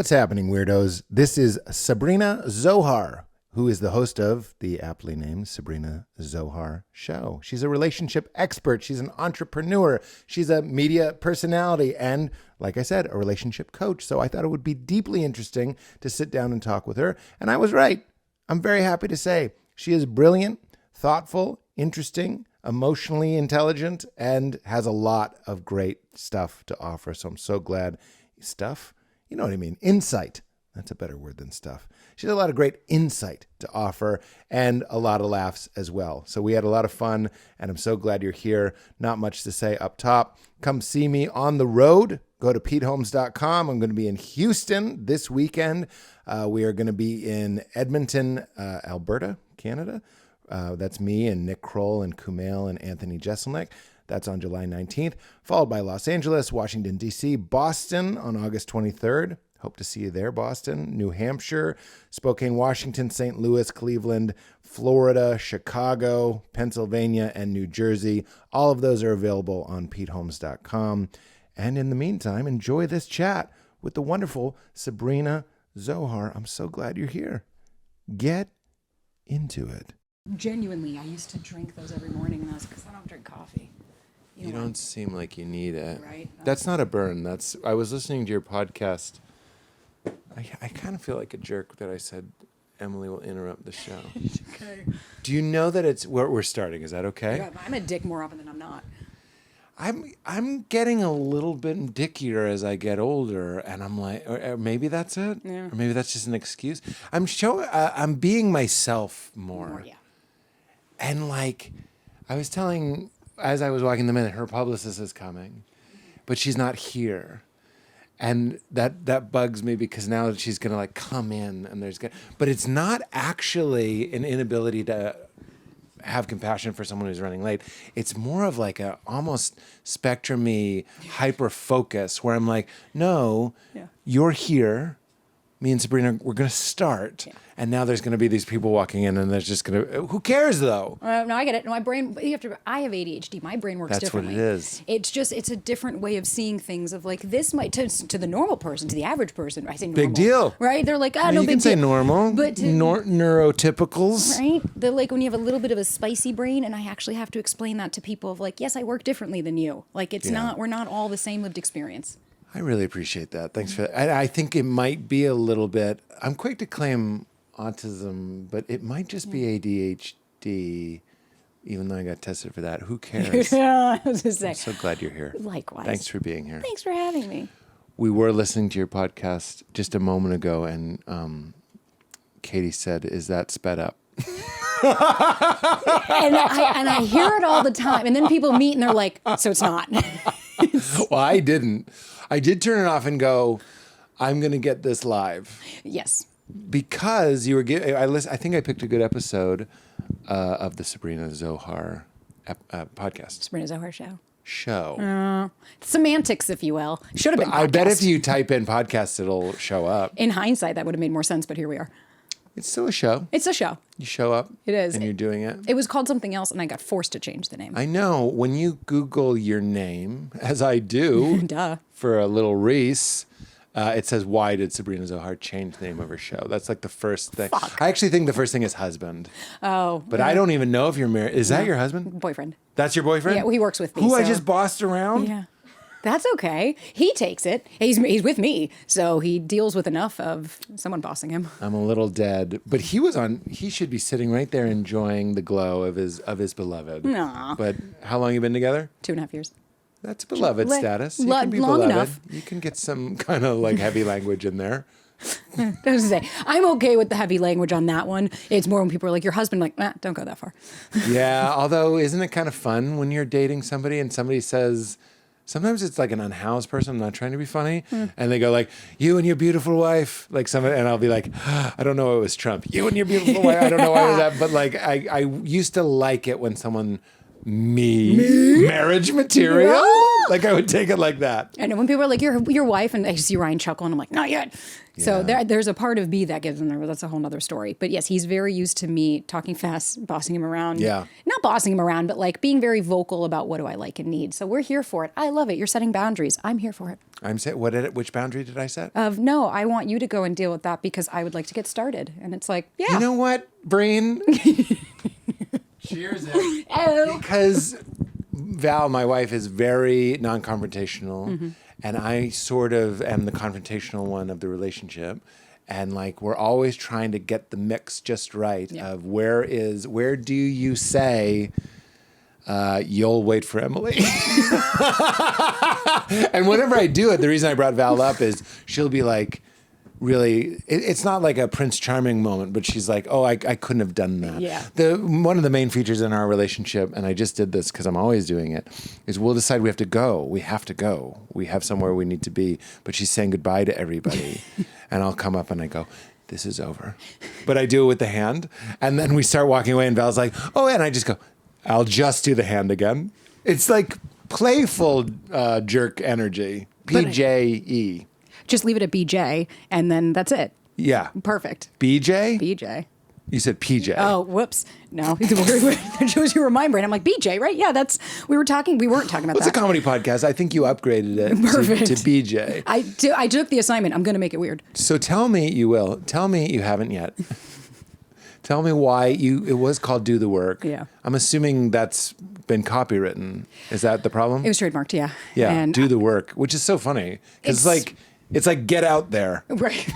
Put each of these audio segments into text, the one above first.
What's happening, weirdos? This is Sabrina Zohar, who is the host of the aptly named Sabrina Zohar Show. She's a relationship expert. She's an entrepreneur. She's a media personality and, like I said, a relationship coach. So I thought it would be deeply interesting to sit down and talk with her. And I was right. I'm very happy to say she is brilliant, thoughtful, interesting, emotionally intelligent, and has a lot of great stuff to offer. So I'm so glad. Stuff? You know what I mean? Insight. That's a better word than stuff. She has a lot of great insight to offer and a lot of laughs as well. So we had a lot of fun, and I'm so glad you're here. Not much to say up top. Come see me on the road. Go to PeteHolmes.com. I'm going to be in Houston this weekend. We are going to be in Edmonton, Alberta, Canada. That's me and Nick Kroll and Kumail and Anthony Jeselnik. That's on July 19th, followed by Los Angeles, Washington, D.C., Boston on August 23rd. Hope to see you there, Boston, New Hampshire, Spokane, Washington, St. Louis, Cleveland, Florida, Chicago, Pennsylvania, and New Jersey. All of those are available on PeteHolmes.com. And in the meantime, enjoy this chat with the wonderful Sabrina Zohar. I'm so glad you're here. Get into it. Genuinely, I used to drink those every morning, and I was because I don't drink coffee. You don't seem like you need it. Right? That's not a burn. I was listening to your podcast. I kind of feel like a jerk that I said Emily will interrupt the show. Okay. Do you know that it's where we're starting? Is that okay? Yeah, I'm a dick more often than I'm not. I'm getting a little bit dickier as I get older, and I'm like, or maybe that's it, Yeah. or maybe that's just an excuse. I'm being myself more. Yeah. And like, I was telling, as I was walking the minute, her publicist is coming, but she's not here. And that bugs me because now she's going to like come in and but it's not actually an inability to have compassion for someone who's running late. It's more of like a almost spectrum-y hyper focus where I'm like, no, you're here. Me and Sabrina, we're going to start. Yeah. And now there's going to be these people walking in and there's just going to, who cares though? No, I get it. My brain, I have ADHD. My brain works differently. That's what it is. It's a different way of seeing things of like, this might, to the normal person, to the average person, I say normal. Big deal. Right? They're like, no big deal. You can say normal, but neurotypicals. Right? They're like, when you have a little bit of a spicy brain, and I actually have to explain that to people of like, yes, I work differently than you. Like, we're not all the same lived experience. I really appreciate that. Thanks for that. I think it might be a little bit, I'm quick to claim autism, but it might just be ADHD, even though I got tested for that. Who cares? I was just saying. I'm so glad you're here. Likewise. Thanks for being here. Thanks for having me. We were listening to your podcast just a moment ago, and Katie said, "Is that sped up?" and I hear it all the time. And then people meet and they're like, so it's not. Well, I didn't. I did turn it off and go, I'm going to get this live. Yes. Because you were I think I picked a good episode of the Sabrina Zohar podcast. Sabrina Zohar Show. Semantics, if you will. Should have been podcast. I bet if you type in podcast, it'll show up. In hindsight, that would have made more sense, but here we are. It's still a show. It's a show. You show up. It is. And you're doing it. It was called something else, and I got forced to change the name. I know. When you Google your name, as I do, Duh. For a little Reese, it says, why did Sabrina Zohar change the name of her show? That's like the first thing. Fuck. I actually think the first thing is husband. Oh. But I don't even know if you're married. Is that your husband? Boyfriend. That's your boyfriend? Yeah, he works with me. Who I just bossed around? Yeah. That's okay. He takes it. He's with me, so he deals with enough of someone bossing him. I'm a little dead, but he should be sitting right there enjoying the glow of his beloved. No. But how long you been together? 2.5 years. That's beloved status. You can be long beloved. enough. You can get some kind of like heavy language in there. I was to say, I'm okay with the heavy language on that one. It's more when people are like, your husband, like, don't go that far. Yeah, although isn't it kind of fun when you're dating somebody and somebody says, sometimes it's like an unhoused person, I'm not trying to be funny, and they go like, you and your beautiful wife, like somebody, and I'll be like, I don't know, it was Trump. You and your beautiful wife, I don't know why it was that, but like I used to like it when someone, marriage material? Yeah. Like I would take it like that. And when people are like, your wife, and I see Ryan chuckle, and I'm like, not yet. Yeah. So there's a part of me that gives him there, but that's a whole nother story. But yes, he's very used to me talking fast, bossing him around. Yeah. Not bossing him around, but like being very vocal about what do I like and need. So we're here for it. I love it. You're setting boundaries. I'm here for it. I'm saying, which boundary did I set? Of no, I want you to go and deal with that because I would like to get started. And it's like, yeah. You know what, brain? Cheers it. Oh. Because Val, my wife, is very non-confrontational, and I sort of am the confrontational one of the relationship. And like we're always trying to get the mix just right of where do you say you'll wait for Emily? And whenever I do it, the reason I brought Val up is she'll be like, really, it's not like a Prince Charming moment, but she's like, oh, I couldn't have done that. Yeah. One of the main features in our relationship, and I just did this because I'm always doing it, is we'll decide we have to go. We have to go. We have somewhere we need to be. But she's saying goodbye to everybody. And I'll come up and I go, this is over. But I do it with the hand. And then we start walking away and Val's like, oh, and I just go, I'll just do the hand again. It's like playful jerk energy. PJE. Just leave it at BJ, and then that's it. Yeah. Perfect. BJ? BJ. You said PJ. Oh, whoops. No. It shows you were my brain. I'm like, BJ, right? Yeah, we weren't talking about that. It's a comedy podcast. I think you upgraded it to BJ. I took the assignment. I'm going to make it weird. So tell me you haven't yet. Tell me why it was called Do the Work. Yeah. I'm assuming that's been copywritten. Is that the problem? It was trademarked, yeah. Yeah, and Do the Work, which is so funny. Because it's like get out there. Right.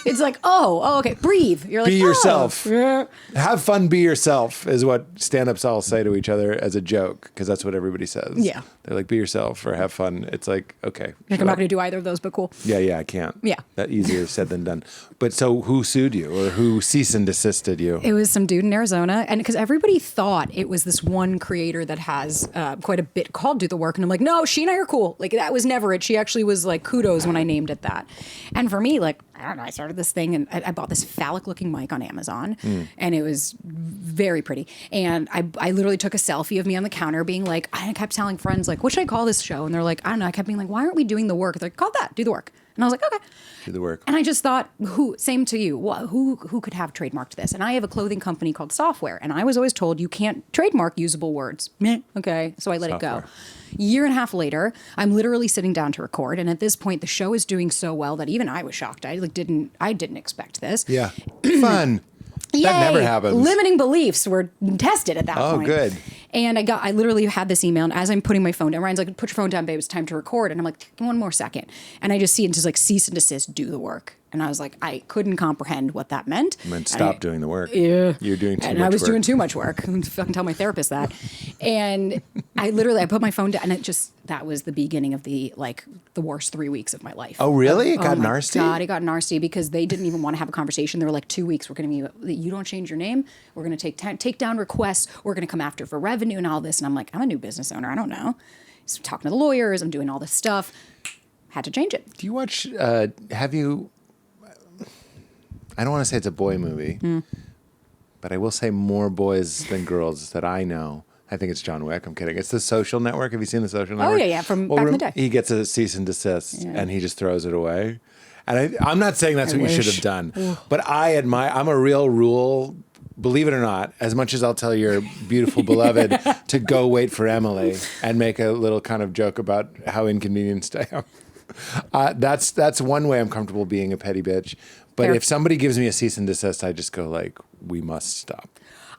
It's like, oh, okay, breathe. You're like, be yourself. Oh. Have fun, be yourself is what stand-ups all say to each other as a joke, because that's what everybody says. Yeah. They're like, be yourself or have fun. It's like, okay. Like, I'm not going to do either of those, but cool. Yeah, I can't. Yeah. That easier said than done. But so who sued you or who cease and desisted you? It was some dude in Arizona. And because everybody thought it was this one creator that has quite a bit called Do the Work. And I'm like, no, she and I are cool. Like, that was never it. She actually was like, kudos when I named it that. And for me, like, I don't know, I started this thing and I bought this phallic looking mic on Amazon and it was very pretty. And I literally took a selfie of me on the counter being like, I kept telling friends, like, what should I call this show? And they're like, I don't know. I kept being like, why aren't we doing the work? They're like, call that, Do the Work. And I was like, okay. Do the Work. And I just thought, same to you, who could have trademarked this? And I have a clothing company called Software. And I was always told you can't trademark usable words. Okay. So I let it go. Year and a half later, I'm literally sitting down to record. And at this point, the show is doing so well that even I was shocked. I didn't expect this. Yeah. Fun. Yay. That never happens. Limiting beliefs were tested at that point. Oh, good. And I literally had this email, and as I'm putting my phone down, Ryan's like, put your phone down, babe, it's time to record. And I'm like, one more second. And I just see it just like cease and desist, do the work. And I was like, I couldn't comprehend what that meant. It meant stop doing the work. Yeah. You're doing too much work. And I was doing too much work. I fucking tell my therapist that. And I put my phone down, and that was the beginning of the worst 3 weeks of my life. Oh, really? It got nasty? God, it got nasty because they didn't even want to have a conversation. They were like, 2 weeks, we're going to be, you don't change your name. We're going to take down requests. We're going to come after for revenue and all this. And I'm like, I'm a new business owner. I don't know. So talking to the lawyers. I'm doing all this stuff. Had to change it. Do you watch, I don't want to say it's a boy movie, but I will say more boys than girls that I know. I think it's John Wick. I'm kidding. It's The Social Network. Have you seen The Social Network? Oh, yeah, from back in the day. He gets a cease and desist, and he just throws it away. And I'm not saying that's what you should have done, but I admire. I'm a real rule. Believe it or not, as much as I'll tell your beautiful beloved to go wait for Emily and make a little kind of joke about how inconvenienced I am. That's one way I'm comfortable being a petty bitch. But if somebody gives me a cease and desist, I just go like, we must stop.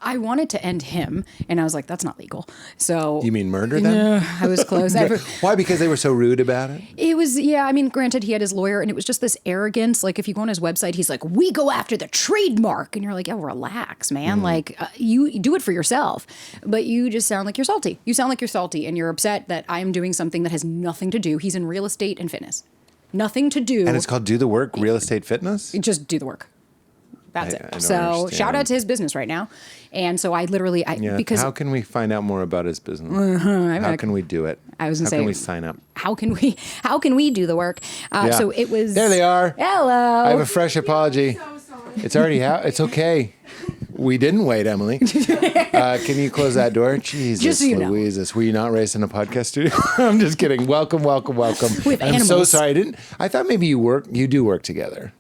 I wanted to end him, and I was like, that's not legal. So you mean murder them? Yeah, I was close. Why? Because they were so rude about it? It was, yeah. I mean, granted, he had his lawyer, and it was just this arrogance. Like, if you go on his website, he's like, we go after the trademark. And you're like, oh, relax, man. Like, you do it for yourself. But you just sound like you're salty. You sound like you're salty, and you're upset that I'm doing something that has nothing to do. He's in real estate and fitness. Nothing to do. And it's called Do the Work, Real Estate Fitness? Just do the work. That's it. I So understand. shout out to his business right now. And so I literally, because how can we find out more about his business? How can we do it? I was going to say, how can we sign up? How can we do the work? So it was. There they are. Hello. I have a fresh apology. I'm so sorry. It's already out. It's okay. We didn't wait, Emily. Can you close that door? Jesus, Just so you know. Louises. Were you not raised in a podcast studio? I'm just kidding. Welcome. With I'm so animals. sorry. I thought maybe you do work together.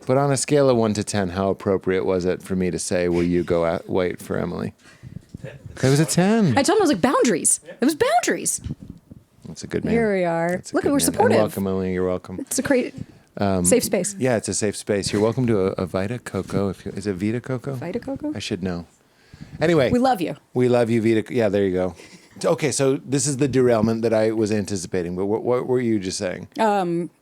But on a scale of 1 to 10, how appropriate was it for me to say, will you go out, wait for Emily? It was a 10. I told him, I was like, boundaries. It was boundaries. That's a good man. Here we are. That's a Look, good we're man. supportive. And welcome, Emily. You're welcome. It's a great safe space. Yeah, it's a safe space. You're welcome to a Vita Coco. Is it Vita Coco? Vita Coco? I should know. Anyway. We love you. We love you, Vita. Yeah, there you go. Okay, so this is the derailment that I was anticipating, but what were you just saying?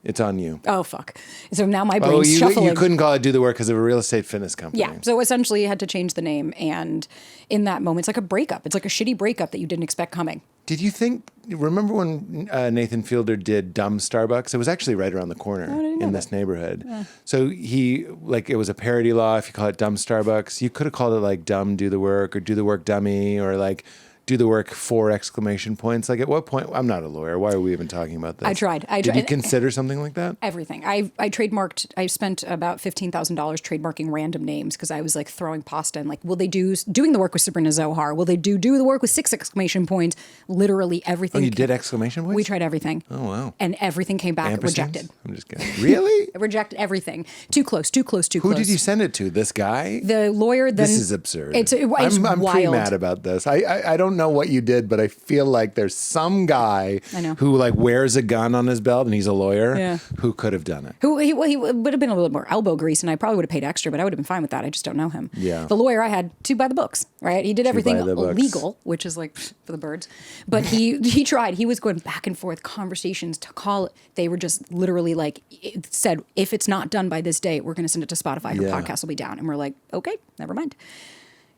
It's on you. Oh, fuck. So now my brain's shuffling. You couldn't call it Do the Work because of a real estate fitness company. Yeah, so essentially you had to change the name, and in that moment, it's like a breakup. It's like a shitty breakup that you didn't expect coming. Did you remember when Nathan Fielder did Dumb Starbucks? It was actually right around the corner in this neighborhood. Yeah. So it was a parody law. If you call it Dumb Starbucks, you could have called it like Dumb Do the Work or Do the Work Dummy or like Do the Work 4 exclamation points. Like at what point? I'm not a lawyer. Why are we even talking about this? I tried. Did you consider something like that? Everything. I trademarked. I spent about $15,000 trademarking random names because I was like throwing pasta and like, will they doing the work with Sabrina Zohar? Will they do the work with 6 exclamation points? Literally everything. Oh, you did exclamation points? We tried everything. Oh, wow. And everything came back rejected. I'm just kidding. Really? Rejected everything. Too close. Who did you send it to? This guy? The lawyer. Then this is absurd. It's I'm wild. pretty mad about this. I don't know what you did, but I feel like there's some guy who like wears a gun on his belt and he's a lawyer who could have done it. He would have been a little more elbow grease, and I probably would have paid extra, but I would have been fine with that. I just don't know him. Yeah. The lawyer I had to by the books, right? He did everything legal, which is like for the birds. But he tried. He was going back and forth conversations to call it. They were just literally like said, if it's not done by this date, we're going to send it to Spotify. Your podcast will be down. And we're like, okay, never mind.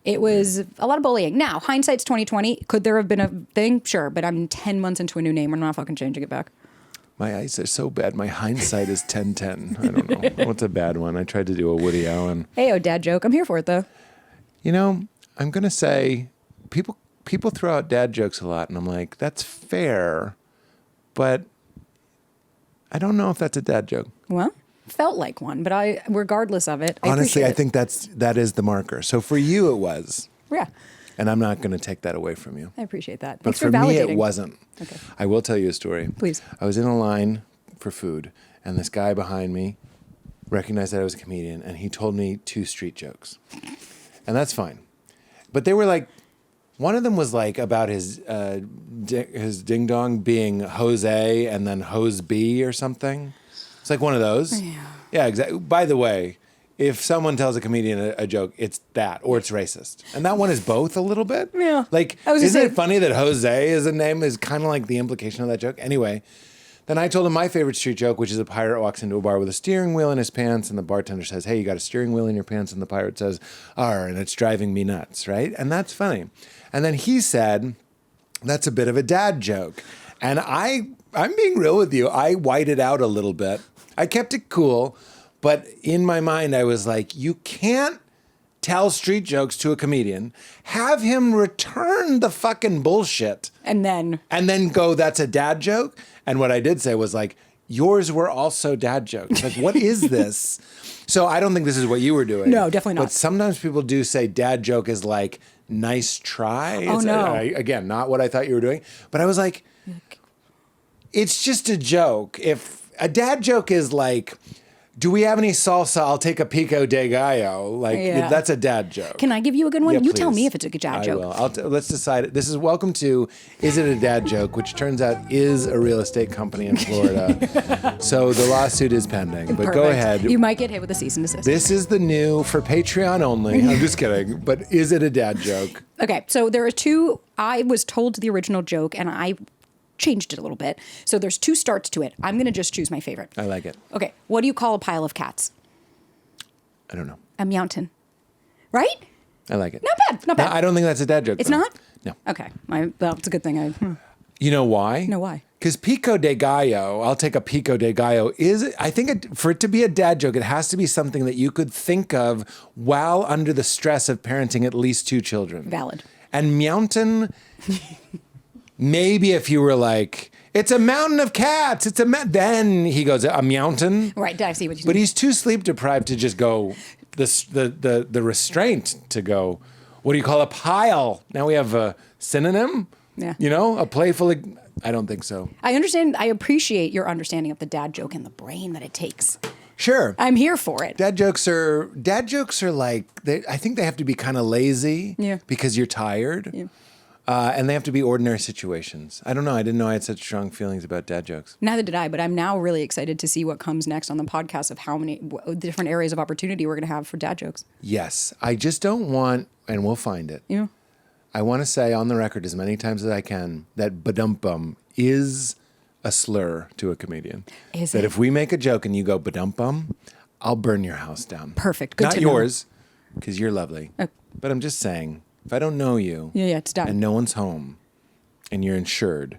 It was a lot of bullying. Now, hindsight's 2020. Could there have been a thing? Sure, but I'm 10 months into a new name. I'm not fucking changing it back. My eyes are so bad. My hindsight is 10/10. I don't know. What's a bad one? I tried to do a Woody Allen. Hey, dad joke. I'm here for it, though. You know, I'm going to say people throw out dad jokes a lot, and I'm like, that's fair, but I don't know if that's a dad joke. Well, felt like one, but regardless of it, honestly, I think that is the marker. So for you, it was. Yeah. And I'm not going to take that away from you. I appreciate that. But Thanks for validating. me, it wasn't. Okay. I will tell you a story. Please. I was in a line for food, and this guy behind me recognized that I was a comedian, and he told me 2 street jokes. And that's fine. But they were like, one of them was like about his ding dong being Jose and then Hose B or something. It's like one of those. Yeah, exactly. By the way, if someone tells a comedian a joke, it's that, or it's racist. And that one is both a little bit. Yeah. Like, isn't it funny that Jose is a name is kind of like the implication of that joke? Anyway, then I told him my favorite street joke, which is a pirate walks into a bar with a steering wheel in his pants, and the bartender says, hey, you got a steering wheel in your pants? And the pirate says, arr, and it's driving me nuts, right? And that's funny. And then he said, that's a bit of a dad joke. And I'm being real with you. I whited out a little bit. I kept it cool. But in my mind, I was like, you can't tell street jokes to a comedian, have him return the fucking bullshit. And then go, that's a dad joke? And what I did say was like, yours were also dad jokes. Like, what is this? So I don't think this is what you were doing. No, definitely not. But sometimes people do say dad joke is like, nice try. Oh, no. Again, not what I thought you were doing. But I was like, it's just a joke. If a dad joke is like, do we have any salsa? I'll take a pico de gallo. Like, that's a dad joke. Can I give you a good one? Yeah, you please. tell me if it's a good dad joke. I will. Let's decide. This is welcome to Is It a Dad Joke, which turns out is a real estate company in Florida. So the lawsuit is pending. But Perfect. Go ahead. You might get hit with a cease and desist. This is the new for Patreon only. I'm just kidding. But is it a dad joke? Okay, so there are 2. I was told the original joke, and I changed it a little bit. So there's 2 starts to it. I'm going to just choose my favorite. I like it. Okay, what do you call a pile of cats? I don't know. A mountain. Right? I like it. Not bad. No, I don't think that's a dad joke. It's though. not? No. Okay. Well, it's a good thing. You know why? No, why? Because pico de gallo, I'll take a pico de gallo, for it to be a dad joke, it has to be something that you could think of while under the stress of parenting at least 2 children. Valid. And mountain, maybe if you were like, it's a mountain of cats. Then he goes, a mountain. Right, I see what you mean. But he's too sleep deprived to just go, the restraint to go, what do you call a pile? Now we have a synonym? Yeah. You know, a playful, I don't think so. I understand. I appreciate your understanding of the dad joke and the brain that it takes. Sure. I'm here for it. Dad jokes are like, I think they have to be kind of lazy. Yeah. Because you're tired. Yeah. And they have to be ordinary situations. I don't know. I didn't know I had such strong feelings about dad jokes. Neither did I, but I'm now really excited to see what comes next on the podcast of how many different areas of opportunity we're going to have for dad jokes. Yes. I just don't want, and we'll find it. Yeah. I want to say on the record as many times as I can that badum-bum is a slur to a comedian. Is that it? if we make a joke and you go badum-bum, I'll burn your house down. Perfect. Good Not to know. yours, because you're lovely. But I'm just saying, if I don't know you Yeah, it's done. and no one's home and you're insured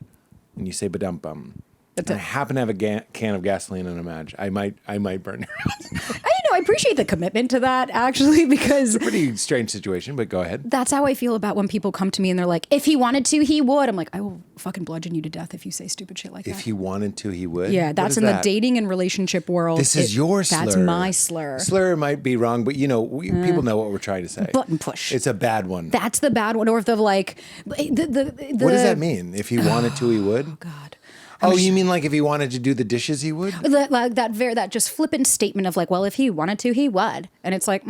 and you say badum-bum, That's and it. I happen to have a can of gasoline in a match, I might burn your house. I appreciate the commitment to that, actually, because Pretty strange situation, but go ahead. that's how I feel about when people come to me and they're like, if he wanted to, he would. I'm like, I will fucking bludgeon you to death if you say stupid shit like that. If he wanted to, he would. Yeah, What that's is in the that? dating and relationship world. This is your slur. That's my slur. Slur might be wrong, but people know what we're trying to say. Button push. It's a bad one. That's the bad one. Or if they're like, What does that mean? If he wanted to, he would? Oh, God. Oh, you mean like if he wanted to do the dishes, he would? That just flippant statement of like, well, if he wanted to, he would. And it's like,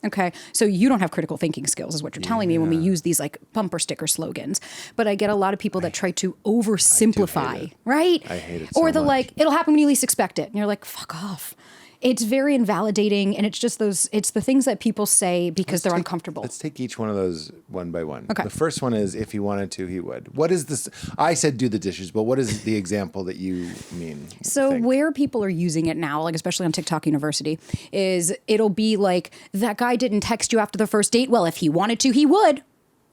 okay. So you don't have critical thinking skills is what you're telling me when we use these like bumper sticker slogans. But I get a lot of people that try to oversimplify, right? I hate it Or so the much. like, it'll happen when you least expect it. And you're like, fuck off. It's very invalidating. And it's just it's the things that people say because they're uncomfortable. Let's take each one of those one by one. Okay. The first one is if he wanted to, he would. What is this? I said do the dishes, but what is the example that you mean? So think? where people are using it now, like especially on TikTok University, is it'll be like, that guy didn't text you after the first date. Well, if he wanted to, he would.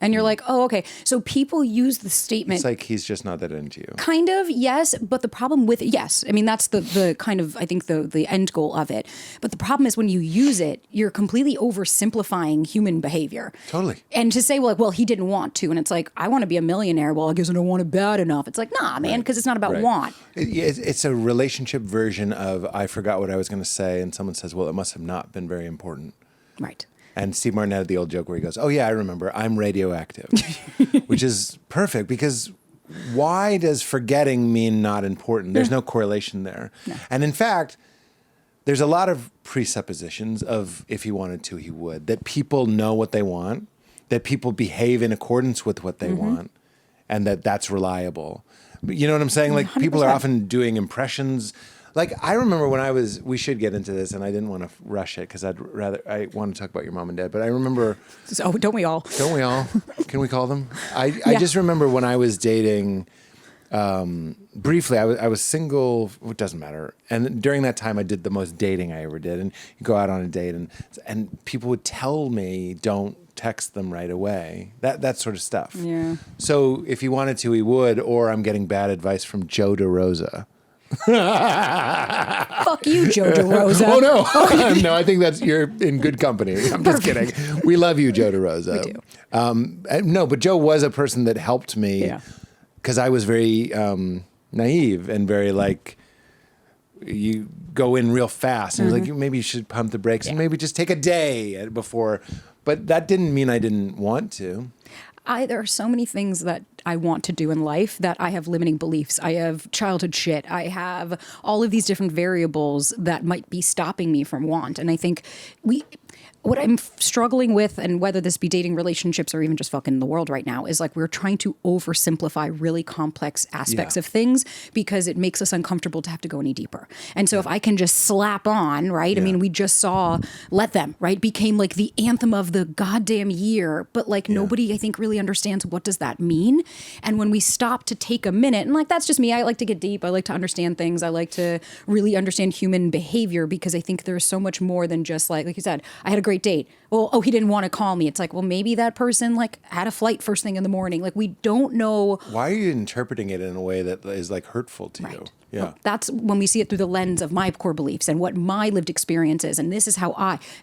And you're like, oh, okay. So people use the statement. It's like he's just not that into you. Kind of, yes. But the problem with it, yes. I mean, that's the kind of, I think, the end goal of it. But the problem is when you use it, you're completely oversimplifying human behavior. Totally. And to say, well, he didn't want to. And it's like, I want to be a millionaire. Well, I guess I don't want it bad enough. It's like, nah, man, because it's not about Right. want. It's a relationship version of I forgot what I was going to say, and someone says, well, it must have not been very important. Right. And Steve Martin had the old joke where he goes, oh, yeah, I remember. I'm radioactive, which is perfect because why does forgetting mean not important? There's no correlation there. No. And in fact, there's a lot of presuppositions of if he wanted to, he would, that people know what they want, that people behave in accordance with what they want, and that's reliable. But you know what I'm saying? Like people are 100%. often doing impressions. Like I remember when we should get into this, and I didn't want to rush it because I want to talk about your mom and dad. But I remember, So don't we all? don't we all? Can we call them? I just remember when I was dating. Briefly, I was single. It doesn't matter. And during that time, I did the most dating I ever did. And you go out on a date, and people would tell me, "Don't text them right away." That sort of stuff. Yeah. So if he wanted to, he would. Or I'm getting bad advice from Joe DeRosa. Fuck you, Joe DeRosa. Oh no, no! I think you're in good company. I'm just kidding. We love you, Joe DeRosa. We do. No, but Joe was a person that helped me. Yeah. Because I was very naive and very like, you go in real fast and you're like, maybe you should pump the brakes and maybe just take a day before. But that didn't mean I didn't want to. There are so many things that I want to do in life that I have limiting beliefs. I have childhood shit. I have all of these different variables that might be stopping me from want. And I think what I'm struggling with, and whether this be dating, relationships, or even just fucking the world right now, is like we're trying to oversimplify really complex aspects of things because it makes us uncomfortable to have to go any deeper. And so if I can just slap on, right? I mean, we just saw Let Them, right? Became like the anthem of the goddamn year, but like nobody, I think, really understands what does that mean. And when we stop to take a minute, and like that's just me, I like to get deep. I like to understand things. I like to really understand human behavior because I think there's so much more than just like you said, I had a great date. Well, he didn't want to call me. It's like, well, maybe that person like had a flight first thing in the morning. Like we don't know. Why are you interpreting it in a way that is like hurtful to you? Yeah. Well, that's when we see it through the lens of my core beliefs and what my lived experience is. And this is how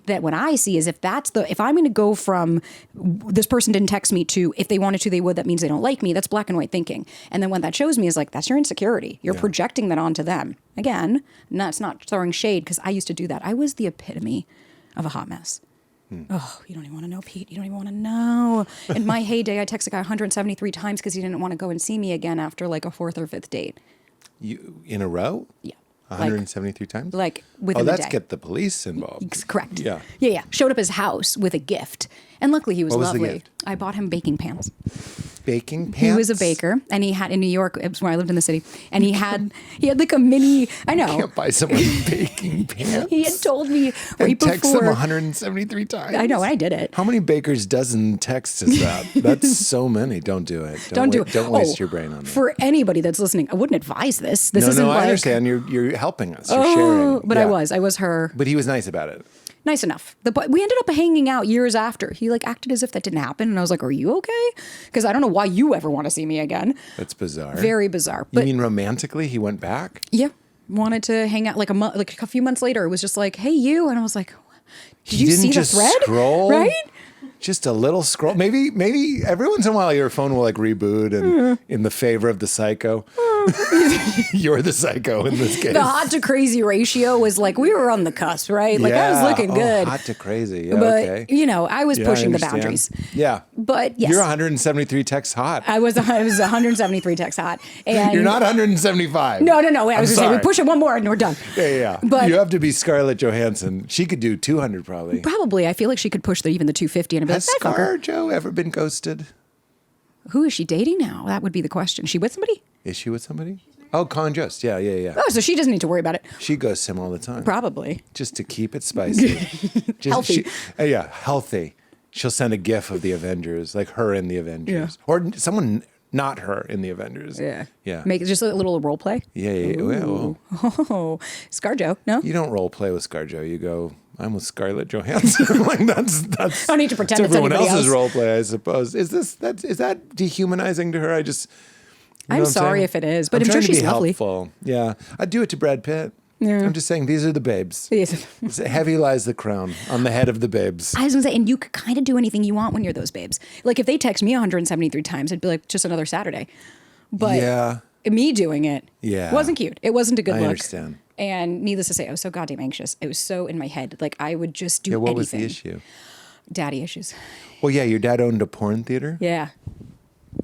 what I see is if I'm going to go from this person didn't text me to if they wanted to, they would, that means they don't like me. That's black and white thinking. And then what that shows me is like, that's your insecurity. You're projecting that onto them. Again, it's not throwing shade because I used to do that. I was the epitome of a hot mess. Oh, you don't even want to know, Pete. You don't even want to know. In my heyday, I texted a guy 173 times because he didn't want to go and see me again after like a fourth or fifth date. You in a row? Yeah. 173 times? Like within Oh, the that's day. get the police involved. Correct. Yeah. Yeah. Showed up at his house with a gift. And luckily he was What was the lovely. gift? I bought him baking pans. Baking pants? He was a baker, and he had in New York, it was where I lived in the city, and he had like a mini. I know. Can't buy someone baking pants. He had told me right and text them before. 173 times. I know, and I did it. How many baker's dozen texts is that? That's so many. Don't do it. Don't do it. Don't waste your brain on that. For anybody that's listening, I wouldn't advise this. This isn't No, like. I understand. You're helping us. You're sharing. But Yeah. I was her. But he was nice about it. Nice enough. We ended up hanging out years after. He like acted as if that didn't happen, and I was like, "Are you okay?" Because I don't know why you ever want to see me again. That's bizarre. Very bizarre. You But mean romantically? He went back? yeah, wanted to hang out like a few months later. It was just like, "Hey, you," and I was like, "Did you didn't see the just thread?" scroll? Right? Just a little scroll. Maybe every once in a while your phone will like reboot and in the favor of the psycho. You're the psycho in this case. The hot to crazy ratio was like we were on the cusp, right? Like I was looking good. Hot to crazy. Yeah, but okay. I was Yeah, pushing I the understand. boundaries. Yeah. But yes, You're 173 texts hot. I was 173 texts hot, and You're not 175. No. I was I'm going to say we sorry. push it one more and we're done. Yeah. But you have to be Scarlett Johansson. She could do 200 probably. probably, I feel like she could push even the 250 and be Has like, "That fucker." ScarJo ever been ghosted? Who is she dating now? That would be the question. She with somebody? Is she with somebody? Oh, Colin Jost. Yeah. Oh, so she doesn't need to worry about it. She ghosts him all the time. Probably. Just to keep it spicy. Healthy. Healthy. She'll send a gif of the Avengers, like her in the Avengers. Yeah. Or someone not her in the Avengers. Yeah. Yeah. Make just a little role play. Yeah. Well, Oh, ScarJo. No? you don't role play with ScarJo. You go, I'm with Scarlett Johansson. Like that's I don't need to pretend it's everyone anybody else's else. role play, I suppose. Is that dehumanizing to her? You know I'm what sorry saying? if it is, but I'm trying sure to she's be lovely. helpful. Yeah. I'd do it to Brad Pitt. Yeah. I'm just saying these are the babes. Yes. Heavy lies the crown on the head of the babes. I was going to say, and you could kind of do anything you want when you're those babes. Like if they text me 173 times, it'd be like just another Saturday. But Yeah. me doing it wasn't cute. It wasn't a good I look. understand. And needless to say, I was so goddamn anxious. It was so in my head. Like I would just do What anything. was the issue? Daddy issues. Well, yeah, your dad owned a porn theater. Yeah.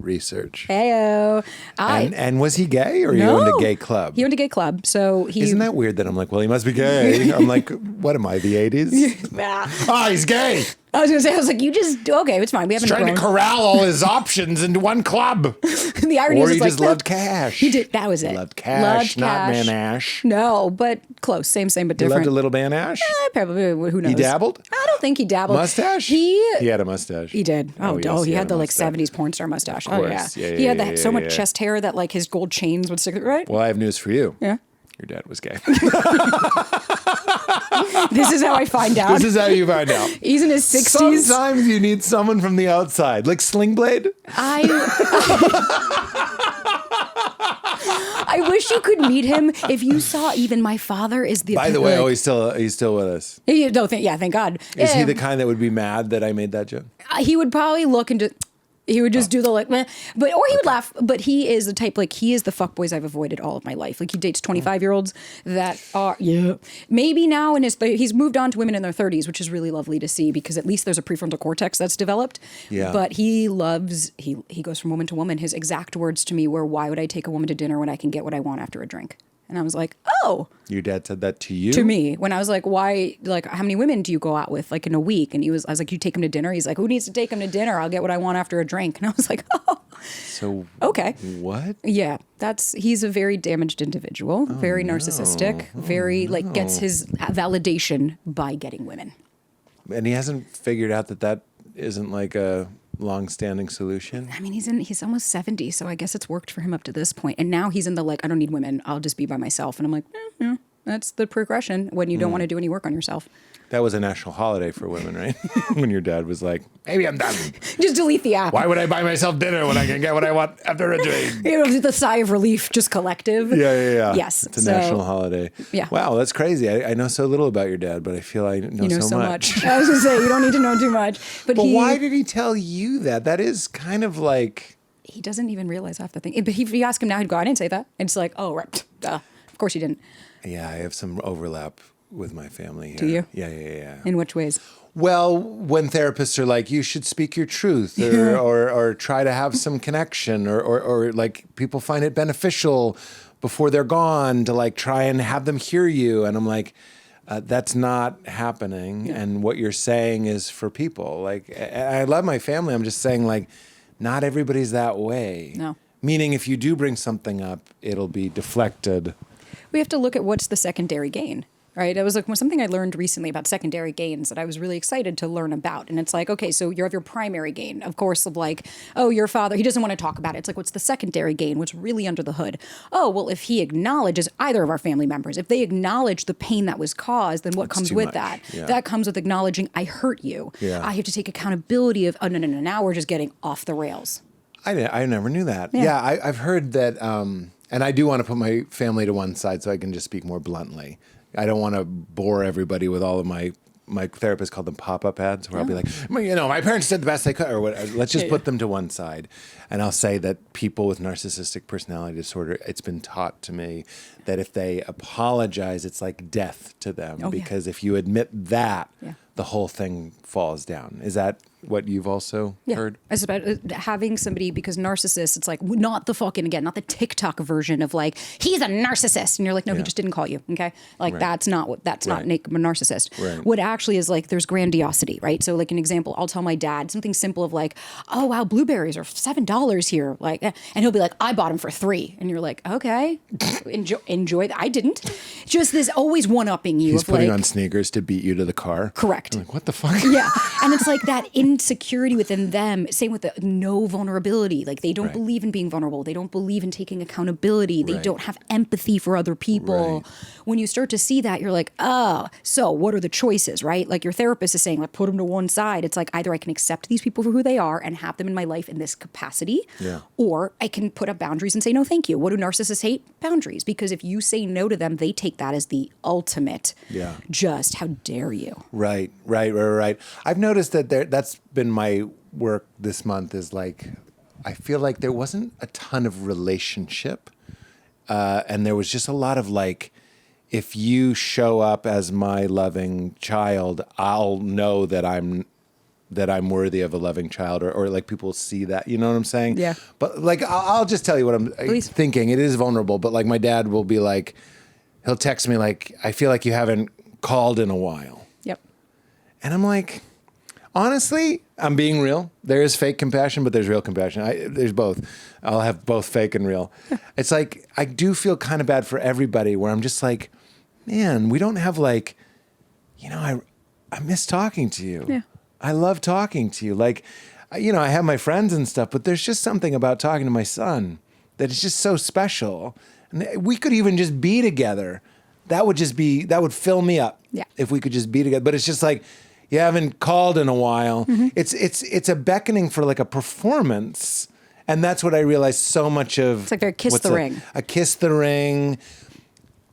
Research. Heyo. And was he gay or he No. owned a gay club? He owned a gay club. So he. Isn't that weird that I'm like, well, he must be gay. I'm like, what am I, the 80s? Ah. He's gay. I was going to say, I was like, you just, okay, it's fine. We haven't Trying to grown. corral all his options into one club. The irony Or is he it's like, just loved cash. He did. That was it. Loved cash, not cash. man ash. No, but close. Same, but He different. loved a little man ash. Probably. Who knows? He dabbled? I don't think he dabbled. Mustache? He had a mustache. He did. Oh, yes, he had a the like mustache. 70s porn star mustache. Oh, yeah. course. Yeah, he had yeah, that yeah, so much yeah. chest hair that like his gold chains would stick, right? Well, I have news for you. Yeah. Your dad was gay. This is how I find out. This is how you find out. He's in his 60s. Sometimes you need someone from the outside, like Sling Blade. I wish you could meet him. If you saw, even my father is the. By the way, like, he's still with us. thank God. Is he Yeah. the kind that would be mad that I made that joke? He would probably look into. He would just do the like, meh. Or he would laugh. But he is the type, like, he is the fuckboys I've avoided all of my life. Like, he dates 25-year-olds that are, maybe now he's moved on to women in their 30s, which is really lovely to see because at least there's a prefrontal cortex that's developed. Yeah. But he goes from woman to woman. His exact words to me were, why would I take a woman to dinner when I can get what I want after a drink? And I was like, oh. Your dad said that to you? To me, when I was like, why, like, how many women do you go out with, like, in a week? And I was like, you take him to dinner? He's like, who needs to take him to dinner? I'll get what I want after a drink. And I was like, oh. So Okay. what? Yeah, he's a very damaged individual, very narcissistic, very, like, gets his validation by getting women. And he hasn't figured out that isn't like a long-standing solution. I mean, he's almost 70, so I guess it's worked for him up to this point. And now he's in the, like, I don't need women, I'll just be by myself. And I'm like, yeah, that's the progression when you don't want to do any work on yourself. That was a national holiday for women, right? When your dad was like, maybe I'm done. Just delete the app. Why would I buy myself dinner when I can get what I want after a drink? The sigh of relief, just collective. Yeah. Yes. It's a national holiday. Yeah. Wow, that's crazy. I know so little about your dad, but I feel I know, You know so much. I was going to say, you don't need to know too much. But why did he tell you that? That is kind of like... He doesn't even realize half the thing. But if you ask him now, he'd go, I didn't say that. And it's like, oh, right. Duh. Of course you didn't. Yeah, I have some overlap with my family here. Do you? Yeah. In which ways? Well, when therapists are like, you should speak your truth or try to have some connection or like people find it beneficial before they're gone to like try and have them hear you. And I'm like, that's not happening. Yeah. And what you're saying is for people. Like, I love my family. I'm just saying, like, not everybody's that way. No. Meaning if you do bring something up, it'll be deflected. We have to look at what's the secondary gain, right? It was like something I learned recently about secondary gains that I was really excited to learn about. And it's like, okay, so you have your primary gain, of course, of like, oh, your father, he doesn't want to talk about it. It's like, what's the secondary gain? What's really under the hood? Oh, well, if he acknowledges either of our family members, if they acknowledge the pain that was caused, then what comes with that? Yeah. That comes with acknowledging I hurt you. Yeah. I have to take accountability of, oh, no, now we're just getting off the rails. I never knew that. Yeah. I've heard that, and I do want to put my family to one side so I can just speak more bluntly. I don't want to bore everybody with all of my therapist called them pop-up ads where I'll be like, my parents did the best they could, or what, let's just put them to one side. And I'll say that people with narcissistic personality disorder, it's been taught to me that if they apologize, it's like death to them, because if you admit that, the whole thing falls down. Is that what you've also heard? It's about having somebody, because narcissists, it's like not the fucking, again, not the TikTok version of like, he's a narcissist. And you're like, no, he just didn't call you. Okay. Like that's not what, that's not a narcissist. Right. What actually is like, there's grandiosity, right? So like an example, I'll tell my dad something simple of like, oh, wow, blueberries are $7 here. Like, and he'll be like, I bought them for $3. And you're like, okay, enjoy that. I didn't. Just this always one-upping you. He's of putting like, on sneakers to beat you to the car. Correct. I'm like, what the fuck? Yeah. And it's like that insecurity within them. Same with the no vulnerability. Like they don't believe in being vulnerable. They don't believe in taking accountability. They don't have empathy for other people. Right. When you start to see that, you're like, oh, so what are the choices, right? Like your therapist is saying, like, put them to one side. It's like either I can accept these people for who they are and have them in my life in this capacity, or I can put up boundaries and say, no, thank you. What do narcissists hate? Boundaries. Because if you say no to them, they take that as the ultimate. Just how dare you? Right. I've noticed that that's been my work this month is like, I feel like there wasn't a ton of relationship. And there was just a lot of like, if you show up as my loving child, I'll know that I'm worthy of a loving child, or like people see that, you know what I'm saying? Yeah. But like, I'll just tell you what I'm thinking. It is vulnerable, but like my dad will be like, he'll text me like, I feel like you haven't called in a while. Yep. And I'm like, honestly, I'm being real. There is fake compassion, but there's real compassion. There's both. I'll have both fake and real. It's like, I do feel kind of bad for everybody where I'm just like, man, we don't have like, I miss talking to you. Yeah. I love talking to you. Like, I have my friends and stuff, but there's just something about talking to my son that is just so special. And we could even just be together. That would fill me up. Yeah. If we could just be together. But it's just like, you haven't called in a while. Mm-hmm. It's a beckoning for like a performance. And that's what I realized so much of. It's like a kiss the ring. A kiss the ring,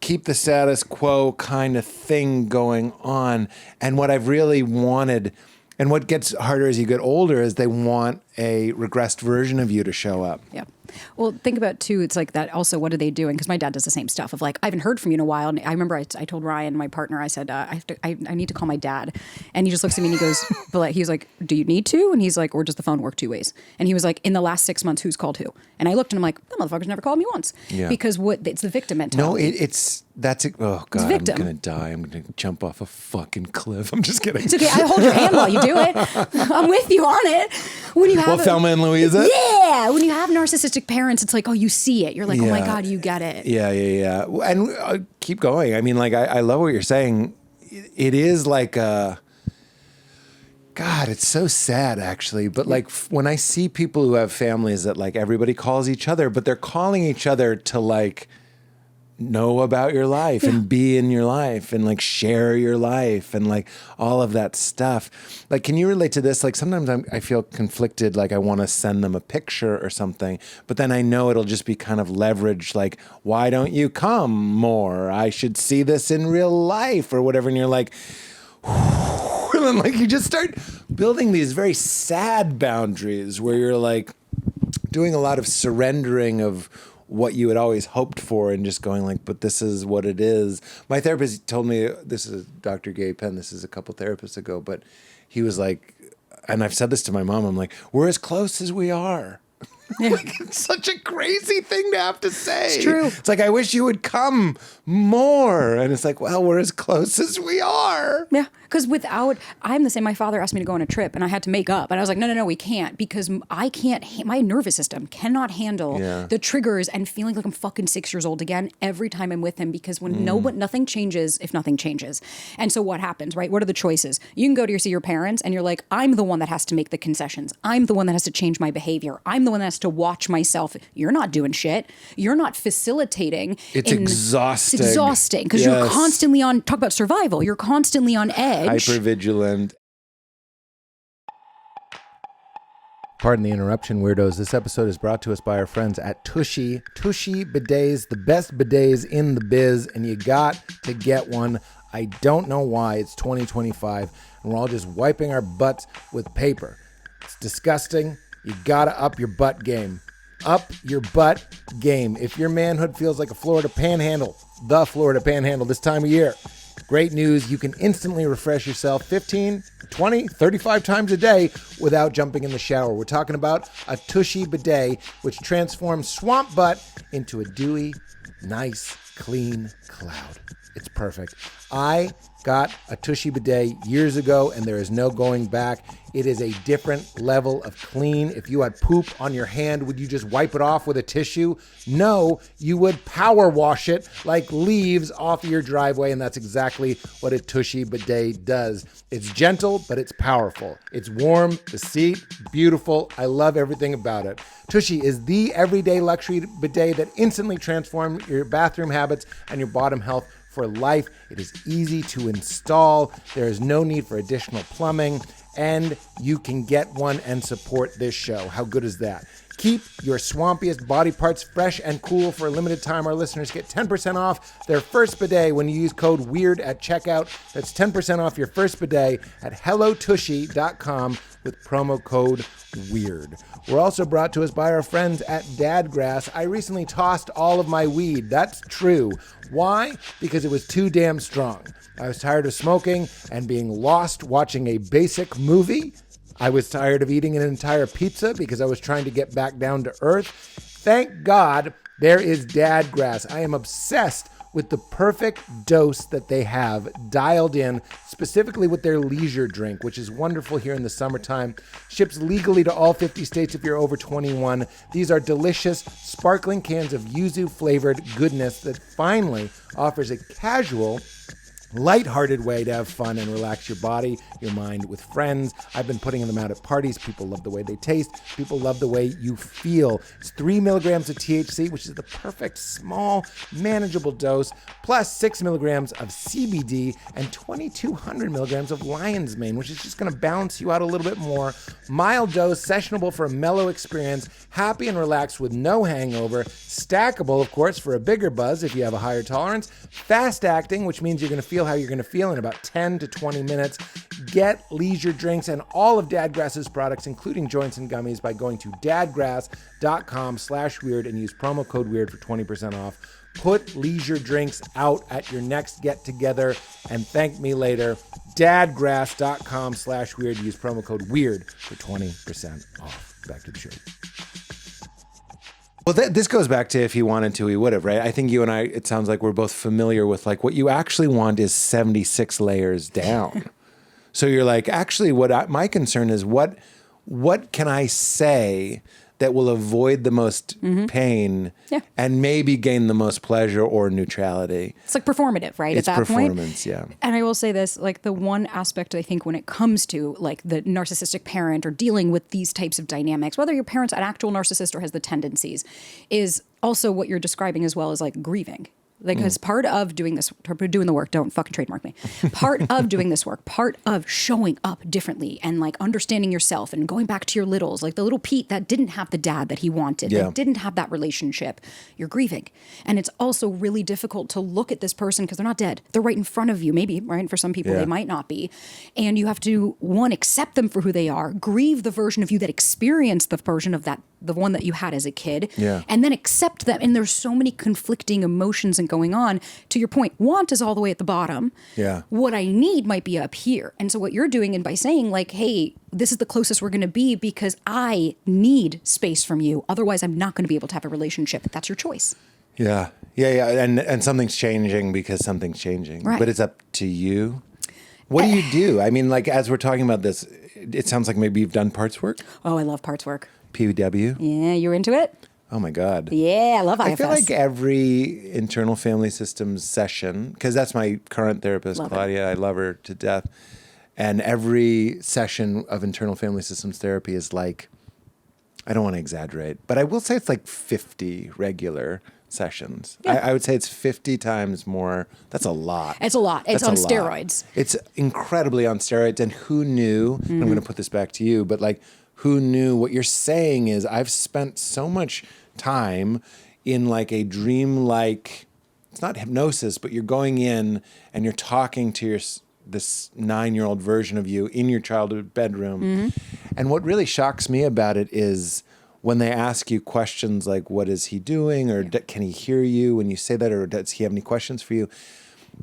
keep the status quo kind of thing going on. And what I've really wanted, and what gets harder as you get older, is they want a regressed version of you to show up. Yep. Well, think about too, it's like that also, what are they doing? Because my dad does the same stuff of like, I haven't heard from you in a while. And I remember I told Ryan, my partner, I said, I need to call my dad. And he just looks at me and he goes, but he's like, do you need to? And he's like, or does the phone work 2 ways? And he was like, in the last 6 months, who's called who? And I looked and I'm like, that motherfucker's never called me once. Yeah. Because it's the victim mentality. No, that's it. Oh God, I'm going to die. I'm going to jump off a fucking cliff. I'm just kidding. It's okay. I hold your hand while you do it. I'm with you on it. When you have Thelma and Louisa? Yeah. When you have narcissistic parents, it's like, oh, you see it. You're like, oh my God, you get it. Yeah. And keep going. I mean, like, I love what you're saying. It is like God, it's so sad actually. But like when I see people who have families that like everybody calls each other, but they're calling each other to like know about your life and be in your life and like share your life and like all of that stuff. Like, can you relate to this? Like sometimes I feel conflicted, like I want to send them a picture or something, but then I know it'll just be kind of leveraged. Like, why don't you come more? I should see this in real life or whatever. And you're like, and then like you just start building these very sad boundaries where you're like doing a lot of surrendering of what you had always hoped for and just going like, but this is what it is. My therapist told me, this is Dr. Gay Penn, this is a couple therapists ago, but he was like, and I've said this to my mom, I'm like, we're as close as we are. Like, it's such a crazy thing to have to say. It's true. It's like, I wish you would come more. And it's like, well, we're as close as we are. Yeah, because I'm the same. My father asked me to go on a trip, and I had to make up. And I was like, no, we can't, because my nervous system cannot handle the triggers and feeling like I'm fucking 6 years old again every time I'm with him, because when nothing changes if nothing changes. And so what happens, right? What are the choices? You can go to see your parents, and you're like, I'm the one that has to make the concessions. I'm the one that has to change my behavior. I'm the one that has to watch myself. You're not doing shit. You're not facilitating. It's exhausting. It's exhausting because you're constantly on, talk about survival. You're constantly on edge. Hypervigilant. Pardon the interruption, weirdos. This episode is brought to us by our friends at Tushy. Tushy bidets, the best bidets in the biz, and you got to get one. I don't know why. It's 2025, and we're all just wiping our butts with paper. It's disgusting. You got to up your butt game. Up your butt game. If your manhood feels like a Florida panhandle, the Florida panhandle this time of year, great news. You can instantly refresh yourself 15, 20, 35 times a day without jumping in the shower. We're talking about a Tushy bidet, which transforms swamp butt into a dewy, nice, clean cloud. It's perfect. I got a Tushy bidet years ago, and there is no going back. It is a different level of clean. If you had poop on your hand, would you just wipe it off with a tissue? No, you would power wash it like leaves off your driveway, and that's exactly what a Tushy bidet does. It's gentle, but it's powerful. It's warm, the seat, beautiful. I love everything about it. Tushy is the everyday luxury bidet that instantly transforms your bathroom habits and your bottom health for life. It is easy to install. There is no need for additional plumbing, and you can get one and support this show. How good is that? Keep your swampiest body parts fresh and cool. For a limited time, our listeners get 10% off their first bidet when you use code WEIRD at checkout. That's 10% off your first bidet at hellotushy.com with promo code WEIRD. We're also brought to us by our friends at Dadgrass. I recently tossed all of my weed. That's true. Why? Because it was too damn strong. I was tired of smoking and being lost watching a basic movie. I was tired of eating an entire pizza because I was trying to get back down to earth. Thank God there is Dadgrass. I am obsessed with the perfect dose that they have dialed in, specifically with their leisure drink, which is wonderful here in the summertime. Ships legally to all 50 states if you're over 21. These are delicious, sparkling cans of yuzu-flavored goodness that finally offers a casual, lighthearted way to have fun and relax your body, your mind with friends. I've been putting them out at parties. People love the way they taste. People love the way you feel. It's 3 milligrams of THC, which is the perfect small, manageable dose, plus 6 milligrams of CBD and 2,200 milligrams of lion's mane, which is just going to balance you out a little bit more. Mild dose, sessionable for a mellow experience, happy and relaxed with no hangover, stackable, of course, for a bigger buzz if you have a higher tolerance, fast acting, which means you're going to feel how you're going to feel in about 10 to 20 minutes. Get leisure drinks and all of Dadgrass's products, including joints and gummies, by going to dadgrass.com/weird and use promo code weird for 20% off. Put leisure drinks out at your next get-together and thank me later. Dadgrass.com/weird. Use promo code weird for 20% off. Back to the show. Well, this goes back to if he wanted to, he would have, right? I think you and I, it sounds like we're both familiar with, like, what you actually want is 76 layers down. So you're like, actually, my concern is what can I say that will avoid the most pain and maybe gain the most pleasure or neutrality. It's like performative, right? It's at that performance, point. Yeah. And I will say this, like the one aspect I think when it comes to like the narcissistic parent or dealing with these types of dynamics, whether your parent's an actual narcissist or has the tendencies, is also what you're describing as well as like grieving. Like, as part of doing the work, don't fucking trademark me. Part of doing this work, part of showing up differently and like understanding yourself and going back to your littles, like the little Pete that didn't have the dad that he wanted, that didn't have that relationship, you're grieving. And it's also really difficult to look at this person because they're not dead. They're right in front of you, maybe, right? For some people, they might not be. And you have to, one, accept them for who they are, grieve the version of you that experienced the version of that, the one that you had as a kid, and then accept them. And there's so many conflicting emotions and going on. To your point, want is all the way at the bottom. Yeah. What I need might be up here. And so what you're doing, and by saying like, hey, this is the closest we're going to be because I need space from you. Otherwise, I'm not going to be able to have a relationship. That's your choice. Yeah. And something's changing because something's changing. Right. But it's up to you. What do you do? I mean, like, as we're talking about this, it sounds like maybe you've done parts work. Oh, I love parts work. PW. Yeah, you're into it? Oh my God. Yeah, I love IFS. I feel like every internal family systems session, because that's my current therapist, Love Claudia. I love her to death. And every session of internal family systems therapy is like, I don't want to exaggerate, but I will say it's like 50 regular sessions. Yeah. I would say it's 50 times more. That's a lot. It's a lot. It's on That's a lot. steroids. It's incredibly on steroids. And who knew, and I'm going to put this back to you, but like, who knew? What you're saying is I've spent so much time in like a dream-like, it's not hypnosis, but you're going in and you're talking to this 9-year-old version of you in your childhood bedroom. And what really shocks me about it is when they ask you questions like, what is he doing? Or can he hear you when you say that? Or does he have any questions for you?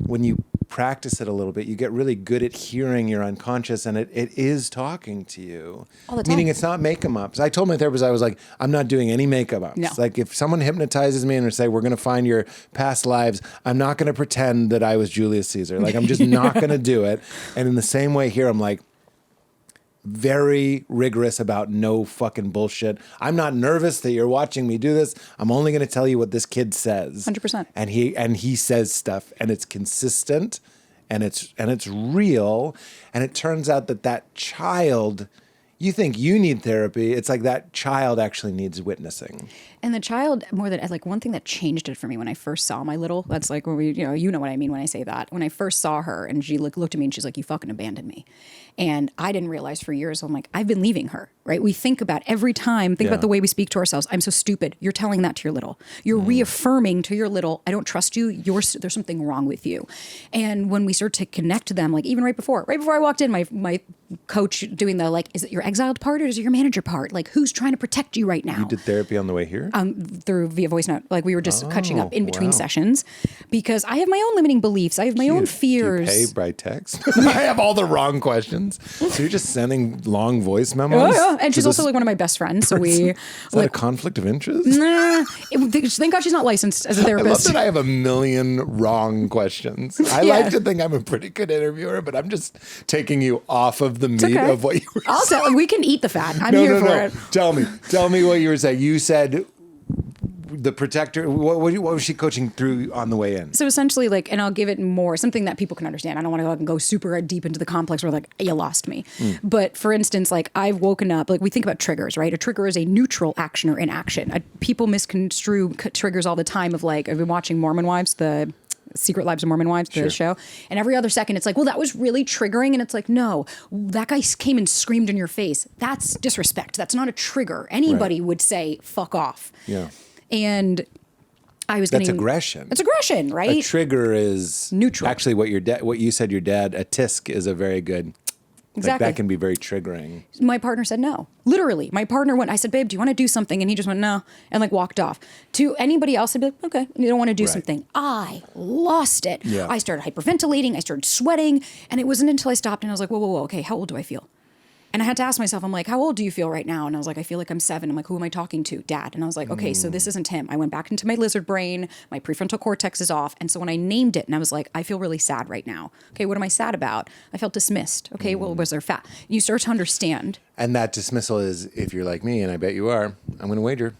When you practice it a little bit, you get really good at hearing your unconscious, and it is talking to you. All the time. Meaning it's not make 'em ups. I told my therapist, I was like, I'm not doing any make 'em ups. No. Like if someone hypnotizes me and say, we're going to find your past lives, I'm not going to pretend that I was Julius Caesar. Like I'm just not going to do it. And in the same way here, I'm like, very rigorous about no fucking bullshit. I'm not nervous that you're watching me do this. I'm only going to tell you what this kid says. 100%. And he says stuff, and it's consistent, and it's real. And it turns out that child, you think you need therapy. It's like that child actually needs witnessing. And the child, more than like one thing that changed it for me when I first saw my little, that's like when we, you know what I mean when I say that. When I first saw her and she looked at me and she's like, you fucking abandoned me. And I didn't realize for years, I'm like, I've been leaving her, right? We think about every time, about the way we speak to ourselves. I'm so stupid. You're telling that to your little. You're reaffirming to your little, I don't trust you. There's something wrong with you. And when we start to connect to them, like even right before I walked in, my coach doing the like, is it your exiled part or is it your manager part? Like who's trying to protect you right now? You did therapy on the way here? Through via voice note. Like we were just catching up in between sessions because I have my own limiting beliefs. I have my own fears. Do you pay by text? I have all the wrong questions. So you're just sending long voice memos? Oh, yeah. And she's also like one of my best friends. So we... Is that a conflict of interest? Nah. Thank God she's not licensed as a I love therapist. that I have a million wrong questions. I like to think I'm a pretty good interviewer, but I'm just taking you off of the meat of what you were saying. Also, we can eat the fat. I'm here for it. Tell me what you were saying. You said the protector. What was she coaching through on the way in? So essentially, like, and I'll give it more something that people can understand. I don't want to go super deep into the complex where like you lost me. But for instance, like I've woken up. Like we think about triggers, right? A trigger is a neutral action or inaction. People misconstrue triggers all the time. Of like, I've been watching Mormon Wives, the Secret Lives of Mormon Wives, the show. And every other second, it's like, well, that was really triggering. And it's like, no, that guy came and screamed in your face. That's disrespect. That's not a trigger. Anybody would say, fuck off. Yeah. And I was That's aggression. It's aggression, right? A trigger is neutral. Actually, what you said, your dad, a tisk is a very good. Exactly. Like that can be very triggering. My partner said no. Literally, my partner went, I said, babe, do you want to do something? And he just went, no, and like walked off. To anybody else, I'd be like, okay, you don't want to do something. I lost it. Yeah. I started hyperventilating. I started sweating. And it wasn't until I stopped and I was like, whoa, okay, how old do I feel? And I had to ask myself, I'm like, how old do you feel right now? And I was like, I feel like I'm 7. I'm like, who am I talking to? Dad. And I was like, okay, so this isn't him. I went back into my lizard brain. My prefrontal cortex is off. And so when I named it and I was like, I feel really sad right now. Okay, what am I sad about? I felt dismissed. Okay, well, was there fat? You start to understand. And that dismissal is, if you're like me, and I bet you are, I'm going to wager.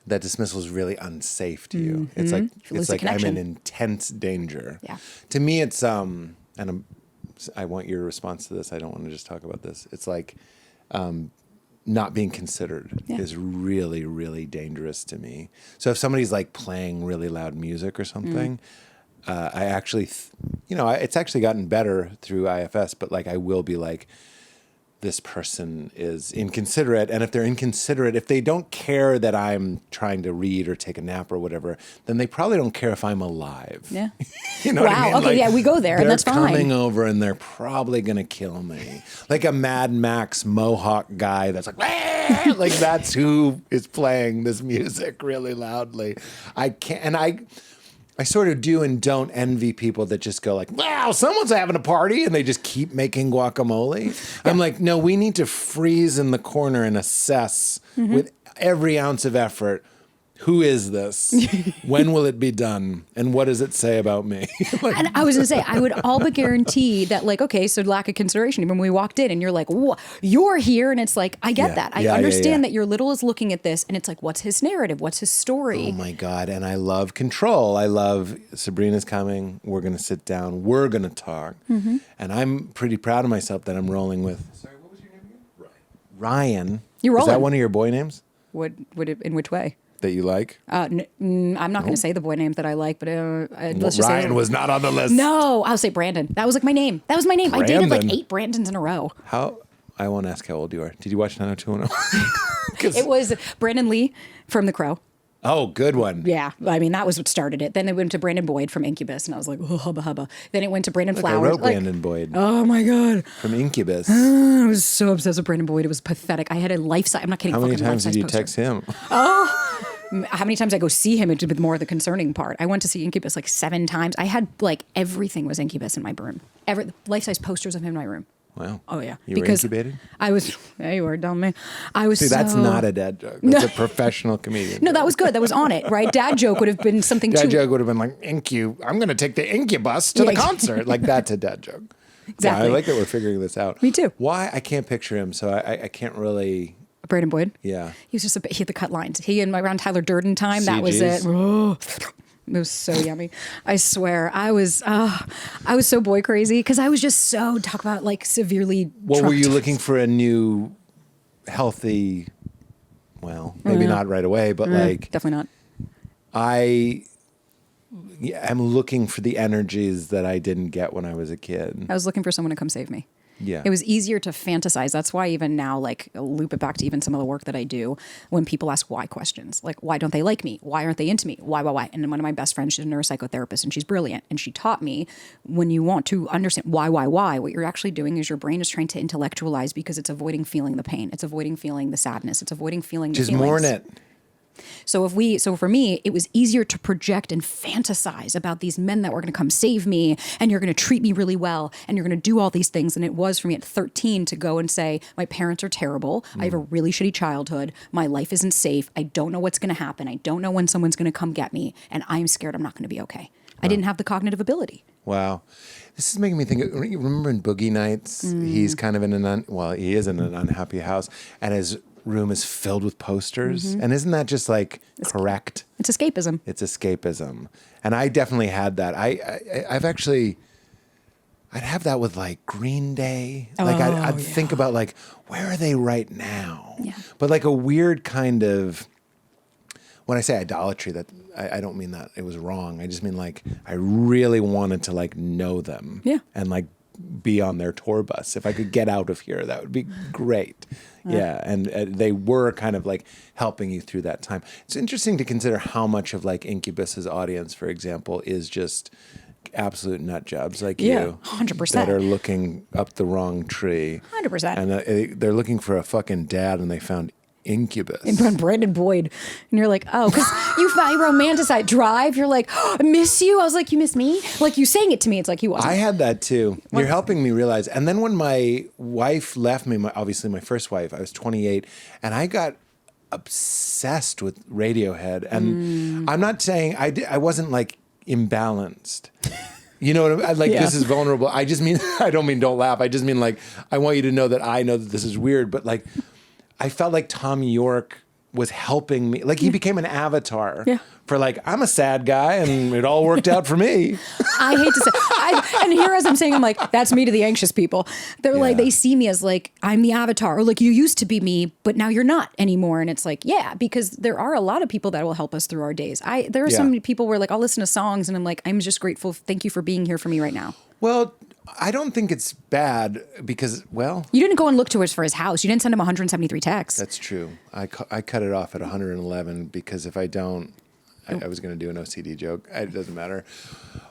That dismissal is really unsafe to you. It's like I'm in intense danger. Yeah. To me, it's I want your response to this. I don't want to just talk about this. It's like not being considered is really, really dangerous to me. So if somebody's like playing really loud music or something, I actually, it's actually gotten better through IFS, but like I will be like, this person is inconsiderate. And if they're inconsiderate, if they don't care that I'm trying to read or take a nap or whatever, then they probably don't care if I'm alive. Yeah. You know what I mean? Okay, Like, we go there, and that's fine. They're coming over and they're probably going to kill me. Like a Mad Max Mohawk guy that's like, "Wah!" Like that's who is playing this music really loudly. I can't, and I sort of do and don't envy people that just go like, wow, someone's having a party and they just keep making guacamole. Yeah. I'm like, no, we need to freeze in the corner and assess with every ounce of effort. Who is this? When will it be done? And what does it say about me? Like, and I was going to say, I would all but guarantee that, like, okay, so lack of consideration. Even when we walked in and you're like, you're here. And it's like, I get that. I understand that your little is looking at this and it's like, what's his narrative? What's his story? Oh my God. And I love control. I love Sabrina's coming. We're going to sit down. We're going to talk. And I'm pretty proud of myself that I'm rolling with. Sorry, what was your name again? Ryan. You're rolling. Is that one of your boy names? Would it, in which way? That you like? I'm not going to say the boy names that I like, but let's just Ryan say was not on the list. No, I'll say Brandon. That was like my name. That was my name. Brandon. I dated like 8 Brandons in a row. I won't ask how old you are. Did you watch 90210? It was Brandon Lee from The Crow. Oh, good one. Yeah. I mean, that was what started it. Then it went to Brandon Boyd from Incubus, and I was like, oh, hubba hubba. Then it went to Brandon Flowers. I wrote Brandon Boyd. Oh, my God. From Incubus. I was so obsessed with Brandon Boyd. It was pathetic. I had a life-size, I'm not kidding. How many times did you text him? How many times I go see him, it's a bit more the concerning part. I went to see Incubus like 7 times. I had like everything was Incubus in my room. Life-size posters of him in my room. Wow. Oh, yeah. You were incubated? I was, yeah, you were, dumb me. I was that's not a dad joke. That's a professional comedian. No, that was good. That was on it, right? Dad joke would have been something Dad joke would have been like, I'm going to take the Incubus to the concert. Like, that's a dad joke. Exactly. Yeah, I like that we're figuring this out. Me too. Why? I can't picture him, so I can't really... Brandon Boyd? Yeah. He was just he had the cut lines. He and around Tyler Durden time, that was CGs. it. Oh, it was so yummy. I swear. I was so boy crazy because I was just so, talk about like severely Well, were you traumatized. looking for a new, healthy, well, maybe not right away, but like... Definitely not. I'm looking for the energies that I didn't get when I was a kid. I was looking for someone to come save me. Yeah. It was easier to fantasize. That's why even now, like, loop it back to even some of the work that I do when people ask why questions, like, why don't they like me? Why aren't they into me? Why? And then one of my best friends, she's a neuropsychotherapist and she's brilliant. And she taught me when you want to understand why, what you're actually doing is your brain is trying to intellectualize because it's avoiding feeling the pain. It's avoiding feeling the sadness. It's avoiding feeling the Just feelings. mourn it. So for me, it was easier to project and fantasize about these men that were going to come save me and you're going to treat me really well and you're going to do all these things. And it was for me at 13 to go and say, my parents are terrible. I have a really shitty childhood. My life isn't safe. I don't know what's going to happen. I don't know when someone's going to come get me. And I'm scared I'm not going to be okay. I didn't have the cognitive ability. Wow. This is making me think, remember in Boogie Nights, he's kind of he is in an unhappy house and his room is filled with posters. And isn't that just like correct? It's escapism. It's escapism. And I definitely had that. I've actually, I'd have that with like Green Day. Like I'd think about like, where are they right now? Yeah. But like a weird kind of, when I say idolatry, that I don't mean that it was wrong. I just mean like, I really wanted to like know them. Yeah. And like be on their tour bus. If I could get out of here, that would be great. Yeah. And they were kind of like helping you through that time. It's interesting to consider how much of like Incubus's audience, for example, is just absolute nut jobs like you. 100%. That are looking up the wrong tree. 100%. And they're looking for a fucking dad and they found Incubus. And Brandon Boyd. And you're like, oh, because you romanticize Drive. You're like, oh, I miss you. I was like, you miss me? Like you saying it to me. It's like he wasn't. I had that too. You're helping me realize. And then when my wife left me, obviously my first wife, I was 28, and I got obsessed with Radiohead. And I'm not saying I wasn't like imbalanced. You know what I mean? Like, this is vulnerable. I just mean, I don't mean don't laugh. I just mean like, I want you to know that I know that this is weird, but like, I felt like Tom York was helping me. Like he became an avatar for like, I'm a sad guy and it all worked out for me. I hate to say, and here as I'm saying, I'm like, that's me to the anxious people. They're like, they see me as like, I'm the avatar, or like you used to be me, but now you're not anymore. And it's like, yeah, because there are a lot of people that will help us through our days. There are some people where like, I'll listen to songs and I'm like, I'm just grateful. Thank you for being here for me right now. Well, I don't think it's bad because, well... You didn't go and look to us for his house. You didn't send him 173 texts. That's true. I cut it off at 111 because if I don't, I was going to do an OCD joke. It doesn't matter.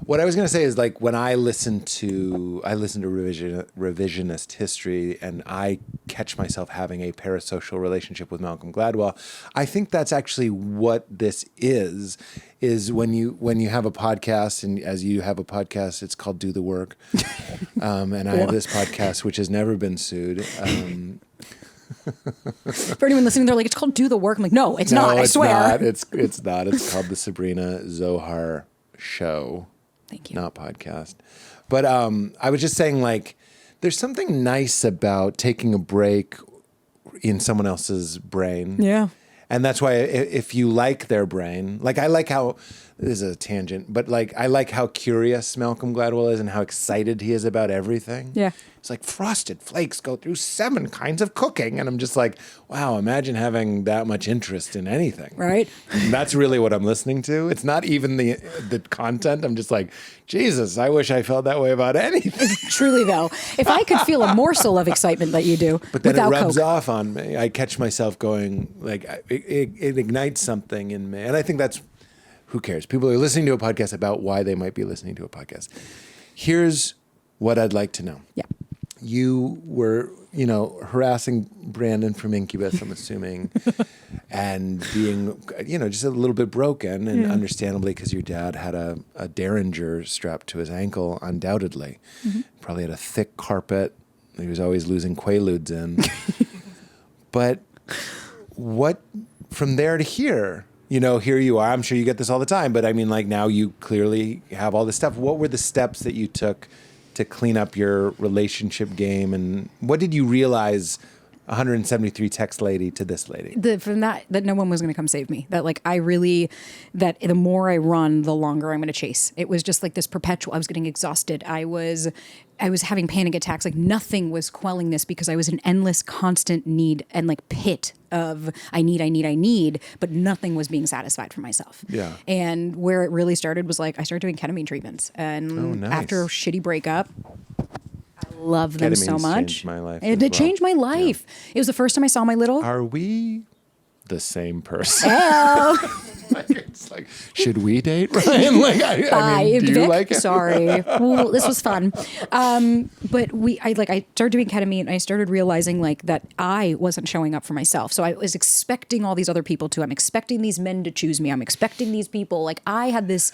What I was going to say is like when I listen to revisionist history and I catch myself having a parasocial relationship with Malcolm Gladwell, I think that's actually what this is when you have a podcast, and as you have a podcast, it's called Do the Work. And I have this podcast, which has never been sued. For anyone listening, they're like, it's called Do the Work. I'm like, no, it's not. I swear. Not. It's not. It's called the Sabrina Zohar Show. Thank you. Not podcast. But I was just saying, like, there's something nice about taking a break in someone else's brain. Yeah. And that's why if you like their brain, like I like how, this is a tangent, but like I like how curious Malcolm Gladwell is and how excited he is about everything. Yeah. It's like Frosted Flakes go through 7 kinds of cooking. And I'm just like, wow, imagine having that much interest in anything. Right. And that's really what I'm listening to. It's not even the content. I'm just like, Jesus, I wish I felt that way about anything. Truly, though, if I could feel a morsel of excitement that you do, but then it without rubs Coke. off on me. I catch myself going, like, it ignites something in me. And I think that's, who cares? People are listening to a podcast about why they might be listening to a podcast. Here's what I'd like to know. Yeah. You were, harassing Brandon from Incubus, I'm assuming, and being, just a little bit broken, and understandably because your dad had a Derringer strapped to his ankle, undoubtedly. Mm-hmm. Probably had a thick carpet. He was always losing Quaaludes in. But what, from there to here, here you are. I'm sure you get this all the time, but I mean, like now you clearly have all this stuff. What were the steps that you took to clean up your relationship game, and what did you realize 173 text lady to this lady? From that no one was going to come save me. That the more I run, the longer I'm going to chase. It was just like this perpetual, I was getting exhausted. I was having panic attacks. Like nothing was quelling this because I was in endless, constant need and like pit of I need, but nothing was being satisfied for myself. Yeah. And where it really started was like, I started doing ketamine treatments. And nice. after a shitty breakup, I love them so Ketamine's much. changed my life It as did well. change my life. Yeah. It was the first time I saw my little. Are we the same person? Oh. It's like, should we date, Ryan? Like, I mean, do you Vic, like it? Sorry. Well, this was fun. But I started doing ketamine and I started realizing like that I wasn't showing up for myself. So I was expecting all these other people to. I'm expecting these men to choose me. I'm expecting these people. Like I had this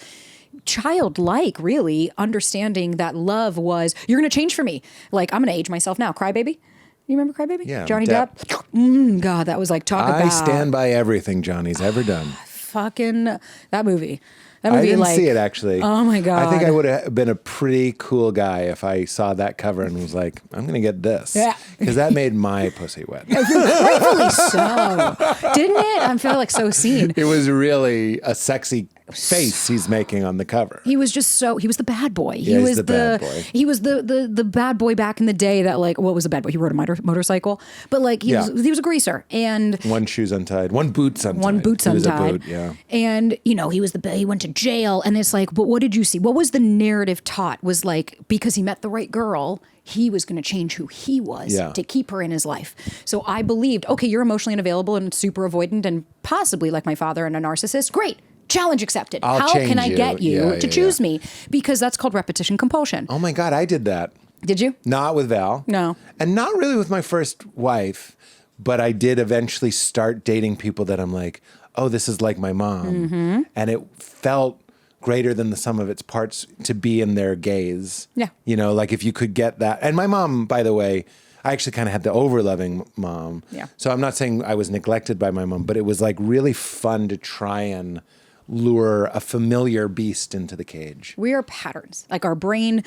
childlike, really, understanding that love was, you're going to change for me. Like, I'm going to age myself now. Cry Baby? You remember Cry Baby? Yeah. Johnny Depp? God, that was like, talk about. I stand by everything Johnny's ever done. Fucking, that movie. I didn't see it, actually. Oh, my God. I think I would have been a pretty cool guy if I saw that cover and was like, I'm going to get this. Yeah. Because that made my pussy wet. Rightfully so. Didn't it? I feel like so seen. It was really a sexy face he's making on the cover. He was just he was the bad boy. Yeah, he's the bad boy. He was the bad boy back in the day that like, what was the bad boy? He rode a motorcycle, but like he was a greaser and one shoe's untied, one boot's untied. One boot's he was untied. a boot, yeah. And he was he went to jail and it's like, but what did you see? What was the narrative taught was like, because he met the right girl, he was going to change who he was to keep her in his life. So I believed, okay, you're emotionally unavailable and super avoidant and possibly like my father and a narcissist. Great. Challenge accepted. How can I get you to choose me? Because that's called repetition compulsion. Oh my God, I did that. Did you? Not with Val. No. And not really with my first wife, but I did eventually start dating people that I'm like, oh, this is like my mom. Mm-hmm. And it felt greater than the sum of its parts to be in their gaze. Yeah. Like if you could get that. And my mom, by the way, I actually kind of had the over-loving mom. Yeah. So I'm not saying I was neglected by my mom, but it was like really fun to try and lure a familiar beast into the cage. We are patterns. Like our brains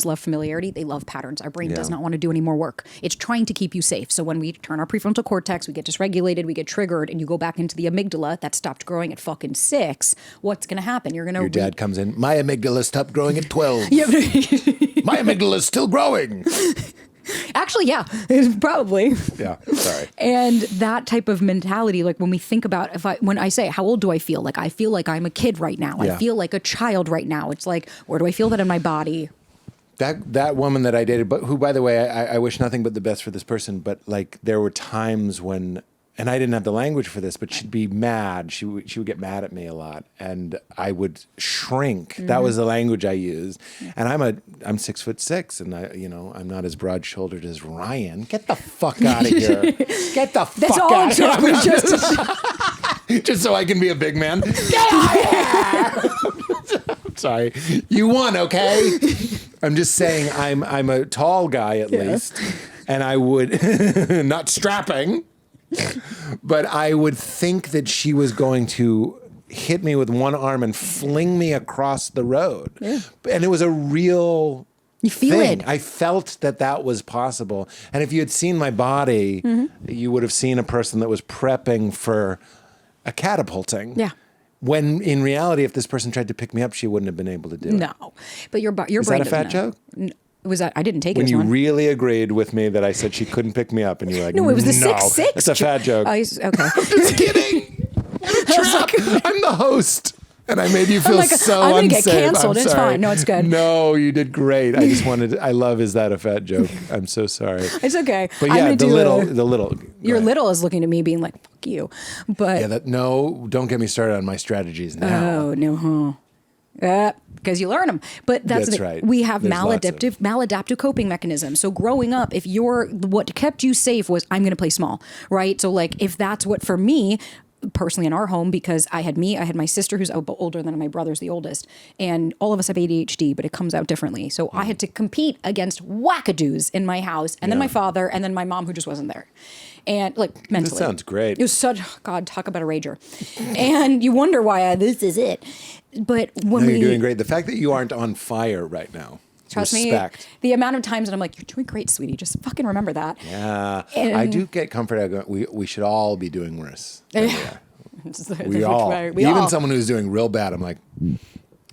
love familiarity. They love patterns. Our brain does not want to do any more work. It's trying to keep you safe. So when we turn our prefrontal cortex, we get dysregulated, we get triggered, and you go back into the amygdala that stopped growing at fucking 6, what's going to happen? You're going to... Your dad comes in, my amygdala stopped growing at 12. Yeah, My amygdala is still growing. Actually, yeah, probably. Yeah, sorry. And that type of mentality, like when we think about, when I say, how old do I feel? Like, I feel like I'm a kid right now. Yeah. I feel like a child right now. It's like, where do I feel that in my body? That woman that I dated, but who, by the way, I wish nothing but the best for this person, but like there were times when and I didn't have the language for this, but she'd be mad. She would get mad at me a lot, and I would shrink. That was the language I used. And I'm 6'6", and I'm not as broad shouldered as Ryan. Get the fuck out of here. Get the fuck out of here. Just so I can be a big man. Get out of here. Sorry. You won, okay? I'm just saying I'm a tall guy at least, and I would not strapping. But I would think that she was going to hit me with one arm and fling me across the road. Yeah. And it was a real You feel thing. it. I felt that was possible. And if you had seen my body, you would have seen a person that was prepping for a catapulting. Yeah. When in reality, if this person tried to pick me up, she wouldn't have been able to do it. No. But your brain Is that a doesn't fat know. joke? Was that I didn't take it When as you one. really agreed with me that I said she couldn't pick me up, and you were like, No, it was the no, 6'6". It's a fat joke. Okay. Just kidding. What a trap. I'm the host. And I made you feel so I'm going to unsafe. get canceled. I'm It's sorry. fine. No, it's good. No, you did great. I just wanted. I love. Is that a fat joke? I'm so sorry. It's okay. But I'm yeah, gonna the do little. Your little is looking at me being like, fuck you. But Yeah. No. Don't get me started on my strategies now. oh, no. Because you learn them. But that's That's the, right. We have There's lots of maladaptive coping mechanisms. So growing up, if what kept you safe was I'm going to play small, right? So like if that's what for me, personally in our home, because I had my sister who's older than my brother's the oldest, and all of us have ADHD, but it comes out differently. So I had to compete against wackadoos in my house, and then my father, and then my mom who just wasn't there. And like mentally. This sounds great. It was God, talk about a rager. And you wonder why this is it. But when You're doing great. The fact that you aren't on fire right now. Trust Respect. me, the amount of times that I'm like, you're doing great, sweetie. Just fucking remember that. Yeah. And- I do get comfort. I go, we should all be doing worse. Yeah. We all. Even someone who's doing real bad, I'm like,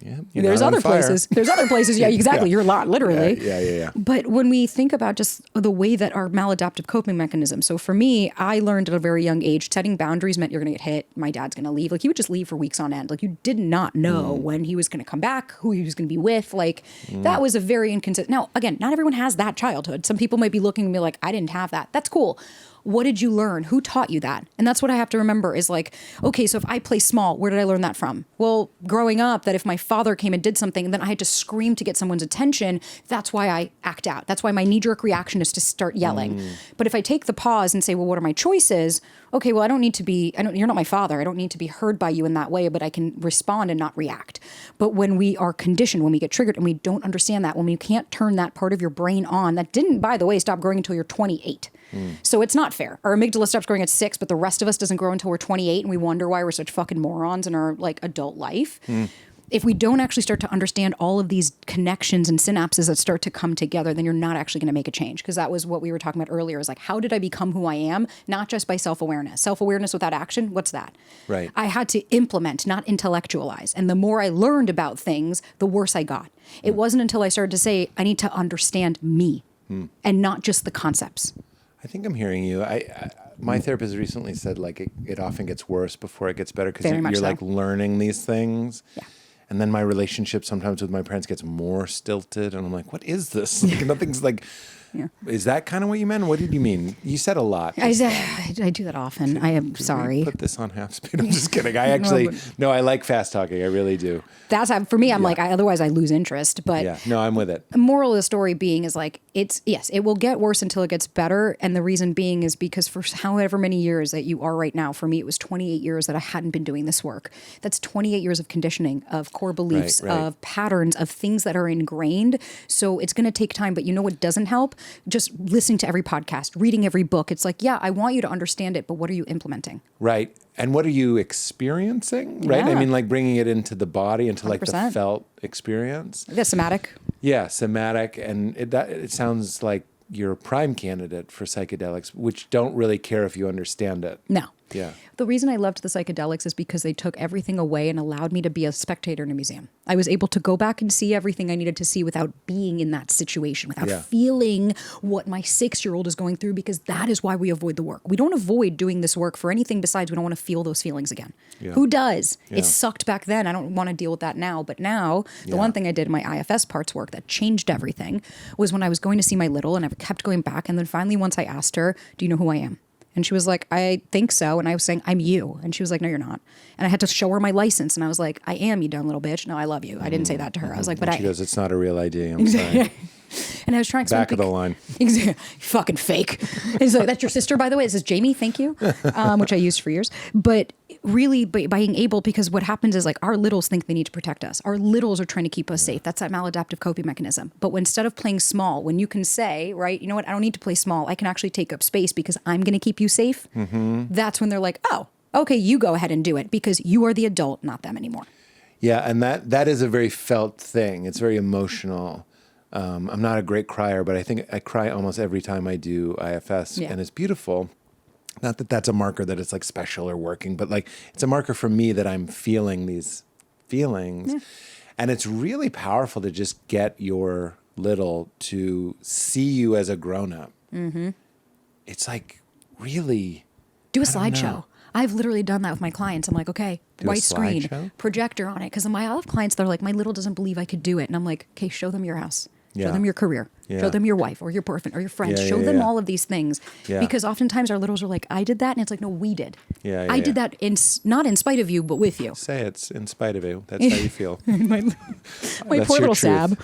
yeah. There's other places. There's other places. Yeah, exactly. Yeah. You're a lot, literally. Yeah. But when we think about just the way that our maladaptive coping mechanism. So for me, I learned at a very young age, setting boundaries meant you're going to get hit. My dad's going to leave. Like he would just leave for weeks on end. Like you did not know when he was going to come back, who he was going to be with. Like that was a very inconsistent. Now, again, not everyone has that childhood. Some people might be looking at me like, I didn't have that. That's cool. What did you learn? Who taught you that? And that's what I have to remember is like, okay, so if I play small, where did I learn that from? Well, growing up, that if my father came and did something and then I had to scream to get someone's attention, that's why I act out. That's why my knee-jerk reaction is to start yelling. But if I take the pause and say, well, what are my choices? Okay, well, you're not my father. I don't need to be heard by you in that way, but I can respond and not react. But when we are conditioned, when we get triggered and we don't understand that, when you can't turn that part of your brain on, that didn't, by the way, stop growing until you're 28. So it's not fair. Our amygdala stops growing at 6, but the rest of us doesn't grow until we're 28, and we wonder why we're such fucking morons in our like adult life. If we don't actually start to understand all of these connections and synapses that start to come together, then you're not actually going to make a change. Because that was what we were talking about earlier is like, how did I become who I am? Not just by self-awareness. Self-awareness without action, what's that? Right. I had to implement, not intellectualize. And the more I learned about things, the worse I got. It wasn't until I started to say, I need to understand me and not just the concepts. I think I'm hearing you. My therapist recently said like it often gets worse before it gets better because Very much you're so. like learning these things. Yeah. And then my relationship sometimes with my parents gets more stilted, and I'm like, what is this? Like, nothing's like. Yeah. Is that kind of what you meant? What did you mean? You said a lot. I do that often. I am sorry. Put this on half speed. I'm just kidding. I actually I like fast talking. I really do. That's how, for me. I'm like, otherwise I lose interest. But Yeah. No, I'm with it. the moral of the story being is like, it will get worse until it gets better. And the reason being is because for however many years that you are right now, for me, it was 28 years that I hadn't been doing this work. That's 28 years of conditioning, of core beliefs, Right. of patterns, of things that are ingrained. So it's going to take time. But you know what doesn't help? Just listening to every podcast, reading every book. It's like, yeah, I want you to understand it, but what are you implementing? Right. And what are you experiencing? Right. I Yeah. mean, like bringing it into the body, into like the 100%. felt experience. The somatic. Yeah, somatic, and it sounds like you're a prime candidate for psychedelics, which don't really care if you understand it. No. Yeah. The reason I loved the psychedelics is because they took everything away and allowed me to be a spectator in a museum. I was able to go back and see everything I needed to see without being in that situation, without feeling what my 6-year-old is going through, because that is why we avoid the work. We don't avoid doing this work for anything besides we don't want to feel those feelings again. Yeah. Who does? Yeah. It sucked back then. I don't want to deal with that now. But now, the one thing I did in my IFS parts work that changed everything was when I was going to see my little, and I kept going back. And then finally, once I asked her, do you know who I am? And she was like, I think so. And I was saying, I'm you. And she was like, no, you're not. And I had to show her my license. And I was like, I am, you dumb little bitch. No, I love you. I didn't say that to her. I was like, but She goes, it's not a real ID. I'm sorry. And I was trying to Back of the line. Exactly. Fucking fake. He's like, that's your sister, by the way. It says Jamie, thank you, which I used for years. But really, by being able, because what happens is like our littles think they need to protect us. Our littles are trying to keep us safe. That's that maladaptive coping mechanism. But instead of playing small, when you can say, right, you know what, I don't need to play small. I can actually take up space because I'm going to keep you safe. That's when they're like, oh, okay, you go ahead and do it because you are the adult, not them anymore. Yeah, and that is a very felt thing. It's very emotional. I'm not a great crier, but I think I cry almost every time I do IFS, and it's beautiful. Not that that's a marker that it's like special or working, but like it's a marker for me that I'm feeling these feelings. Yeah. And it's really powerful to just get your little to see you as a grown-up. Mm-hmm. It's like really... Do a slideshow. I've literally done that with my clients. I'm like, okay, white screen, projector on it. Because I have clients that are like, my little doesn't believe I could do it. And I'm like, okay, show them your house. Show them your career. Show them your wife or your boyfriend or your friends. Show them all of these things. Because oftentimes our littles are like, I did that. And it's like, no, we did. I did that not in spite of you, but with you. Say it's in spite of you. That's how you feel. my poor little Sab.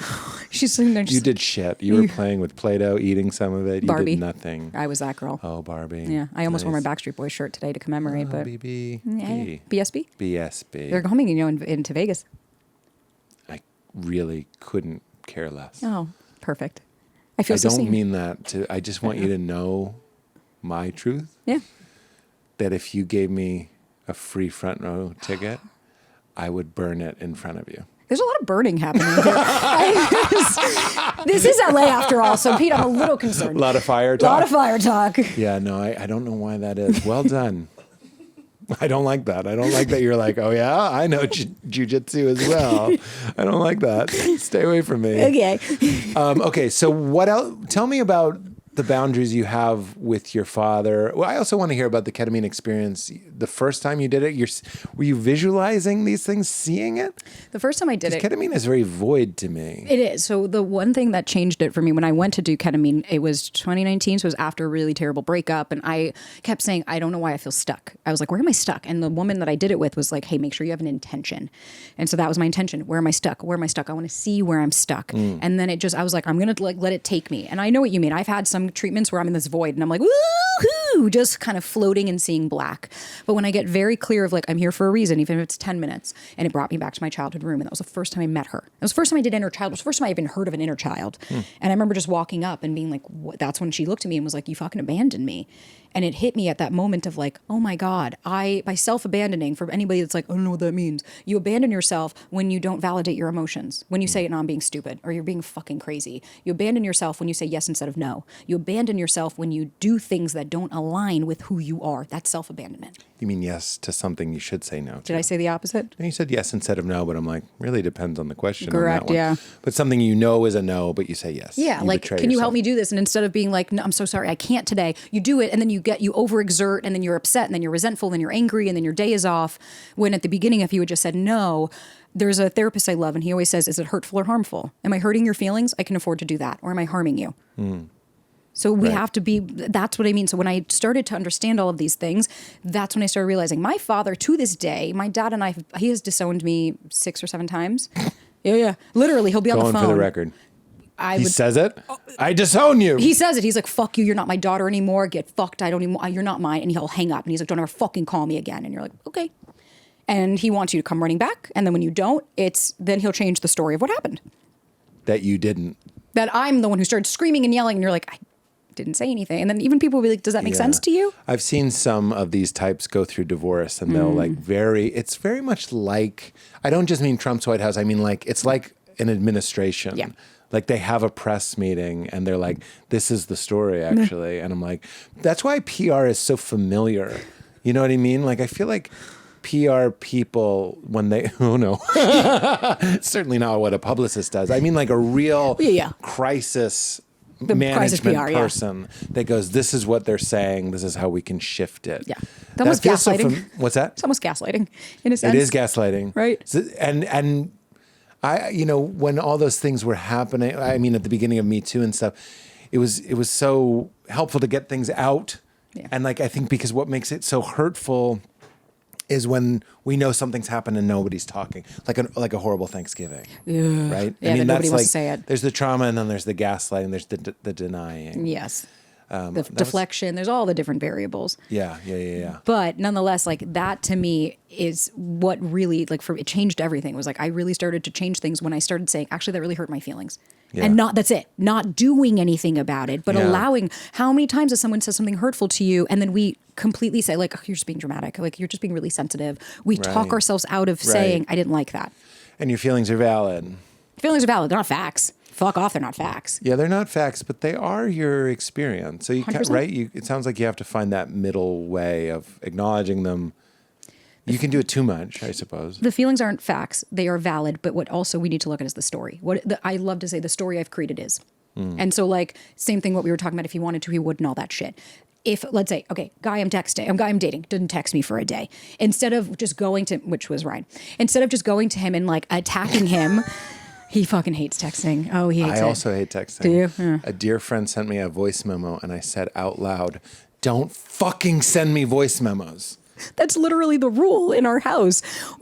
She's sitting there. You did shit. You were playing with Play-Doh, eating some of it. Barbie. You did nothing. I was that girl. Oh, Barbie. Yeah. I almost wore my Backstreet Boys shirt today to commemorate. But BB. BSB? BSB. They're coming, into Vegas. I really couldn't care less. Oh, perfect. I don't mean that I just want you to know my truth. Yeah. That if you gave me a free front row ticket, I would burn it in front of you. There's a lot of burning happening here. This is LA after all, so Pete, I'm a little concerned. A lot of fire talk. A lot of fire talk. Yeah, no, I don't know why that is. Well done. I don't like that. I don't like that you're like, oh yeah, I know jujitsu as well. I don't like that. Stay away from me. Okay. Okay, so what else? Tell me about the boundaries you have with your father. Well, I also want to hear about the ketamine experience. The first time you did it, were you visualizing these things, seeing it? The first time I did it. Ketamine is very void to me. It is. So the one thing that changed it for me when I went to do ketamine, it was 2019. So it was after a really terrible breakup. And I kept saying, I don't know why I feel stuck. I was like, where am I stuck? And the woman that I did it with was like, hey, make sure you have an intention. And so that was my intention. Where am I stuck? Where am I stuck? I want to see where I'm stuck. And then I was like, I'm going to let it take me. And I know what you mean. I've had some treatments where I'm in this void and I'm like, woohoo, just kind of floating and seeing black. But when I get very clear of like, I'm here for a reason, even if it's 10 minutes, and it brought me back to my childhood room. And that was the first time I met her. It was the first time I did inner child. It was the first time I even heard of an inner child. And I remember just walking up and being like, that's when she looked at me and was like, you fucking abandoned me. And it hit me at that moment of like, oh my God, by self-abandoning, for anybody that's like, I don't know what that means. You abandon yourself when you don't validate your emotions. When you say, no, I'm being stupid or you're being fucking crazy. You abandon yourself when you say yes instead of no. You abandon yourself when you do things that don't align with who you are. That's self-abandonment. You mean yes to something you should say no to. Did I say the opposite? And you said yes instead of no, but I'm like, really depends on the question. Correct, on that one. yeah. But something you know is a no, but you say yes. Yeah, like, can you help me do this? And instead of being like, no, I'm so sorry, I can't today, you do it, and then you overexert, and then you're upset, and then you're resentful, and then you're angry, and then your day is off. When at the beginning, if you had just said no, there's a therapist I love, and he always says, is it hurtful or harmful? Am I hurting your feelings? I can afford to do that. Or am I harming you? So we have to be, that's what I mean. So when I started to understand all of these things, that's when I started realizing my father, to this day, my dad and I, he has disowned me 6 or 7 times. Yeah. Literally, he'll be on the phone. Going for the record. He says it? I disown you. He says it. He's like, fuck you. You're not my daughter anymore. Get fucked. You're not mine. And he'll hang up. And he's like, don't ever fucking call me again. And you're like, okay. And he wants you to come running back. And then when you don't, then he'll change the story of what happened. That you didn't. That I'm the one who started screaming and yelling. And you're like, I didn't say anything. And then even people will be like, does that make sense to you? I've seen some of these types go through divorce and they'll it's very much like, I don't just mean Trump's White House. I mean it's like an administration. Yeah. Like they have a press meeting and they're like, this is the story actually. And I'm like, that's why PR is so familiar. You know what I mean? Like, I feel like PR people, when they, certainly not what a publicist does. I mean like a real crisis management person that goes, this is what they're saying, this is how we can shift it. Yeah. That was gaslighting. What's that? It's almost gaslighting in a sense. It is gaslighting. Right. So, and I, when all those things were happening, I mean, at the beginning of Me Too and stuff, it was so helpful to get things out Yeah. And like, I think because what makes it so hurtful is when we know something's happened and nobody's talking, like a horrible Thanksgiving, right? Yeah, that nobody wants to say it. There's the trauma, and then there's the gaslighting, there's the denying. Yes. The deflection, there's all the different variables. Yeah. But nonetheless, like that to me is what really, like, it changed everything. It was like I really started to change things when I started saying, actually, that really hurt my feelings. Yeah. And that's it. Not doing anything about it, but allowing. How many times does someone say something hurtful to you, and then we completely say, like, oh, you're just being dramatic. Like, you're just being really sensitive. We talk ourselves out of saying, I didn't like that. And your feelings are valid. Feelings are valid. They're not facts. Fuck off, they're not facts. Yeah, they're not facts, but they are your experience. So you can, right? It sounds like you have to find that middle way of acknowledging them. You can do it too much, I suppose. The feelings aren't facts; they are valid. But what also we need to look at is the story. I love to say, the story I've created is. And so, like, same thing. What we were talking about. If he wanted to, he would, and all that shit. If, let's say, okay, guy I'm dating, didn't text me for a day. Instead of just going to, which was Ryan, instead of just going to him and like attacking him. He fucking hates texting. Oh, he hates it. I also hate texting. Do you? Yeah. A dear friend sent me a voice memo, and I said out loud, "Don't fucking send me voice memos." That's literally the rule in our house.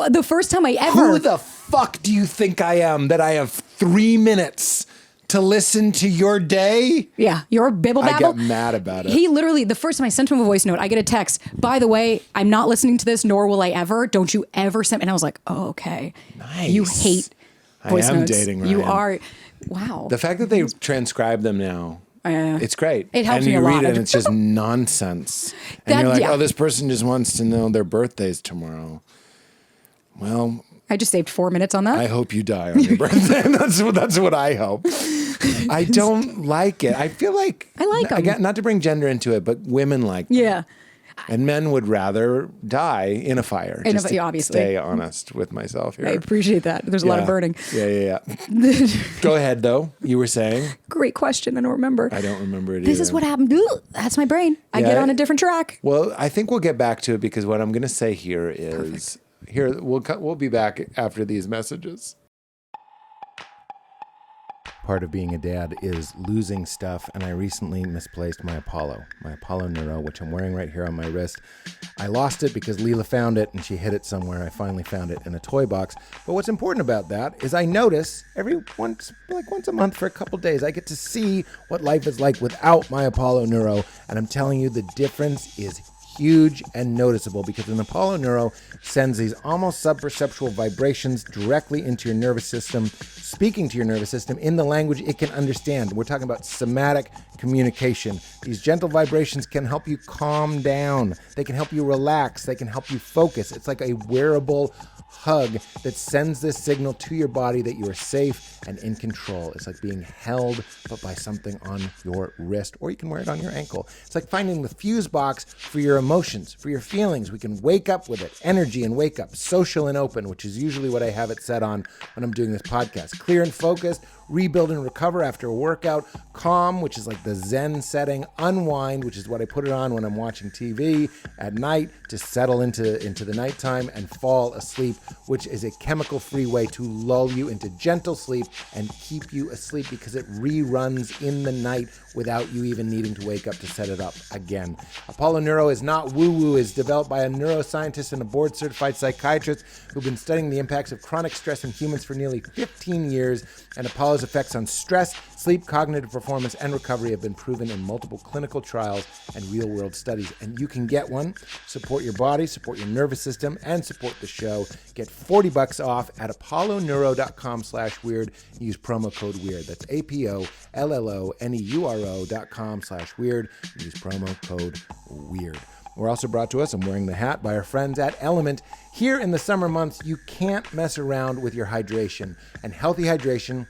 The first time I ever... Who the fuck do you think I am that I have 3 minutes to listen to your day? Yeah, your bibble babble. I get mad about it. He literally, the first time I sent him a voice note, I get a text, by the way, I'm not listening to this, nor will I ever. Don't you ever send... And I was like, oh, okay. Nice. You hate voice I am notes. dating Ryan. You are... Wow. The fact that they transcribe them now, it's great. It helps and me you a lot. read it and it's just nonsense. And you're like, oh, this person just wants to know their birthday's tomorrow. Well... I just saved 4 minutes on that. I hope you die on your birthday. That's what I hope. I don't like it. I feel like... I like them. Again, not to bring gender into it, but women like them. Yeah. And men would rather die in a fire. Just to obviously. stay honest with myself here. I appreciate that. There's a lot of burning. Yeah. Go ahead, though. You were saying? Great question. I don't remember. I don't remember it This either. is what happened. Ooh, that's my brain. I get on a different track. Well, I think we'll get back to it because what I'm going to say here is... Here, we'll be back after these messages. Part of being a dad is losing stuff, and I recently misplaced my Apollo Neuro, which I'm wearing right here on my wrist. I lost it because Leela found it, and she hid it somewhere. I finally found it in a toy box. But what's important about that is I notice once a month for a couple days, I get to see what life is like without my Apollo Neuro, and I'm telling you, the difference is huge and noticeable because an Apollo Neuro sends these almost subperceptual vibrations directly into your nervous system, speaking to your nervous system in the language it can understand. We're talking about somatic communication. These gentle vibrations can help you calm down. They can help you relax. They can help you focus. It's like a wearable hug that sends this signal to your body that you are safe and in control. It's like being held, but by something on your wrist, or you can wear it on your ankle. It's like finding the fuse box for your emotions, for your feelings. We can wake up with it. Energy and wake up. Social and open, which is usually what I have it set on when I'm doing this podcast. Clear and focused. Rebuild and recover after a workout. Calm, which is like the Zen setting. Unwind, which is what I put it on when I'm watching TV at night to settle into the nighttime. And fall asleep, which is a chemical-free way to lull you into gentle sleep and keep you asleep because it reruns in the night without you even needing to wake up to set it up again. Apollo Neuro is not woo-woo. It's developed by a neuroscientist and a board-certified psychiatrist who've been studying the impacts of chronic stress in humans for nearly 15 years, and Apollo's effects on stress, sleep, cognitive performance, and recovery have been proven in multiple clinical trials and real-world studies. And you can get one. Support your body, support your nervous system, and support the show. Get $40 off at apolloneuro.com/weird. Use promo code WEIRD. That's APOLLONEURO.com/weird. Use promo code WEIRD. We're also brought to us, I'm wearing the hat, by our friends at Element. Here in the summer months, you can't mess around with your hydration. And healthy hydration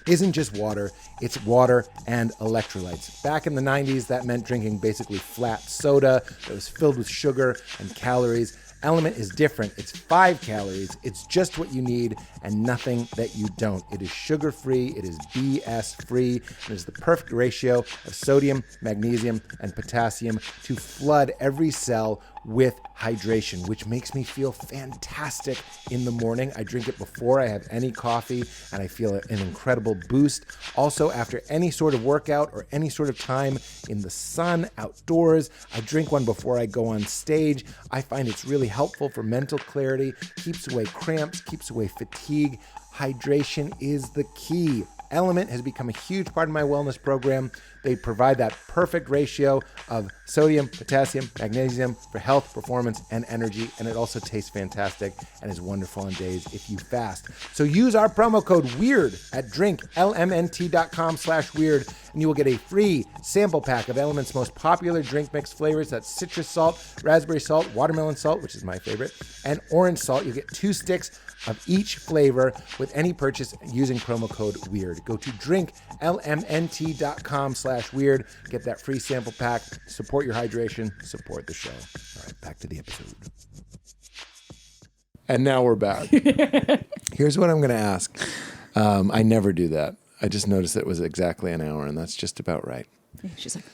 isn't just water, it's water and electrolytes. Back in the 90s, that meant drinking basically flat soda that was filled with sugar and calories. Element is different. It's 5 calories. It's just what you need and nothing that you don't. It is sugar-free. It is BS-free. It is the perfect ratio of sodium, magnesium, and potassium to flood every cell with hydration, which makes me feel fantastic in the morning. I drink it before I have any coffee, and I feel an incredible boost. Also, after any sort of workout or any sort of time in the sun, outdoors, I drink one before I go on stage. I find it's really helpful for mental clarity, keeps away cramps, keeps away fatigue. Hydration is the key. Element has become a huge part of my wellness program. They provide that perfect ratio of sodium, potassium, magnesium for health, performance, and energy. And it also tastes fantastic and is wonderful on days if you fast. So use our promo code WEIRD at drinklmnt.com/weird, and you will get a free sample pack of Element's most popular drink mix flavors. That's citrus salt, raspberry salt, watermelon salt, which is my favorite, and orange salt. You'll get 2 sticks of each flavor with any purchase using promo code WEIRD. Go to drinklmnt.com/weird. Get that free sample pack. Support your hydration. Support the show. All right, back to the episode. And now we're back. Here's what I'm going to ask. I never do that. I just noticed it was exactly an hour, and that's just about right. She's like,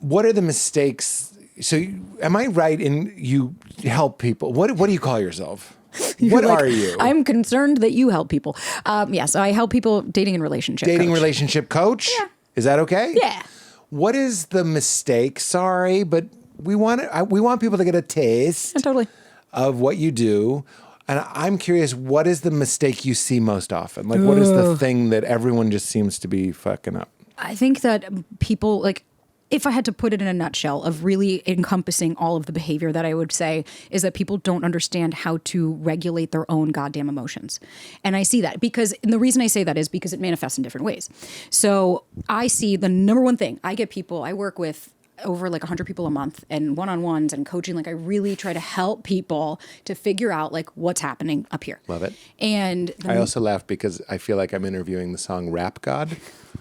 what are the mistakes? So, am I right in you help people? What do you call yourself? What are you? I'm concerned that you help people. Yes, I help people dating and relationship coach. Relationship coach? Yeah. Is that okay? Yeah. What is the mistake? Sorry, but we want people to get a taste Totally. of what you do. And I'm curious, what is the mistake you see most often? Like, what is the thing that everyone just seems to be fucking up? I think that people, like, if I had to put it in a nutshell of really encompassing all of the behavior that I would say is that people don't understand how to regulate their own goddamn emotions. And I see that because, and the reason I say that is because it manifests in different ways. So I see the number one thing, I get people, I work with over like 100 people a month and one-on-ones and coaching. Like I really try to help people to figure out like what's happening up here. Love it. And I also laugh because I feel like I'm interviewing the song Rap God.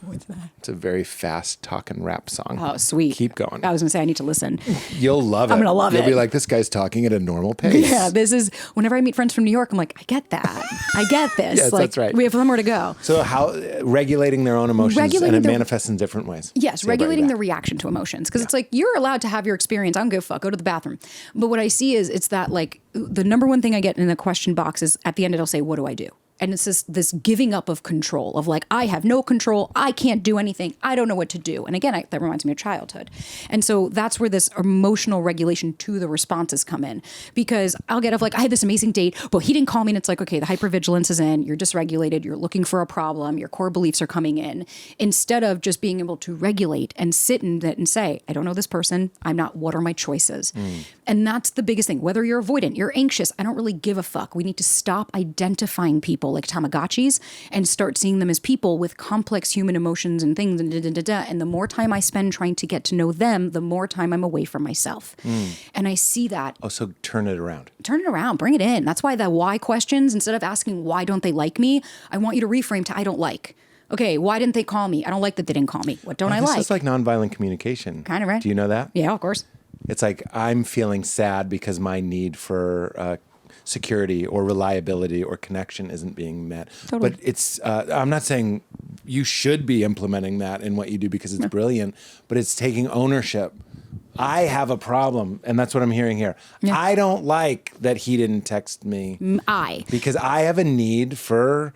What's that? It's a very fast talking rap song. Oh, sweet. Keep going. I was going to say, I need to listen. You'll love it. I'm going to love it. You'll be like, this guy's talking at a normal pace. Yeah, this is, whenever I meet friends from New York, I'm like, I get that. I get this. Yes, like, that's right. We have somewhere to go. So how regulating their own emotions and it manifests in different ways. Yes, regulating the reaction to emotions. Because it's like, you're allowed to have your experience. I don't give a fuck. Go to the bathroom. But what I see is it's that like the number one thing I get in the question box is at the end it'll say, what do I do? And it's this giving up of control of like, I have no control. I can't do anything. I don't know what to do. And again, that reminds me of childhood. And so that's where this emotional regulation to the responses come in. Because I'll get like, I had this amazing date, but he didn't call me. And it's like, okay, the hypervigilance is in. You're dysregulated. You're looking for a problem. Your core beliefs are coming in. Instead of just being able to regulate and sit in it and say, I don't know this person. I'm not, what are my choices? And that's the biggest thing. Whether you're avoidant, you're anxious, I don't really give a fuck. We need to stop identifying people like Tamagotchis and start seeing them as people with complex human emotions and things and And the more time I spend trying to get to know them, the more time I'm away from myself. And I see that. Oh, so turn it around. Turn it around. Bring it in. That's why the why questions, instead of asking why don't they like me, I want you to reframe to I don't like. Okay, why didn't they call me? I don't like that they didn't call me. What don't I like? This is like nonviolent communication. Kind of, right? Do you know that? Yeah, of course. It's like I'm feeling sad because my need for security or reliability or connection isn't being met. Totally. But it's I'm not saying you should be implementing that in what you do because it's brilliant, but it's taking ownership. I have a problem, and that's what I'm hearing here. Yeah. I don't like that he didn't text me. Because I have a need for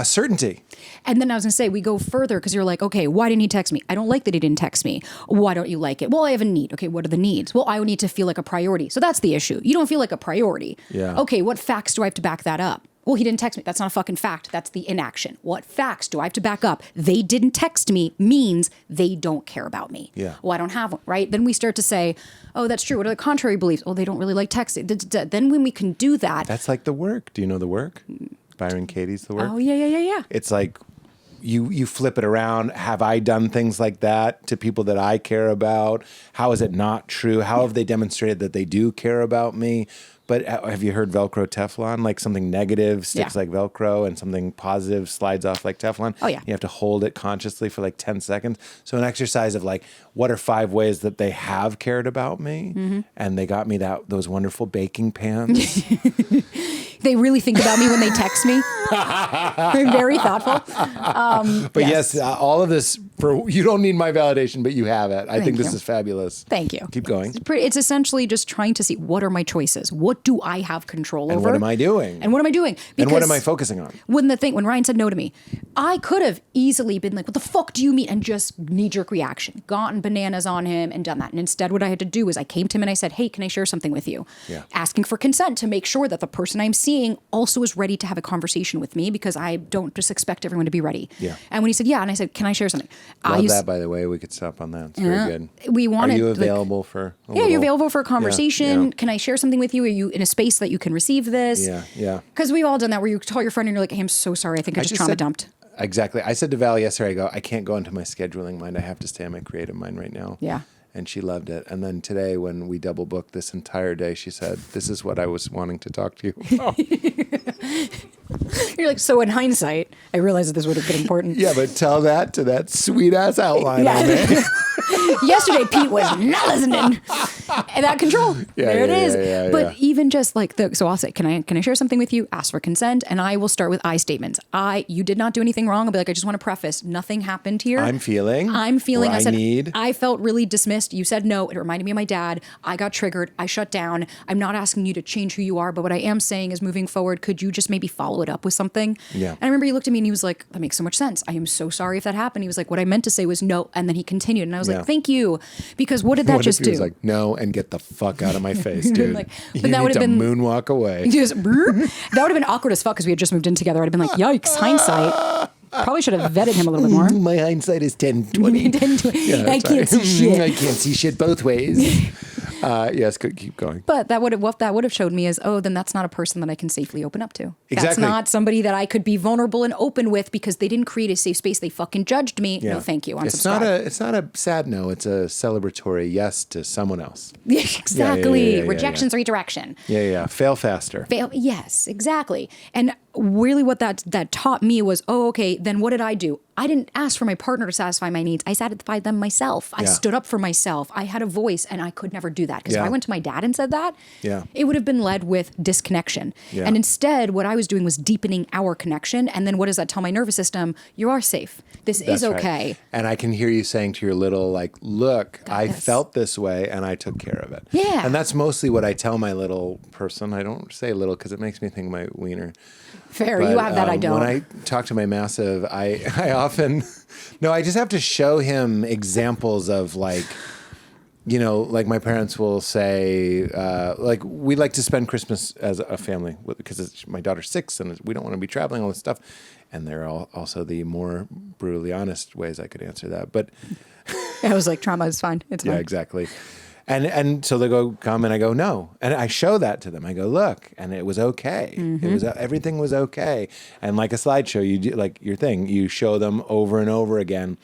certainty. And then I was going to say, we go further because you're like, okay, why didn't he text me? I don't like that he didn't text me. Why don't you like it? Well, I have a need. Okay, what are the needs? Well, I need to feel like a priority. So that's the issue. You don't feel like a priority. Yeah. Okay, what facts do I have to back that up? Well, he didn't text me. That's not a fucking fact. That's the inaction. What facts do I have to back up? They didn't text me means they don't care about me. Yeah. Well, I don't have one, right? Then we start to say, oh, that's true. What are the contrary beliefs? Oh, they don't really like texting. Then when we can do that. That's like The Work. Do you know The Work? Byron Katie's The Work? Oh, yeah. It's like you flip it around. Have I done things like that to people that I care about? How is it not true? How have they demonstrated that they do care about me? But have you heard Velcro Teflon? Like something negative sticks Yeah. like Velcro and something positive slides off like Teflon. Oh, yeah. You have to hold it consciously for like 10 seconds. So an exercise of like, what are 5 ways that they have cared about me? Mm-hmm. And they got me those wonderful baking pans. They really think about me when they text me. They're very thoughtful. But yes, all of this, you don't need my validation, but you have it. I think this you. is fabulous. Thank you. Keep going. It's essentially just trying to see, what are my choices? What do I have control over? And what am I doing? And what am I doing? And what am I focusing on? When Ryan said no to me, I could have easily been like, what the fuck do you mean? And just knee-jerk reaction, gotten bananas on him and done that. And instead what I had to do was I came to him and I said, hey, can I share something with you? Yeah. Asking for consent to make sure that the person I'm seeing also is ready to have a conversation with me, because I don't just expect everyone to be ready. Yeah. And when he said, yeah, and I said, can I share something? Love that, by the way. We could stop on that. It's very good. We wanted, Are you available for you're available for a conversation. Yeah. Can I share something with you? Are you in a space that you can receive this? Yeah. Because we've all done that, where you tell your friend and you're like, hey, I'm so sorry. I think I just trauma dumped. Exactly. I said to Val yesterday, I can't go into my scheduling mind. I have to stay in my creative mind right now. Yeah. And she loved it. And then today, when we double booked this entire day, she said, this is what I was wanting to talk to you about. You're like, so in hindsight, I realized that this would have been important. Yeah, but tell that to that sweet ass outline I made. Yesterday, Pete was not listening. And that control. There it is. But even just like so I'll say, can I share something with you? Ask for consent. And I will start with I statements. You did not do anything wrong. I'll be like, I just want to preface, nothing happened here. I'm feeling. I said, I felt really dismissed. You said no. It reminded me of my dad. I got triggered. I shut down. I'm not asking you to change who you are, but what I am saying is, moving forward, could you just maybe follow it up with something? Yeah. And I remember he looked at me and he was like, that makes so much sense. I am so sorry if that happened. He was like, what I meant to say was no. And then he continued. And I was like, thank you. Because what did that just do? He was like, no, and get the fuck out of my face, dude. Like, but that would have been moonwalk away. That would have been awkward as fuck, because we had just moved in together. I'd have been like, yikes, hindsight. Probably should have vetted him a little bit more. My hindsight is 10/20. 10/20. Yeah, I can't see shit. I can't see shit both ways. Yes, keep going. But what that would have showed me is, then that's not a person that I can safely open up to. Exactly. That's not somebody that I could be vulnerable and open with, because they didn't create a safe space. They fucking judged me. Yeah. No, thank you. It's not a sad no. It's a celebratory yes to someone else. Exactly. Rejection's redirection. Yeah. Fail faster. Yes, exactly. And really what that taught me was, okay, then what did I do? I didn't ask for my partner to satisfy my needs. I satisfied them myself. I stood up for myself. I had a voice, and I could never do that. Because if I went to my dad and said that, it would have been led with disconnection. Yeah. And instead, what I was doing was deepening our connection. And then what does that tell my nervous system? You are safe. This is okay. Right. And I can hear you saying to your little, like, look, I felt this way and I took care of it. Yeah. And that's mostly what I tell my little person. I don't say little because it makes me think my wiener. Fair, but, you have that, I don't. When I talk to my massive, I often, I just have to show him examples of like my parents will say, like, we like to spend Christmas as a family because my daughter's 6 and we don't want to be traveling, all this stuff. And they're also the more brutally honest ways I could answer that. But I was like, trauma is fine. It's fine. Yeah, exactly. And so they come and I go, no. And I show that to them. I go, look, and it was okay. Mm-hmm. Everything was okay. And like a slideshow, you do like your thing, you show them over and over again.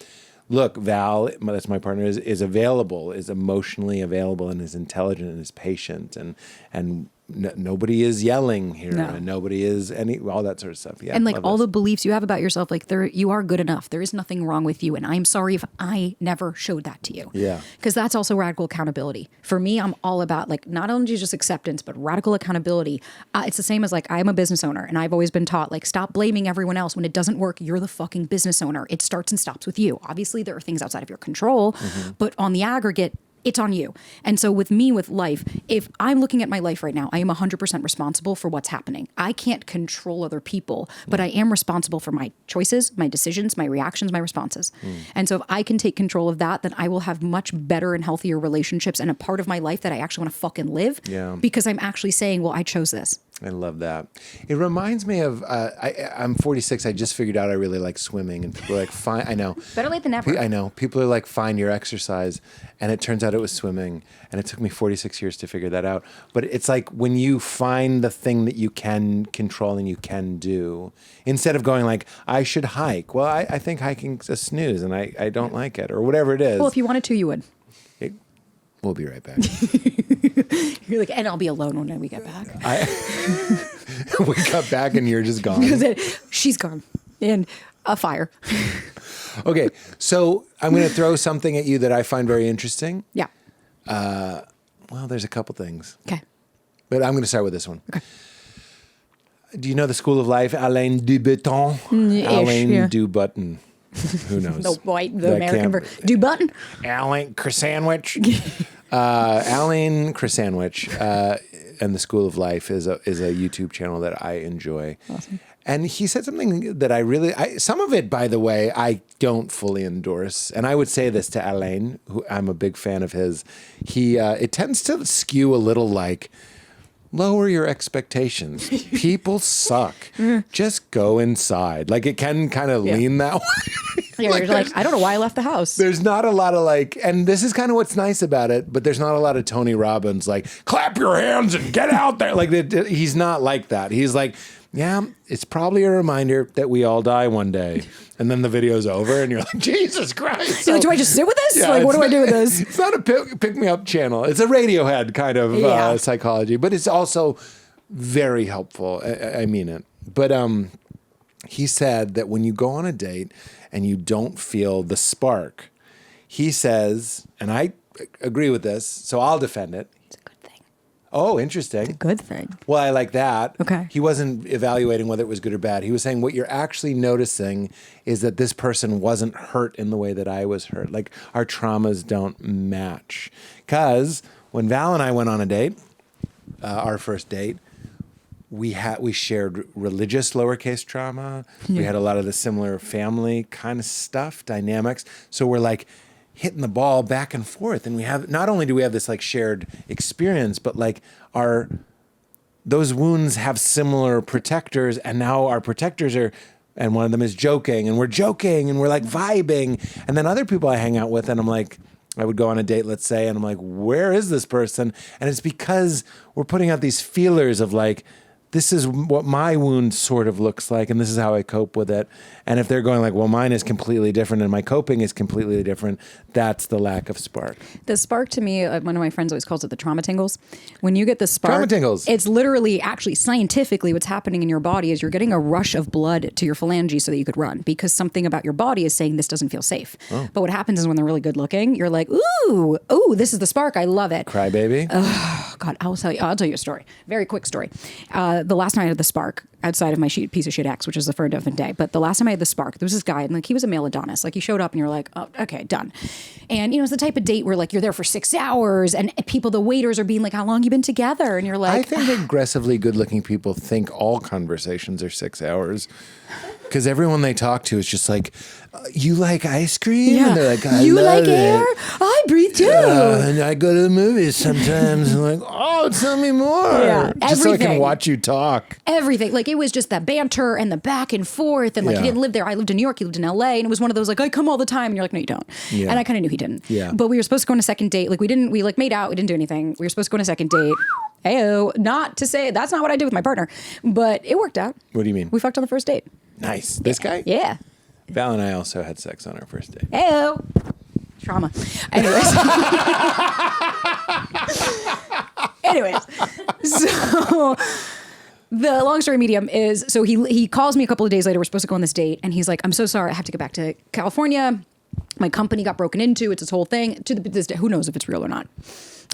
Look, Val, that's my partner, is available, is emotionally available, and is intelligent and is patient, and nobody is yelling here, and nobody is all that sort of stuff. Yeah, and like all the beliefs you have about yourself, like you are good enough. There is nothing wrong with you, and I'm sorry if I never showed that to you. Yeah, because that's also radical accountability. For me, I'm all about like not only just acceptance, but radical accountability. It's the same as like I'm a business owner, and I've always been taught like stop blaming everyone else when it doesn't work. You're the fucking business owner. It starts and stops with you. Obviously, there are things outside of your control, but on the aggregate, it's on you. And so with me, with life, if I'm looking at my life right now, I am 100% responsible for what's happening. I can't control other people, but I am responsible for my choices, my decisions, my reactions, my responses. And so if I can take control of that, then I will have much better and healthier relationships and a part of my life that I actually want to fucking live because I'm actually saying, well, I chose this. I love that. It reminds me of, I'm 46. I just figured out I really like swimming. And people are like, fine, I know. Better late than never. I know. People are like, find your exercise. And it turns out it was swimming. And it took me 46 years to figure that out. But it's like when you find the thing that you can control and you can do, instead of going like, I should hike. Well, I think hiking's a snooze and I don't like it or whatever it is. Well, if you wanted to, you would. We'll be right back. You're like, and I'll be alone when we get back. We got back and you're just gone. She's gone in a fire. Okay, so I'm going to throw something at you that I find very interesting. Yeah. Well, there's a couple things. Okay. But I'm going to start with this one. Okay. Do you know the School of Life, Alain Dubuton? Alain Dubutton. Who knows? The American version. Do button? Alain Krasanwich. Alain Krasanwich and the School of Life is a YouTube channel that I enjoy. Awesome. And he said something that I really, some of it, by the way, I don't fully endorse. And I would say this to Alain, who I'm a big fan of his. It tends to skew a little like, lower your expectations. People suck. Just go inside. Like it can kind of lean that way. Yeah, you're like, I don't know why I left the house. There's not a lot of like, and this is kind of what's nice about it, but there's not a lot of Tony Robbins like, clap your hands and get out there. Like he's not like that. He's like, yeah, it's probably a reminder that we all die one day. And then the video's over and you're like, Jesus Christ. So, like, do I just sit with this? Yeah, like, what do I do with this? It's not a pick-me-up channel. It's a Radiohead kind of psychology, but it's also very helpful. I mean it. But he said that when you go on a date and you don't feel the spark, he says, and I agree with this, so I'll defend it. Oh, interesting. It's a good thing. Well, I like that. Okay. He wasn't evaluating whether it was good or bad. He was saying what you're actually noticing is that this person wasn't hurt in the way that I was hurt. Like our traumas don't match. Because when Val and I went on a date, our first date, we shared religious lowercase trauma. Yeah. We had a lot of the similar family kind of stuff, dynamics. So we're like hitting the ball back and forth, and we have not only do we have this like shared experience, but like those wounds have similar protectors, and now our protectors are, and one of them is joking, and we're joking, and we're like vibing, and then other people I hang out with, and I'm like, I would go on a date, let's say, and I'm like, where is this person? And it's because we're putting out these feelers of like, this is what my wound sort of looks like, and this is how I cope with it. And if they're going like, well, mine is completely different and my coping is completely different, that's the lack of spark. The spark to me, one of my friends always calls it the trauma tingles. When you get the spark, trauma tingles. It's literally actually scientifically what's happening in your body is you're getting a rush of blood to your phalanges so that you could run because something about your body is saying this doesn't feel safe. Oh. But what happens is when they're really good looking, you're like, ooh, this is the spark. I love it. Crybaby. Oh, God, I'll tell you a story. Very quick story. The last time I had the spark outside of my piece of shit ex, which is for a different day. But the last time I had the spark, there was this guy, and like he was a male Adonis. Like he showed up, and you're like, oh, okay, done. And it's the type of date where like you're there for 6 hours, and the waiters are being like, how long you been together? And you're like, I think aggressively good-looking people think all conversations are 6 hours. Because everyone they talk to is just like, you like ice cream? Yeah. And they're like, I you love like it. air? I breathe too. And I go to the movies sometimes and like, oh, tell me more. Yeah, just so I can watch you talk. Everything. Like it was just that banter and the back and forth. And like he didn't live there. I lived in New York. He lived in LA. And it was one of those like, I come all the time. And you're like, no, you don't. Yeah. And I kind of knew he didn't. Yeah. But we were supposed to go on a second date. Like we like made out. We didn't do anything. We were supposed to go on a second date. Ayo. Not to say that's not what I did with my partner. But it worked out. What do you mean? We fucked on the first date. Nice. This guy? Yeah. Val and I also had sex on our first date. Ayo. Trauma. Anyways. So the long story medium is, so he calls me a couple of days later. We're supposed to go on this date. And he's like, I'm so sorry. I have to get back to California. My company got broken into. It's this whole thing. Who knows if it's real or not.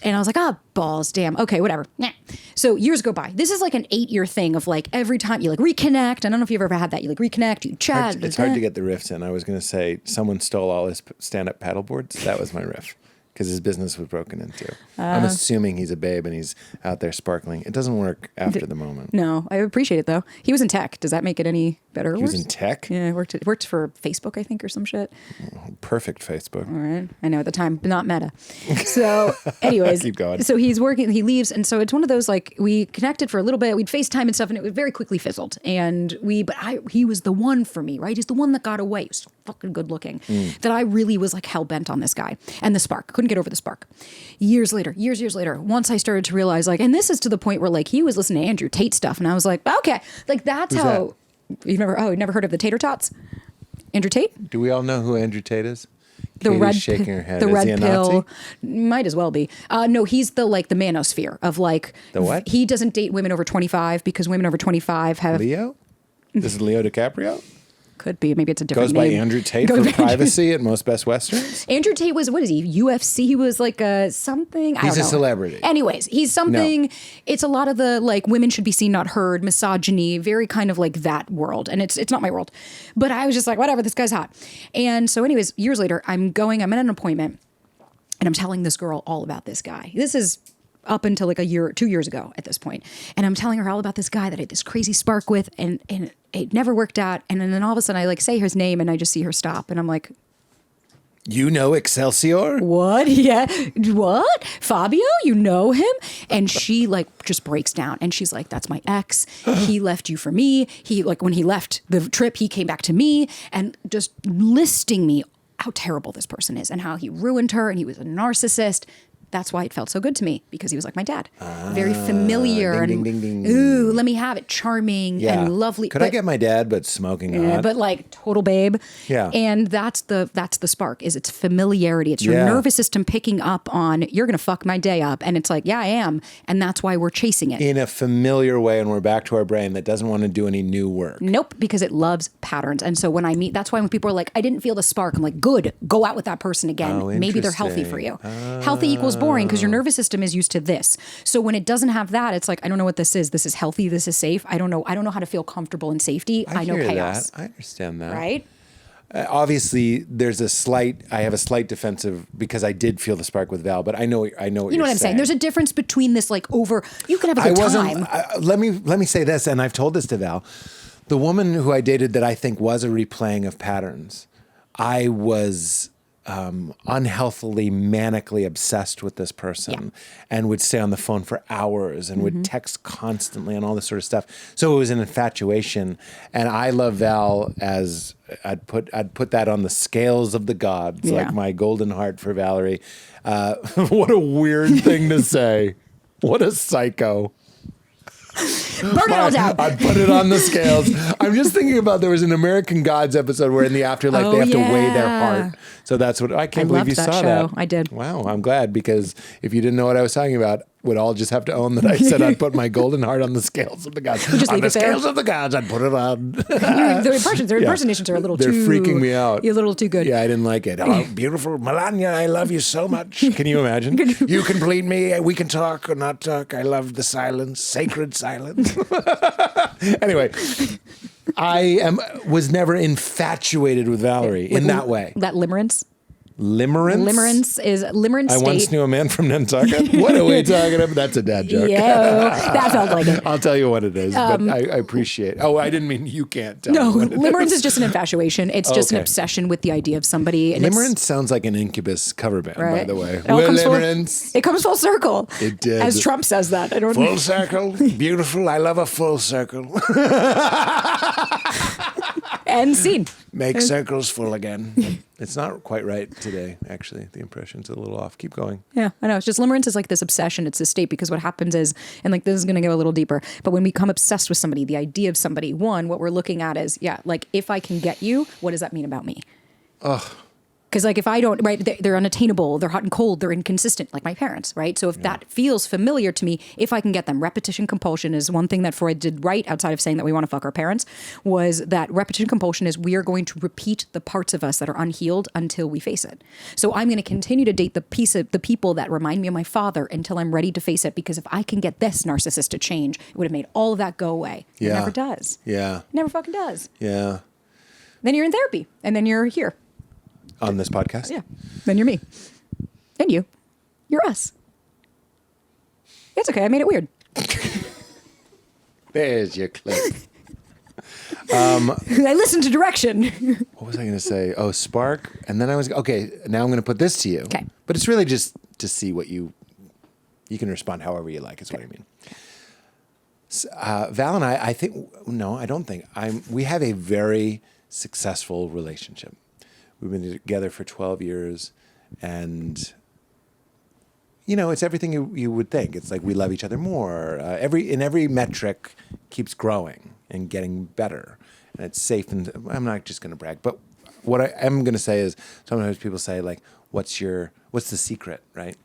And I was like, balls, damn. Okay, whatever. Nah. So years go by. This is like an 8-year thing of like every time you like reconnect. I don't know if you've ever had that. You like reconnect, you chat. It's hard to get the riffs in. I was going to say someone stole all his stand-up paddle boards. That was my riff. Because his business was broken into. I'm assuming he's a babe and he's out there sparkling. It doesn't work after the moment. No, I appreciate it though. He was in tech. Does that make it any better or worse? He was in tech? Yeah, worked for Facebook, I think, or some shit. Perfect Facebook. All right. I know at the time, but not Meta. So anyways. Keep going. So he's working, he leaves. And so it's one of those, like, we connected for a little bit. We'd FaceTime and stuff, and it very quickly fizzled. And he was the one for me, right? He's the one that got away. He was fucking good looking. That I really was like hell bent on this guy. And the spark. Couldn't get over the spark. Years later, once I started to realize, like, and this is to the point where like he was listening to Andrew Tate stuff, and I was like, okay, like that's Who's how. You've never heard of the Tater Tots? Andrew Tate? Do we all know who Andrew Tate is? The Katie's red shaking her head. The Is red he a pill Nazi? might as well be. No, he's the manosphere of like The what? He doesn't date women over 25 because women over 25 have Leo? This is Leo DiCaprio? could be, maybe it's a different Goes by name. Andrew Tate Goes for by- privacy at most Best Westerns? Andrew Tate was, what is he? UFC? He was like a something. I He's don't a know. celebrity. Anyways, he's something. It's a lot of the like women should be seen, not heard, misogyny, very kind of like that world. And it's not my world. But I was just like, whatever, this guy's hot. And so, anyways, years later, I'm at an appointment and I'm telling this girl all about this guy. This is up until like 2 years ago at this point. And I'm telling her all about this guy that I had this crazy spark with and it never worked out. And then all of a sudden I like say his name and I just see her stop. And I'm like, You know Excelsior? what? Yeah. What? Fabio? You know him? And she like just breaks down and she's like, that's my ex. He left you for me. He like when he left the trip, he came back to me and just listing me how terrible this person is and how he ruined her and he was a narcissist. That's why it felt so good to me because he was like my dad. Very familiar ding, and ding, ding, ding. ooh, let me have it. Charming and lovely. Could I get my dad, but smoking Yeah, hot? but like total babe. Yeah. And that's the spark is it's familiarity. It's your Yeah. nervous system picking up on you're going to fuck my day up. And it's like, yeah, I am. And that's why we're chasing it. In a familiar way, and we're back to our brain that doesn't want to do any new work. Nope, because it loves patterns. And so when I meet, that's why when people are like, I didn't feel the spark, I'm like, good, go out with that person again. Oh, Maybe they're healthy for interesting. you. Healthy equals boring because your nervous system is used to this. So when it doesn't have that, it's like, I don't know what this is. This is healthy. This is safe. I don't know how to feel comfortable in safety. I know hear chaos. That. I understand that. Right? Obviously, I have a slight defensive because I did feel the spark with Val, but I know what You know you're what I'm saying? There's a difference between this like you can have a I good wasn't. time. Let me say this, and I've told this to Val. The woman who I dated that I think was a replaying of patterns, I was unhealthily, manically obsessed with this person and would stay on the phone for hours and would text constantly and all this sort of stuff. So it was an infatuation. And I love Val as I'd put that on the scales of the gods, Yeah. like my golden heart for Valerie. What a weird thing to say. What a psycho. Burn it all down. I'd put it on the scales. I'm just thinking about there was an American Gods episode where in the afterlife they have to weigh their heart. So that's what I can't believe loved you that saw show. that. I did. Wow, I'm glad because if you didn't know what I was talking about, we'd all just have to own that I said I'd put my golden heart on the scales of the gods. just On leave the it there. scales of the gods, I'd put it on. Their impersonations are a little They're too freaking me out. A little too good. Yeah, I didn't like it. Oh, beautiful Melania, I love you so much. Can you imagine? You complete me. We can talk or not talk. I love the silence, sacred silence. Anyway, I was never infatuated with Valerie in that way. That limerence. Limerence? Limerence I state. once knew a man from Nantucket. What are we talking about? That's a dad joke. Yeah, that felt like it. I'll tell you what it is, but I appreciate. Oh, I didn't mean you can't tell. No, me what it limerence is just an infatuation. It's just an Okay. obsession with the idea of somebody. And Limerence sounds like an Incubus cover band, by Right. the way. It all comes full- Limerence. it comes full circle. It did. As Trump says that. I don't Full circle, beautiful. I love a full circle. End scene. Make circles full again. It's not quite right today, actually. The impression's a little off. Keep going. Yeah, I know. It's just limerence is like this obsession. It's this state because what happens is, and like this is going to go a little deeper, but when we become obsessed with somebody, the idea of somebody, one, what we're looking at is, like if I can get you, what does that mean about me? Ugh. Because like if I don't, right, they're unattainable, they're hot and cold, they're inconsistent, like my parents, right? So if that feels familiar to me, if I can get them, repetition compulsion is one thing that Freud did right outside of saying that we want to fuck our parents, was that repetition compulsion is we are going to repeat the parts of us that are unhealed until we face it. So I'm going to continue to date the people that remind me of my father until I'm ready to face it, because if I can get this narcissist to change, it would have made all of that go away. It Yeah. never does. Yeah. It never fucking does. Yeah. Then you're in therapy, and then you're here. On this podcast? Yeah. Then you're me. And you. You're us. It's okay. I made it weird. There's your clip. I listened to direction. What was I going to say? Oh, spark. And then I was, okay, now I'm going to put this to you. Okay. But it's really just to see what you can respond however you like, is what I mean. Val and I think, no, I don't think. We have a very successful relationship. We've been together for 12 years, and it's everything you would think. It's like we love each other more. Every metric keeps growing and getting better, and it's safe. And I'm not just going to brag, but what I am going to say is sometimes people say like, what's the secret, right?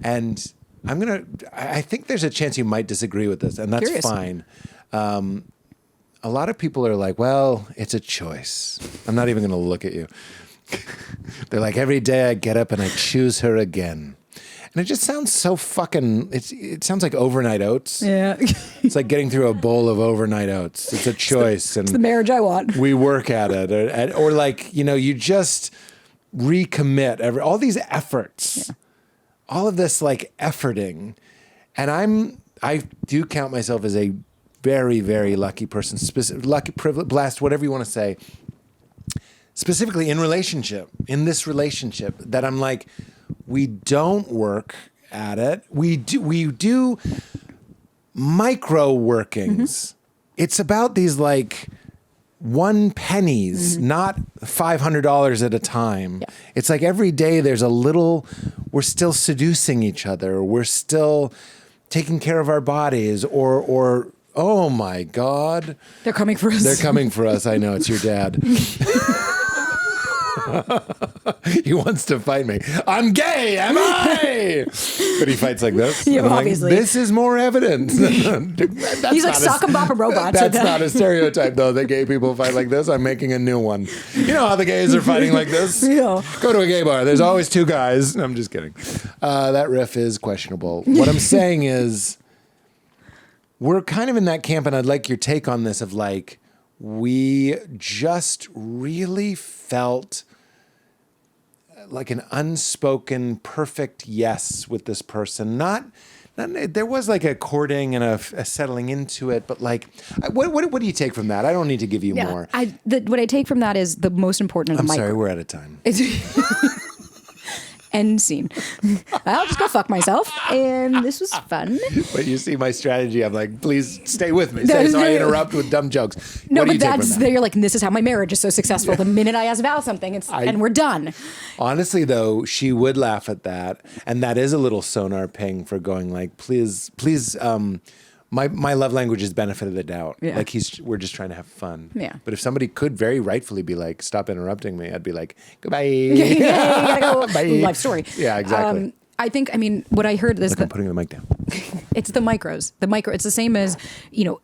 And I think there's a chance you might disagree with this, and that's Curious. fine. A lot of people are like, well, it's a choice. I'm not even going to look at you. They're like, every day I get up and I choose her again. And it just sounds so fucking, it sounds like overnight oats. Yeah. It's like getting through a bowl of overnight oats. It's a choice. It's the marriage I want. We work at it. Or like, you just recommit all these efforts, all of this like efforting. And I do count myself as a very, very lucky person, lucky, privileged, blessed, whatever you want to say, specifically in this relationship, that I'm like, we don't work at it. We do micro workings. It's about these like 1 pennies, not $500 at a time. Yeah. It's like every day there's we're still seducing each other. We're still taking care of our bodies or oh my God. They're coming for us. They're coming for us. I know, it's your dad. He wants to fight me. I'm gay, am I? But he fights like this. Yeah, obviously. Like, this is more evidence. He's like sock and bop a robot. That's not a stereotype, though, that gay people fight like this. I'm making a new one. You know how the gays are fighting like this? Yeah. Go to a gay bar. There's always 2 guys. I'm just kidding. That riff is questionable. What I'm saying is, we're kind of in that camp, and I'd like your take on this of like, we just really felt like an unspoken perfect yes with this person. Not there was like a courting and a settling into it, but like, what do you take from that? I don't need to give you more. What I take from that is the most important. I'm sorry, we're out of time. End scene. I'll just go fuck myself, and this was fun. But you see my strategy. I'm like, please stay with me. So I interrupt with dumb jokes. No, what do but you take that's from that? you're like, this is how my marriage is so successful. The minute I ask Val something, and we're done. Honestly, though, she would laugh at that, and that is a little sonar ping for going like, please. My love language is benefit of the doubt. Yeah. Like we're just trying to have fun. Yeah. But if somebody could very rightfully be like, stop interrupting me, I'd be like, goodbye. You gotta go. Bye. Life story. Yeah, exactly. What I heard is Look, I'm putting the mic down. It's the micros. It's the same as,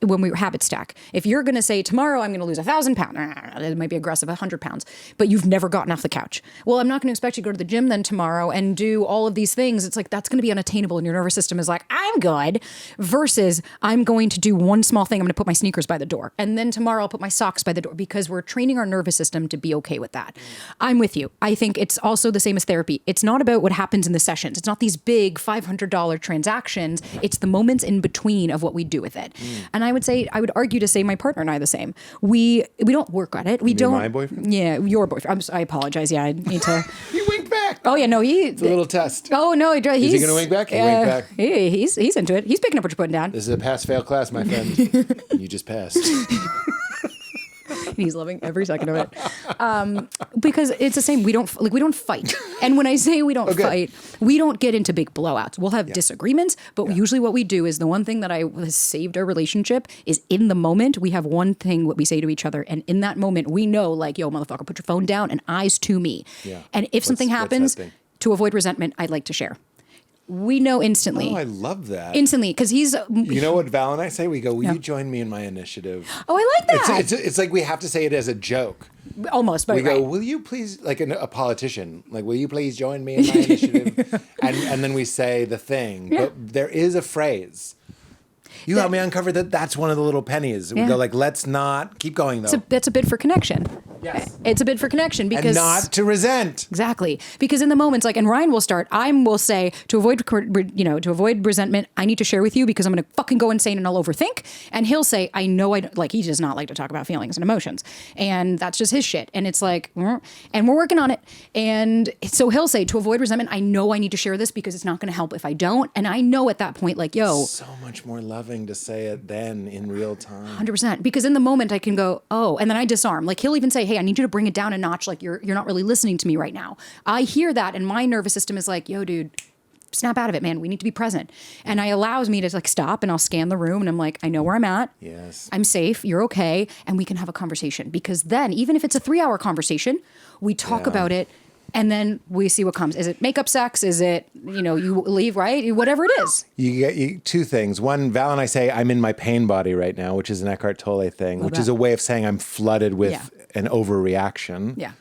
when we habit stack. If you're going to say, tomorrow I'm going to lose 1,000 pounds, it might be aggressive, 100 pounds, but you've never gotten off the couch. Well, I'm not going to expect you to go to the gym then tomorrow and do all of these things. It's like, that's going to be unattainable. And your nervous system is like, I'm good, versus I'm going to do one small thing. I'm going to put my sneakers by the door. And then tomorrow I'll put my socks by the door, because we're training our nervous system to be okay with that. I'm with you. I think it's also the same as therapy. It's not about what happens in the sessions. It's not these big $500 transactions. It's the moments in between of what we do with it. And I would argue to say my partner and I are the same. We don't work at it. We don't. My boyfriend? Yeah, your boyfriend. I apologize. Yeah, I need to. You winked back. Oh yeah, no, It's a little test. Oh no, he's. Is he going to wink back? He wink back. He's into it. He's picking up what you're putting down. This is a pass-fail class, my friend. You just passed. He's loving every second of it. Because it's the same. We don't fight. And when I say we don't fight, we don't get into big blowouts. We'll have disagreements, but usually what we do is, the one thing that has saved our relationship is, in the moment, we have one thing what we say to each other. And in that moment, we know, like, yo, motherfucker, put your phone down and eyes to me. Yeah. And if something happens, to avoid resentment, I'd like to share. We know instantly. Oh, I love that. Instantly, because he's... You know what Val and I say? We go, will you join me in my initiative? Oh, I like that. It's like we have to say it as a joke. Almost, but we go, will you please, like a politician, like, will you please join me in my initiative? And then we say the thing. Yeah. But there is a phrase. You helped me uncover that that's one of the little pennies. We go like, let's not keep going though. That's a bid for connection. Yes. It's a bid for connection, because... And not to resent. Exactly. Because in the moments, like, and Ryan will start, I will say, to avoid resentment, I need to share with you because I'm going to fucking go insane and I'll overthink. And he'll say, I know he does not like to talk about feelings and emotions. And that's just his shit. And it's like, and we're working on it. And so he'll say, to avoid resentment, I know I need to share this because it's not going to help if I don't. And I know at that point, like, yo. So much more loving to say it then in real time. 100%. Because in the moment I can go, oh, and then I disarm. Like, he'll even say, hey, I need you to bring it down a notch. Like, you're not really listening to me right now. I hear that, and my nervous system is like, yo, dude, snap out of it, man. We need to be present. And it allows me to like stop and I'll scan the room and I'm like, I know where I'm at. Yes. I'm safe. You're okay. And we can have a conversation, because then even if it's a 3-hour conversation, we talk about it and then we see what comes. Is it makeup sex? Is it, you leave, right? Whatever it is. You get two things. One, Val and I say, I'm in my pain body right now, which is an Eckhart Tolle thing, which is a way of saying I'm flooded with an overreaction. Yeah.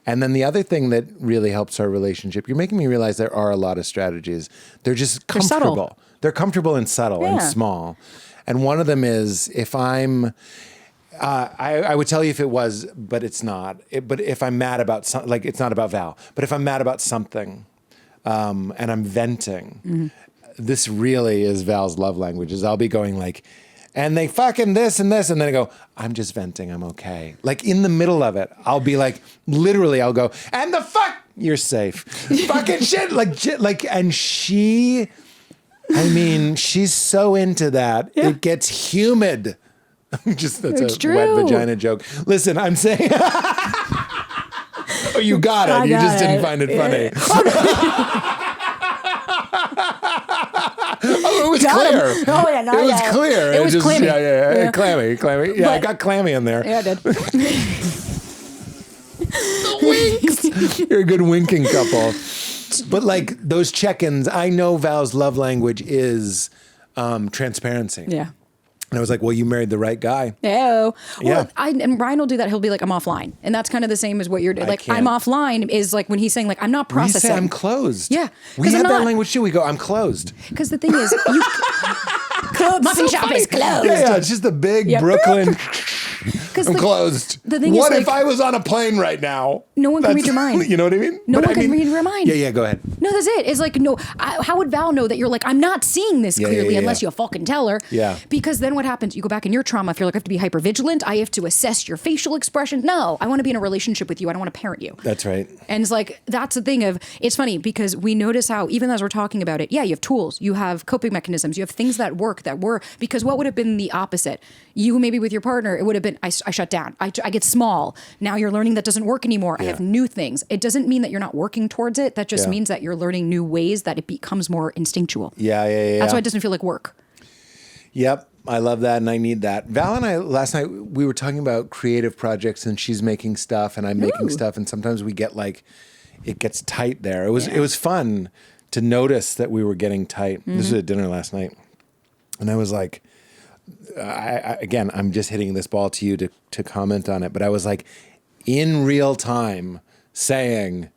And then the other thing that really helps our relationship, you're making me realize there are a lot of strategies. They're just comfortable. They're comfortable and subtle and small. And one of them is if I'm... I would tell you if it was, but it's not. But if I'm mad about something, like it's not about Val, but if I'm mad about something and I'm venting, this really is Val's love languages. I'll be going like, and they fucking this and this. And then I go, I'm just venting. I'm okay. Like in the middle of it, I'll be like, literally, I'll go, and the fuck, you're safe. Fucking shit. And she, I mean, she's so into that. Yeah. It gets humid. That's it's a true. Wet vagina joke. Listen, I'm saying. Oh, you got it. You just didn't find it funny. Oh, it was clear. Oh yeah, no, it was clear. It was just, clammy. Yeah. Clammy. Yeah, I got clammy in there. Yeah, I did. Winks. You're a good winking couple. But like those check-ins, I know Val's love language is transparency. Yeah. And I was like, well, you married the right guy. Oh. Yeah. Well, and Ryan will do that. He'll be like, I'm offline. And that's kind of the same as what you're doing. Like, I'm offline is like when he's saying, like, I'm not processing. We say I'm closed. Yeah. We have that language too. We go, I'm closed. Because the thing is, muffin shop is closed. Yeah, it's just a big Brooklyn. I'm closed. The thing what is, if I was on a plane right now? No one can read your mind. You know what I mean? No one can read your mind. Yeah, go ahead. No, that's it. It's like, no, how would Val know that you're like, I'm not seeing this clearly unless you fucking tell her. Yeah. Because then what happens? You go back in your trauma. If you're like, I have to be hypervigilant, I have to assess your facial expression. No, I want to be in a relationship with you. I don't want to parent you. That's right. And it's like, that's the thing of, it's funny because we notice how, even as we're talking about it, you have tools, you have coping mechanisms, you have things that work, because what would have been the opposite? You maybe with your partner, it would have been, I shut down. I get small. Now you're learning that doesn't work anymore. Yeah. I have new things. It doesn't mean that you're not working towards it. That just means that you're learning new ways that it becomes more instinctual. Yeah. That's why it doesn't feel like work. Yep. I love that and I need that. Val and I, last night, we were talking about creative projects and she's making stuff and I'm making stuff. And sometimes we get like, it gets tight there. It was fun to notice that we were getting tight. This was at dinner last night. And I was like, again, I'm just hitting this ball to you to comment on it. But I was like, in real time saying,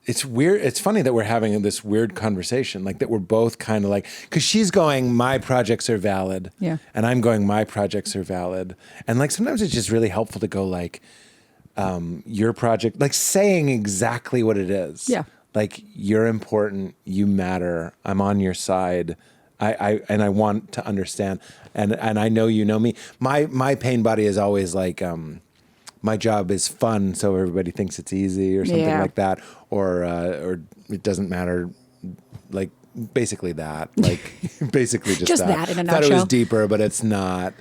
it's weird. It's funny that we're having this weird conversation, like that we're both kind of like, because she's going, my projects are valid. Yeah. And I'm going, my projects are valid. And like, sometimes it's just really helpful to go like, your project, like saying exactly what it is. Yeah. Like, you're important, you matter, I'm on your side. I want to understand. And I know you know me. My pain body is always like, my job is fun, so everybody thinks it's easy or something like that, or it doesn't matter, like basically that, like basically just that. In a I nutshell. thought it was deeper, but it's not.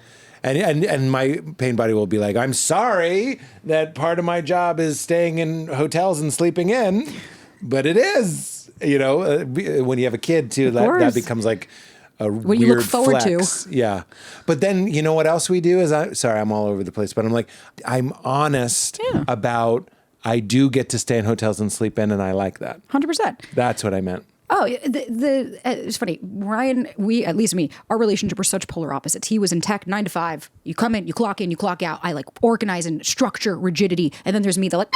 And my pain body will be like, I'm sorry that part of my job is staying in hotels and sleeping in, but it is, when you have a kid too, that becomes like a what weird you look forward flex. to. Yeah. But then, you know what else we do is, I'm all over the place, but I'm like, I'm honest about, I do get to stay in hotels and sleep in, and I like that. 100%. That's what I meant. Oh, it's funny. Ryan, at least me, our relationship were such polar opposites. He was in tech 9 to 5. You come in, you clock out. I like organize and structure, rigidity. And then there's me that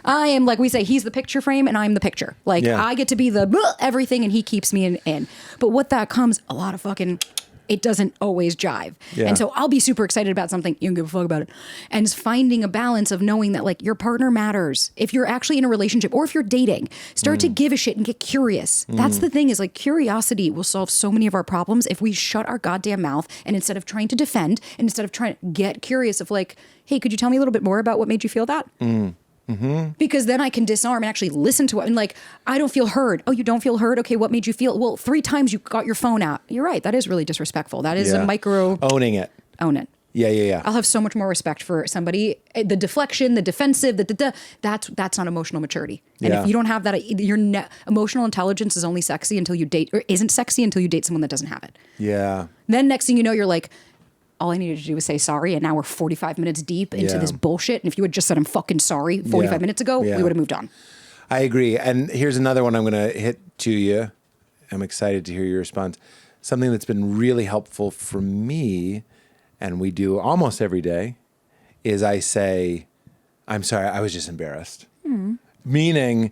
I am like, we say he's the picture frame and I'm the picture. Like I get to be the everything and he keeps me in. But what that comes, a lot of fucking, it doesn't always jive. Yeah. And so I'll be super excited about something. You don't give a fuck about it. And it's finding a balance of knowing that like your partner matters. If you're actually in a relationship or if you're dating, start to give a shit and get curious. That's the thing is like curiosity will solve so many of our problems if we shut our goddamn mouth and instead of trying to defend and instead of trying to get curious of like, hey, could you tell me a little bit more about what made you feel that? Mm-hmm. Because then I can disarm and actually listen to it. And like, I don't feel heard. Oh, you don't feel heard? Okay, what made you feel? Well, 3 times you got your phone out. You're right. That is really disrespectful. That is a micro... Owning it. Own it. Yeah. I'll have so much more respect for somebody. The deflection, the defensive, that's not emotional maturity. And Yeah. if you don't have that, emotional intelligence is only sexy until you date, or isn't sexy until you date someone that doesn't have it. Yeah. Then next thing you know, you're like, all I needed to do was say sorry, and now we're 45 minutes deep into this bullshit. And if you had just said I'm fucking sorry 45 minutes ago, we would have moved on. I agree. And here's another one I'm going to hit to you. I'm excited to hear your response. Something that's been really helpful for me, and we do almost every day, is I say, I'm sorry, I was just embarrassed. Meaning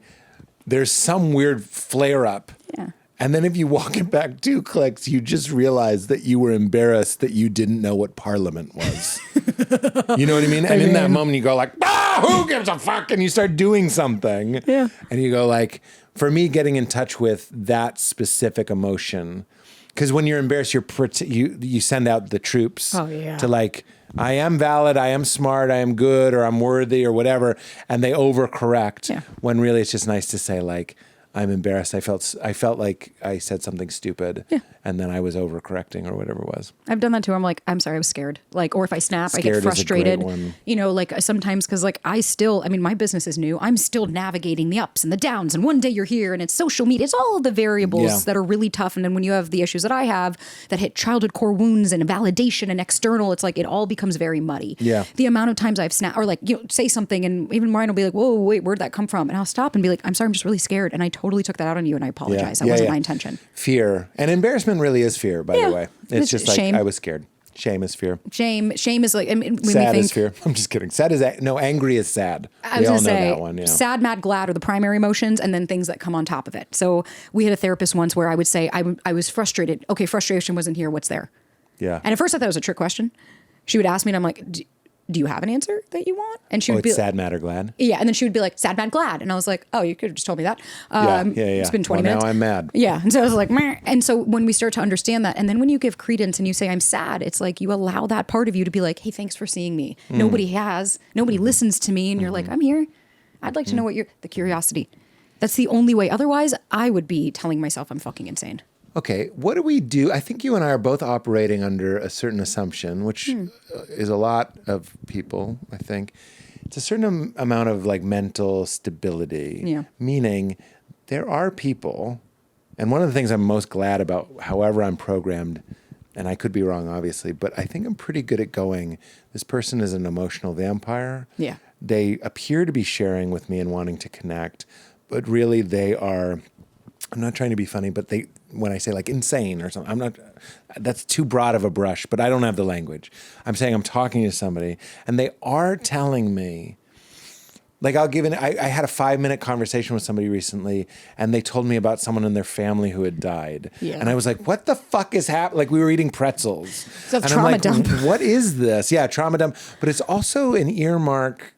there's some weird flare up. Yeah. And then if you walk it back 2 clicks, you just realize that you were embarrassed that you didn't know what Parliament was. You know what I mean? And in that moment you go like, who gives a fuck? And you start doing something. Yeah. And you go like, for me, getting in touch with that specific emotion, because when you're embarrassed, you send out the troops to like, I am valid, I am smart, I am good, or I'm worthy, or whatever, and they overcorrect. Yeah. When really it's just nice to say like, I'm embarrassed. I felt like I said something stupid, and then I was overcorrecting or whatever it was. I've done that too. I'm like, I'm sorry, I was scared. Like, or if I snap, I get Scared is a frustrated. great one. You know, like sometimes because like my business is new. I'm still navigating the ups and the downs. And one day you're here, and it's social media. It's all of the variables that are really tough. And then when you have the issues that I have that hit childhood core wounds and validation and external, it's like it all becomes very muddy. Yeah. The amount of times I've snapped or like say something, and even Ryan will be like, "Whoa, wait, where'd that come from?" And I'll stop and be like, "I'm sorry, I'm just really scared." And I totally took that out on you, and I apologize. That wasn't my intention. Fear. And embarrassment really is fear, by the way. It's just like, shame. I was scared. Shame is fear. Shame is like, when Sad we is think, fear. I'm just kidding. Angry is sad. I was We all going to know say, that one. Yeah. sad, mad, glad are the primary emotions, and then things that come on top of it. So we had a therapist once where I would say, I was frustrated. Okay, frustration wasn't here. What's there? Yeah. And at first I thought it was a trick question. She would ask me, and I'm like, do you have an answer that you want? And she would be sad, mad, or glad? Yeah. And then she would be like, sad, mad, glad. And I was like, oh, you could have just told me that. Yeah. It's been 20 minutes. Now I'm mad. Yeah. And so I was like, meh. And so when we start to understand that, and then when you give credence and you say, I'm sad, it's like you allow that part of you to be like, hey, thanks for seeing me. Nobody listens to me. And you're like, I'm here. I'd like to know the curiosity. That's the only way. Otherwise, I would be telling myself I'm fucking insane. Okay, what do we do? I think you and I are both operating under a certain assumption, which is a lot of people, I think. It's a certain amount of like mental stability. Yeah. Meaning there are people, and one of the things I'm most glad about, however I'm programmed, and I could be wrong, obviously, but I think I'm pretty good at going, this person is an emotional vampire. Yeah. They appear to be sharing with me and wanting to connect, but really they are... I'm not trying to be funny, but when I say like insane or something, that's too broad of a brush, but I don't have the language. I'm saying I'm talking to somebody and they are telling me, like I had a 5-minute conversation with somebody recently and they told me about someone in their family who had died. Yeah. And I was like, what the fuck is happening? Like we were eating pretzels. So and trauma I'm like, dump. What is this? Yeah, trauma dump. But it's also an earmark.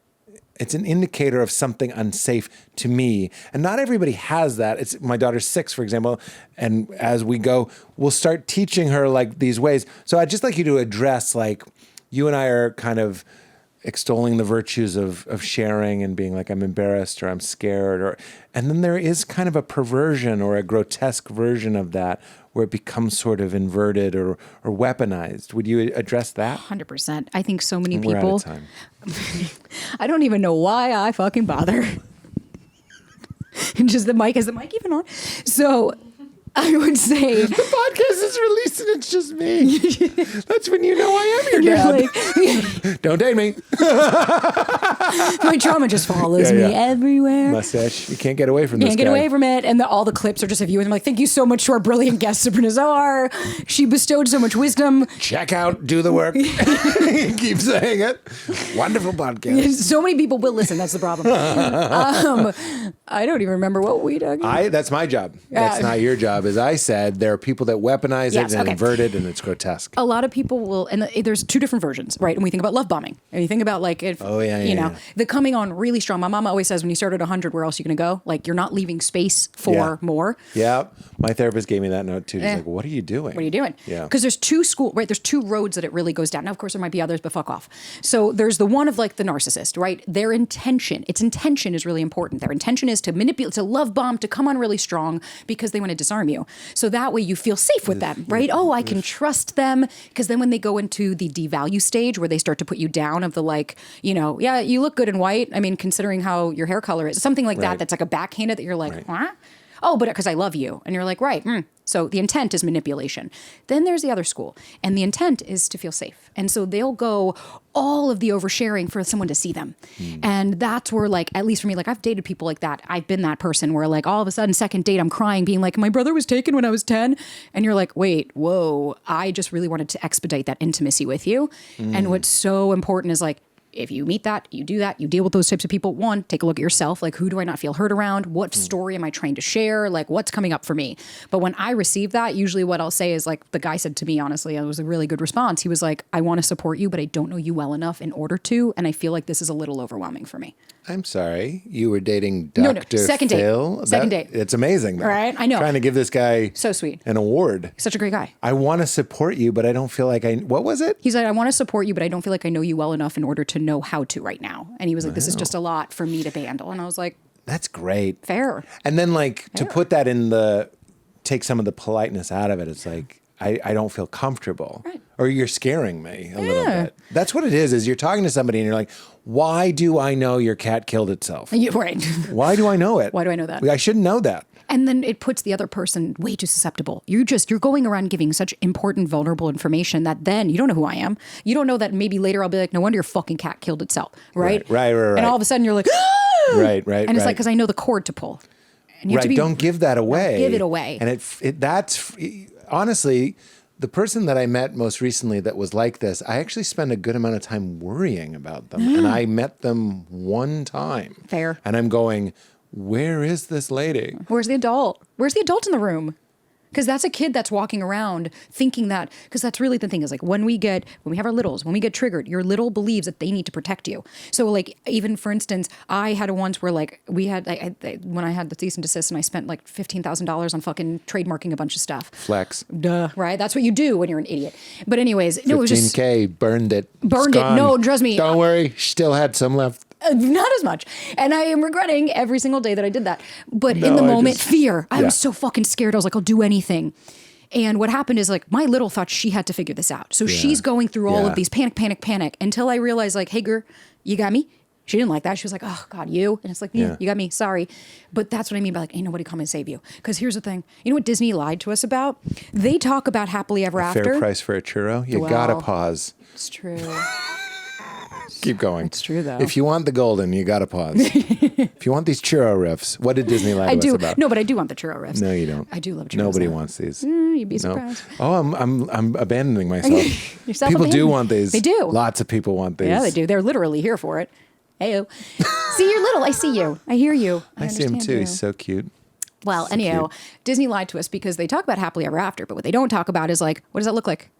It's an indicator of something unsafe to me. And not everybody has that. My daughter's 6, for example. And as we go, we'll start teaching her like these ways. So I'd just like you to address, like, you and I are kind of extolling the virtues of sharing and being like, I'm embarrassed or I'm scared. And then there is kind of a perversion or a grotesque version of that where it becomes sort of inverted or weaponized. Would you address that? 100%. I think so many We're people. out of time. I don't even know why I fucking bother. Is the mic even on? So I would say the podcast is released and it's just me. That's when you know I am your dad. like, Don't date me. my trauma just follows me everywhere. Mustache. You can't get away from this. Can't get away from it. And all the clips are just of you. And I'm like, thank you so much to our brilliant guest, Sabrina Zohar. She bestowed so much wisdom. Check out, do the work. Keep saying it. Wonderful podcast. So many people will listen. That's the problem. I don't even remember what we talking about. That's my job. That's not your job. As I said, there are people that weaponize it and invert it, and it's grotesque. A lot of people will, and there's 2 different versions, right? And we think about love bombing, and you think about like, the coming on really strong. My mama always says, when you start at 100, where else are you going to go? Like, you're not leaving space for more. Yeah, my therapist gave me that note too. She's like, "What are you doing? What are you doing?" Yeah, because there's 2 right? There's 2 roads that it really goes down. Now, of course, there might be others, but fuck off. So there's the one of like the narcissist, right? Their intention, its intention is really important. Their intention is to manipulate, to love bomb, to come on really strong because they want to disarm you. you. So that way you feel safe with them, right? Oh, I can trust them. Because then when they go into the devalue stage where they start to put you down of the like, yeah, you look good in white. I mean, considering how your hair color is, something like that, that's like a backhanded that you're like, huh? Oh, but because I love you. And you're like, right. So the intent is manipulation. Then there's the other school. And the intent is to feel safe. And so they'll go all of the oversharing for someone to see them. And that's where, like, at least for me, like I've dated people like that. I've been that person where like all of a sudden, second date, I'm crying, being like, my brother was taken when I was 10. And you're like, wait, whoa, I just really wanted to expedite that intimacy with you. And what's so important is like, if you meet that, you do that, you deal with those types of people. One, take a look at yourself. Like, who do I not feel heard around? What story am I trying to share? Like, what's coming up for me? But when I receive that, usually what I'll say is like, the guy said to me, honestly, it was a really good response. He was like, I want to support you, but I don't know you well enough in order to. And I feel like this is a little overwhelming for me. I'm sorry. You were dating Dr. Second date. Phil? Second date. It's amazing, though. Right? I know. Trying to give this guy so sweet an award. Such a great guy. I want to support you, but I don't feel like what was it? He's like, I want to support you, but I don't feel like I know you well enough in order to know how to right now. And he was like, this is just a lot for me to handle. And I was like, that's great. Fair. And then like to put that take some of the politeness out of it. It's like, I don't feel comfortable. Right. Or you're scaring me a little bit. That's what it is you're talking to somebody and you're like, why do I know your cat killed itself? Right. Why do I know it? Why do I know that? I shouldn't know that. And then it puts the other person way too susceptible. You're going around giving such important, vulnerable information that then you don't know who I am. You don't know that maybe later I'll be like, no wonder your fucking cat killed itself. Right. And all of a sudden you're like, right. And it's like, because I know the cord to pull. And you have to be, don't give that away. Give it away. And that's honestly, the person that I met most recently that was like this, I actually spent a good amount of time worrying about them. And I met them one time. Fair. And I'm going, where is this lady? Where's the adult? Where's the adult in the room? Because that's a kid that's walking around thinking that, because that's really the thing is like when we have our littles, when we get triggered, your little believes that they need to protect you. So like, even for instance, I had a once where like when I had the cease and desist and I spent like $15,000 on fucking trademarking a bunch of stuff. Flex. Duh. Right? That's what you do when you're an idiot. But anyways, no, it was just. $15K, burned it. Burned it. No, trust me. Don't worry. Still had some left. Not as much. And I am regretting every single day that I did that. But in the moment, fear. I was so fucking scared. I was like, I'll do anything. And what happened is like, my little thought she had to figure this out. So she's going through all of these panic until I realized like, hey, girl, you got me. She didn't like that. She was like, oh God, you. And it's like, yeah, you got me. Sorry. But that's what I mean by like, ain't nobody come and save you. Because here's the thing. You know what Disney lied to us about? They talk about happily ever after. Fair price for a churro. You gotta pause. It's true. Keep going. It's true, though. If you want the golden, you got to pause. If you want these churro riffs, what did Disney lie to us about? No, but I do want the churro riffs. No, you don't. I do love churros. Nobody wants these. You'd be surprised. Oh, I'm abandoning myself. Yourself People do want these. They do. Lots of people want these. Yeah, they do. They're literally here for it. Heyo. See, you're little. I see you. I hear you. I see him too. You. He's so cute. Well, so anyhow, cute. Disney lied to us because they talk about happily ever after, but what they don't talk about is like, what does that look like?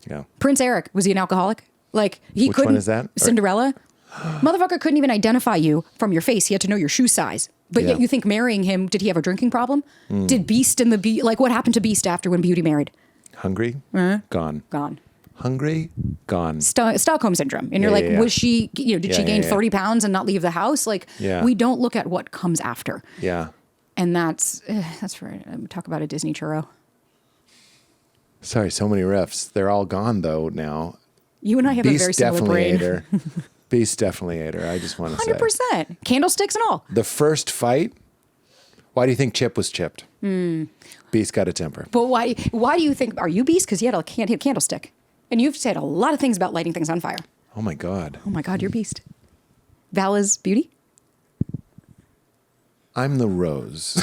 Yeah. Prince Eric, was he an alcoholic? Like he Which couldn't. one is that? Cinderella. Motherfucker couldn't even identify you from your face. He had to know your shoe size. But yet you think marrying him, did he have a drinking problem? Did Beast and like what happened to Beast after when Beauty married? Hungry? Gone. Gone. Hungry? Gone. Stockholm syndrome. And you're like, was she, did she gain 30 pounds and not leave the house? Like we don't look at what comes after. Yeah. And that's for talk about a Disney churro. Sorry, so many riffs. They're all gone though now. You and I have Beast a very similar brain. Ate her. Beast definitely ate her. I just want to say 100%. Candlesticks and all. The first fight. Why do you think Chip was chipped? Beast got a temper. But why do you think? Are you Beast? Because he had a candlestick, and you've said a lot of things about lighting things on fire. Oh my God. Oh my God, you're Beast. Val is Beauty. I'm the rose.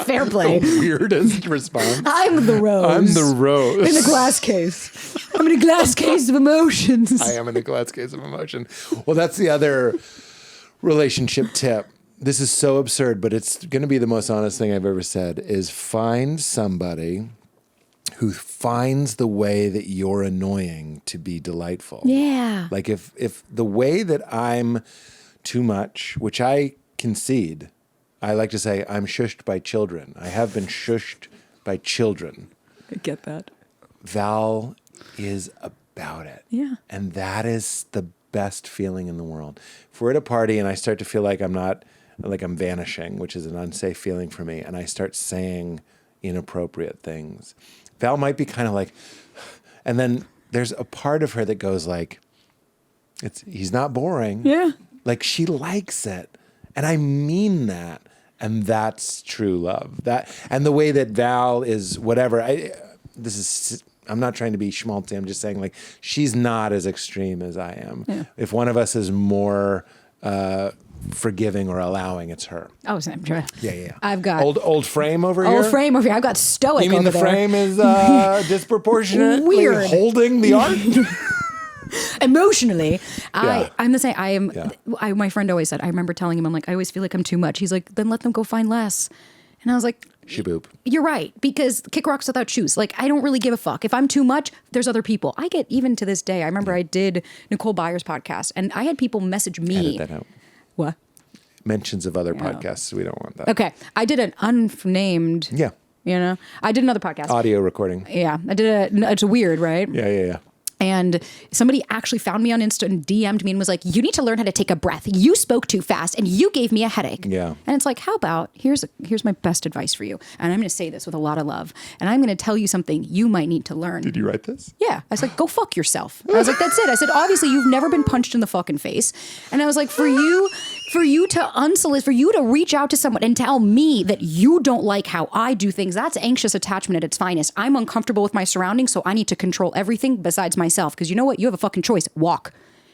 Fair play. The weirdest response. I'm the rose. I'm the rose. In the glass case. I'm in a glass case of emotions. I am in a glass case of emotion. Well, that's the other relationship tip. This is so absurd, but it's going to be the most honest thing I've ever said, is find somebody who finds the way that you're annoying to be delightful. Yeah. Like if the way that I'm too much, which I concede, I like to say I'm shushed by children. I have been shushed by children. I get that. Val is about it. Yeah. And that is the best feeling in the world. If we're at a party and I start to feel like I'm not like I'm vanishing, which is an unsafe feeling for me, and I start saying inappropriate things, Val might be kind of like, and then there's a part of her that goes like, he's not boring. Yeah. Like she likes it. And I mean that. And that's true love. And the way that Val is whatever, I'm not trying to be schmaltzy. I'm just saying like, she's not as extreme as I am. Yeah. If one of us is more forgiving or allowing, it's her. Oh, I'm sure. Yeah. I've got old frame over here. Old frame over here. I've got stoic. You mean over the there. frame is disproportionately Weird. holding the art? Emotionally, Yeah. I'm the same. I am. Yeah. My friend always said. I remember telling him, I'm like, I always feel like I'm too much. He's like, then let them go find less. And I was like, Shaboop. you're right, because kick rocks without shoes. Like, I don't really give a fuck. If I'm too much, there's other people. I get, even to this day, I remember I did Nicole Byer's podcast, and I had people message me. Edit that out. What? Mentions of other podcasts. We don't want that. Okay. I did an unnamed. Yeah. You know, I did another podcast. Audio recording. Yeah. I did it's weird, right? Yeah. And somebody actually found me on Insta and DM'd me and was like, you need to learn how to take a breath. You spoke too fast and you gave me a headache. Yeah. And it's like, how about, here's my best advice for you. And I'm going to say this with a lot of love. And I'm going to tell you something you might need to learn. Did you write this? Yeah. I was like, go fuck yourself. I was like, that's it. I said, obviously you've never been punched in the fucking face. And I was like, for you to reach out to someone and tell me that you don't like how I do things, that's anxious attachment at its finest. I'm uncomfortable with my surroundings, so I need to control everything besides myself. Because you know what? You have a fucking choice. Walk.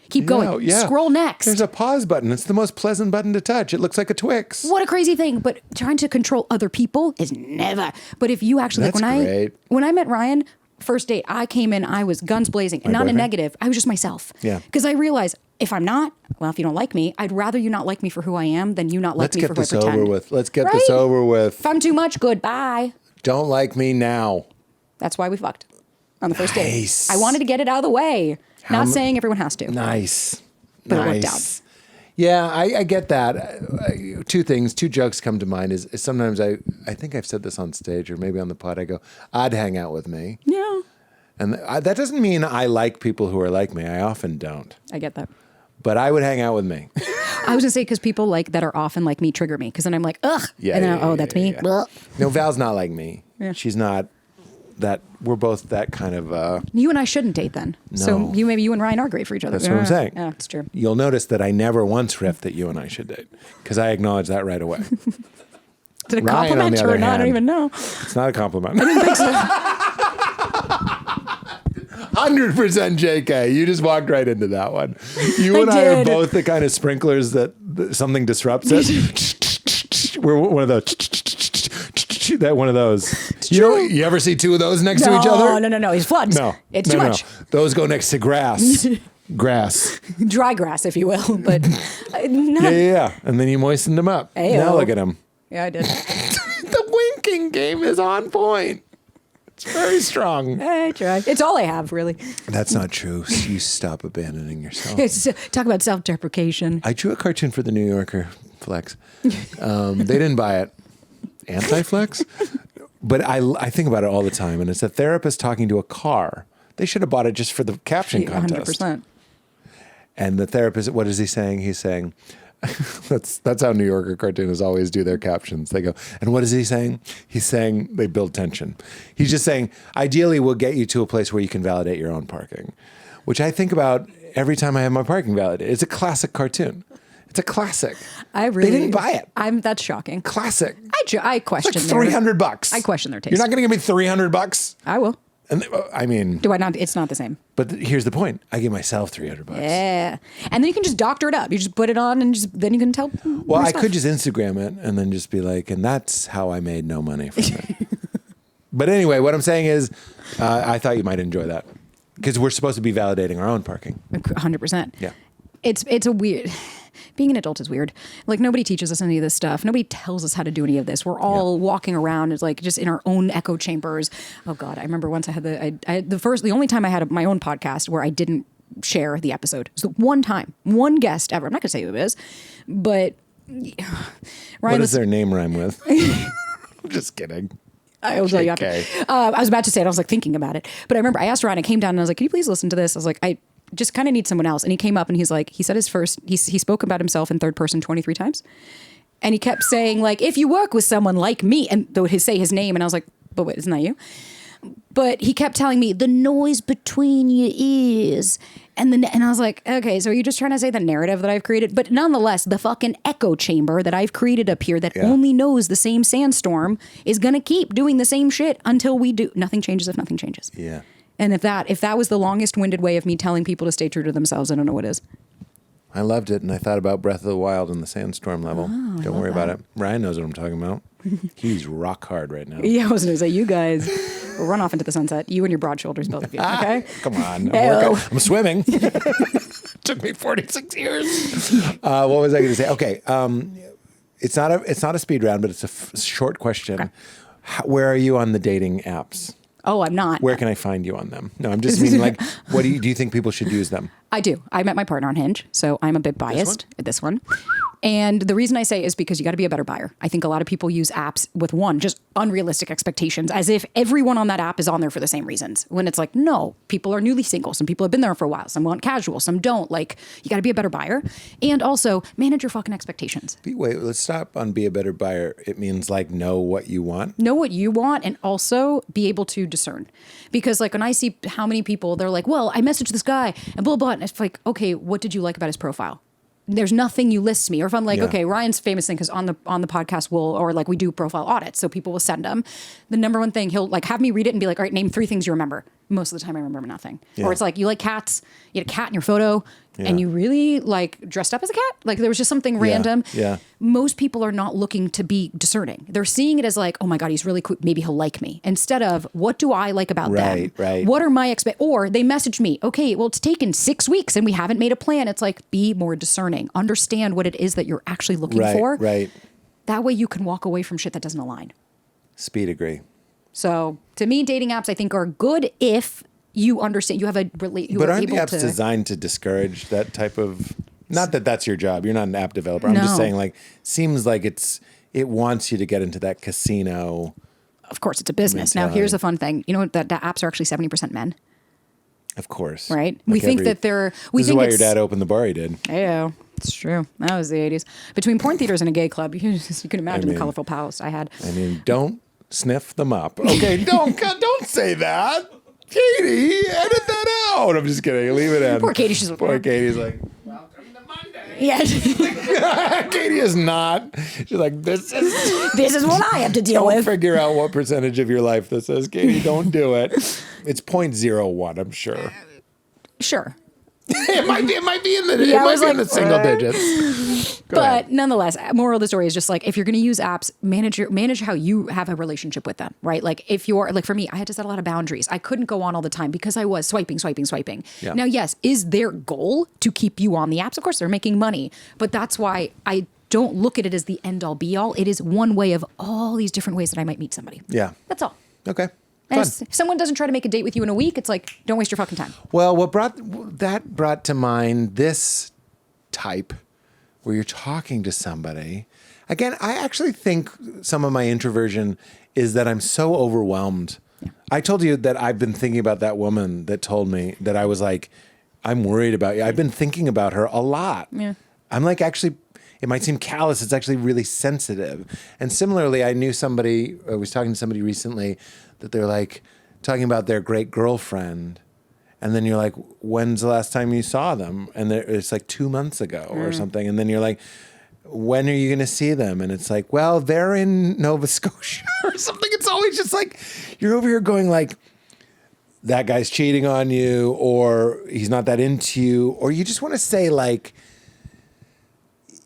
Keep going. Yeah. Scroll next. There's a pause button. It's the most pleasant button to touch. It looks like a Twix. What a crazy thing. But trying to control other people is never. But if you actually, That's great. when I met Ryan, first date, I came in, I was guns blazing, and not boyfriend? a negative. I was just myself. Yeah. Because I realized if I'm not, well, if you don't like me, I'd rather you not like me for who I am than you not like me for who I pretend. Let's get Right? this over with. If I'm too much, goodbye. Don't like me now. That's why we fucked on the first Nice. date. I wanted to get it out of the way. Not saying everyone has to. Nice. But it worked out. Yeah, I get that. Two jokes come to mind. Is sometimes I think I've said this on stage or maybe on the pod. I go, I'd hang out with me. Yeah. And that doesn't mean I like people who are like me. I often don't. I get that. But I would hang out with me. I was gonna say, because people that are often like me trigger me, because then I'm like, ugh, Yeah, and then yeah, that's yeah, me. yeah. Blah. No, Val's not like me. Yeah. She's not that. We're both that kind of. You and I shouldn't date then. So No. maybe you and Ryan are great for each other. That's what I'm saying. Yeah, it's true. You'll notice that I never once riffed that you and I should date because I acknowledge that right away. Is it a Ryan, on the compliment other or not? I hand- don't even know. It's not a compliment. 100% JK. You just walked right into that one. You and I are did. both the kind of sprinklers that something disrupts it. We're one of those. That one of those. You ever see two of those next to each other? No. It's floods. No. It's No, too no. much. Those go next to grass. Grass. Dry grass, if you will. But Yeah. And then you moistened them up. Ayo. Now look at them. Yeah, I did. The winking game is on point. It's very strong. I tried. It's all I have, really. That's not true. You stop abandoning yourself. It's, talk about self-deprecation. I drew a cartoon for the New Yorker, Flex. They didn't buy it. Anti-Flex? But I think about it all the time, and it's a therapist talking to a car. They should have bought it just for the caption contest. 100%. And the therapist, what is he saying? He's saying, that's how New Yorker cartoonists always do their captions. They go, and what is he saying? He's saying they build tension. He's just saying, ideally, we'll get you to a place where you can validate your own parking, which I think about every time I have my parking validated. It's a classic cartoon. It's a classic. They didn't buy it. That's shocking. Classic. I question It's like $300. I question their taste. You're not going to give me $300? I will. And I mean, Do I not? It's not the same. but here's the point. I give myself $300. Yeah. And then you can just doctor it up. You just put it on and then you can tell. Well, your I stuff. could just Instagram it and then just be like, and that's how I made no money from it. But anyway, what I'm saying is, I thought you might enjoy that because we're supposed to be validating our own parking. 100%. Yeah. It's a weird. Being an adult is weird. Like, nobody teaches us any of this stuff. Nobody tells us how to do any of this. We're all walking around as like just in our own echo chambers. Oh God, I remember once I had the only time I had my own podcast where I didn't share the episode. It was the one time, one guest ever. I'm not gonna say who it is, but Ryan, What does their name rhyme with? I'm just kidding. I will tell you after. JK. I was about to say it. I was like thinking about it, but I remember I asked Ryan. I came down and I was like, "Can you please listen to this?" I was like, I just kind of need someone else. And he came up and he said he spoke about himself in third person 23 times. And he kept saying, like, if you work with someone like me, and though he'd say his name, and I was like, but wait, isn't that you? But he kept telling me the noise between your ears. And I was like, okay, so are you just trying to say the narrative that I've created? But nonetheless, the fucking echo chamber that I've created up here that only knows the same sandstorm is going to keep doing the same shit until we do. Nothing changes if nothing changes. Yeah. And if that was the longest winded way of me telling people to stay true to themselves, I don't know what is. I loved it, and I thought about Breath of the Wild and the sandstorm level. Don't worry about it. Ryan knows what I'm talking about. He's rock hard right now. Yeah, I was going to say, you guys will run off into the sunset. You and your broad shoulders, both of you, okay? Come on. I'm swimming. Took me 46 years. What was I going to say? Okay. It's not a speed round, but it's a short question. Okay. Where are you on the dating apps? Oh, I'm not. Where can I find you on them? No, I'm just meaning like, what do you think people should use them? I do. I met my partner on Hinge, so I'm a bit biased at this one. And the reason I say is because you got to be a better buyer. I think a lot of people use apps with just unrealistic expectations, as if everyone on that app is on there for the same reasons. When it's like, no, people are newly single. Some people have been there for a while. Some want casual. Some don't. Like, you got to be a better buyer. And also manage your fucking expectations. Wait, let's stop on be a better buyer. It means like know what you want. Know what you want and also be able to discern. Because like when I see how many people, they're like, well, I messaged this guy and blah, blah. And it's like, okay, what did you like about his profile? There's nothing you list me. Or if I'm like, okay, Ryan's famous thing because on the podcast we do profile audits, so people will send them. The number one thing, he'll like have me read it and be like, all right, name 3 things you remember. Most of the time I remember nothing. Yeah. Or it's like, you like cats, you had a cat in your photo, and you really like dressed up as a cat. Like there was just something random. Yeah. Most people are not looking to be discerning. They're seeing it as like, oh my God, he's really cool. Maybe he'll like me. Instead of what do I like about them? Right. What are my or they message me, okay, well, it's taken 6 weeks and we haven't made a plan. It's like, be more discerning. Understand what it is that you're actually looking for. Right. That way you can walk away from shit that doesn't align. Speed agree. So to me, dating apps, I think, are good if you understand, you have a But aren't the apps designed to discourage that type of, not that that's your job. You're not an app developer. I'm just saying like, seems like it wants you to get into that casino. Of course, it's a business. Mentality. Now, here's the fun thing. You know what? That apps are actually 70% men. Of course. Right? Like we think that they're... This is why your dad opened the bar he did. Yeah, it's true. That was the 80s. Between porn theaters and a gay club, you can imagine the colorful palace I had. I mean, don't sniff them up. Okay, don't say that. Katie, edit that out. I'm just kidding. Leave it in. Poor Katie. Katie's like, welcome to Monday. Yeah. Katie is not. She's like, this is what I have to deal with. Don't figure out what percentage of your life this is, Katie. Don't do it. It's 0.01, I'm sure. Sure. It might be in the single digits. But nonetheless, moral of the story is just like, if you're going to use apps, manage how you have a relationship with them, right? Like if you're like, for me, I had to set a lot of boundaries. I couldn't go on all the time because I was swiping. Yeah. Now, yes, is their goal to keep you on the apps? Of course, they're making money, but that's why I don't look at it as the end all be all. It is one way of all these different ways that I might meet somebody. Yeah. That's all. Okay. And if someone doesn't try to make a date with you in a week, it's like, don't waste your fucking time. Well, what brought to mind this type where you're talking to somebody. Again, I actually think some of my introversion is that I'm so overwhelmed. Yeah. I told you that I've been thinking about that woman that told me that I was like, I'm worried about you. I've been thinking about her a lot. Yeah. I'm like, actually, it might seem callous. It's actually really sensitive. And similarly, I was talking to somebody recently that they're like talking about their great girlfriend. And then you're like, when's the last time you saw them? And it's like 2 months ago or something. And then you're like, when are you going to see them? And it's like, well, they're in Nova Scotia or something. It's always just like, you're over here going like, that guy's cheating on you, or he's not that into you, or you just want to say like,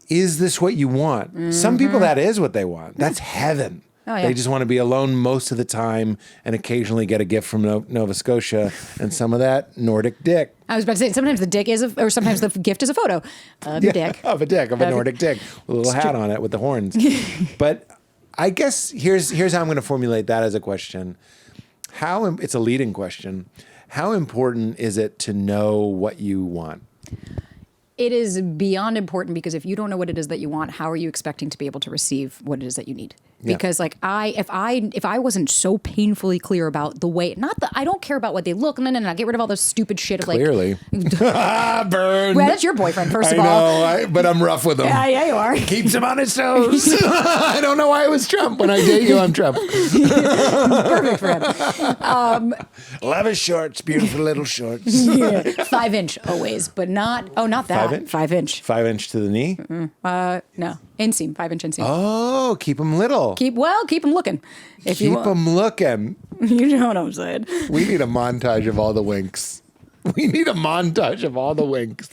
is this what you want? Mm-hmm. Some people, that is what they want. That's heaven. Oh, yeah. They just want to be alone most of the time and occasionally get a gift from Nova Scotia and some of that Nordic dick. I was about to say, sometimes the dick or sometimes the gift is a photo of your dick. Of a Nordic dick with a little hat on it with the horns. But I guess here's how I'm going to formulate that as a question. It's a leading question. How important is it to know what you want? It is beyond important, because if you don't know what it is that you want, how are you expecting to be able to receive what it is that you need? because like if I wasn't so painfully clear about the way, not that I don't care about what they look, no, get rid of all this stupid shit of like, Clearly. Burn. well, that's your boyfriend, first I of all. know, but I'm rough with him. Yeah, you are. Keeps him on his toes. I don't know why it was Trump. When I date you, I'm Trump. Perfect for him. Love his shorts, beautiful little shorts. 5-inch always, but not that. 5-inch? 5-inch. 5-inch to the knee? No. Inseam, 5-inch inseam. Oh, keep him little. Keep them looking. If you Keep want. him looking. You know what I'm saying. We need a montage of all the winks. We need a montage of all the winks.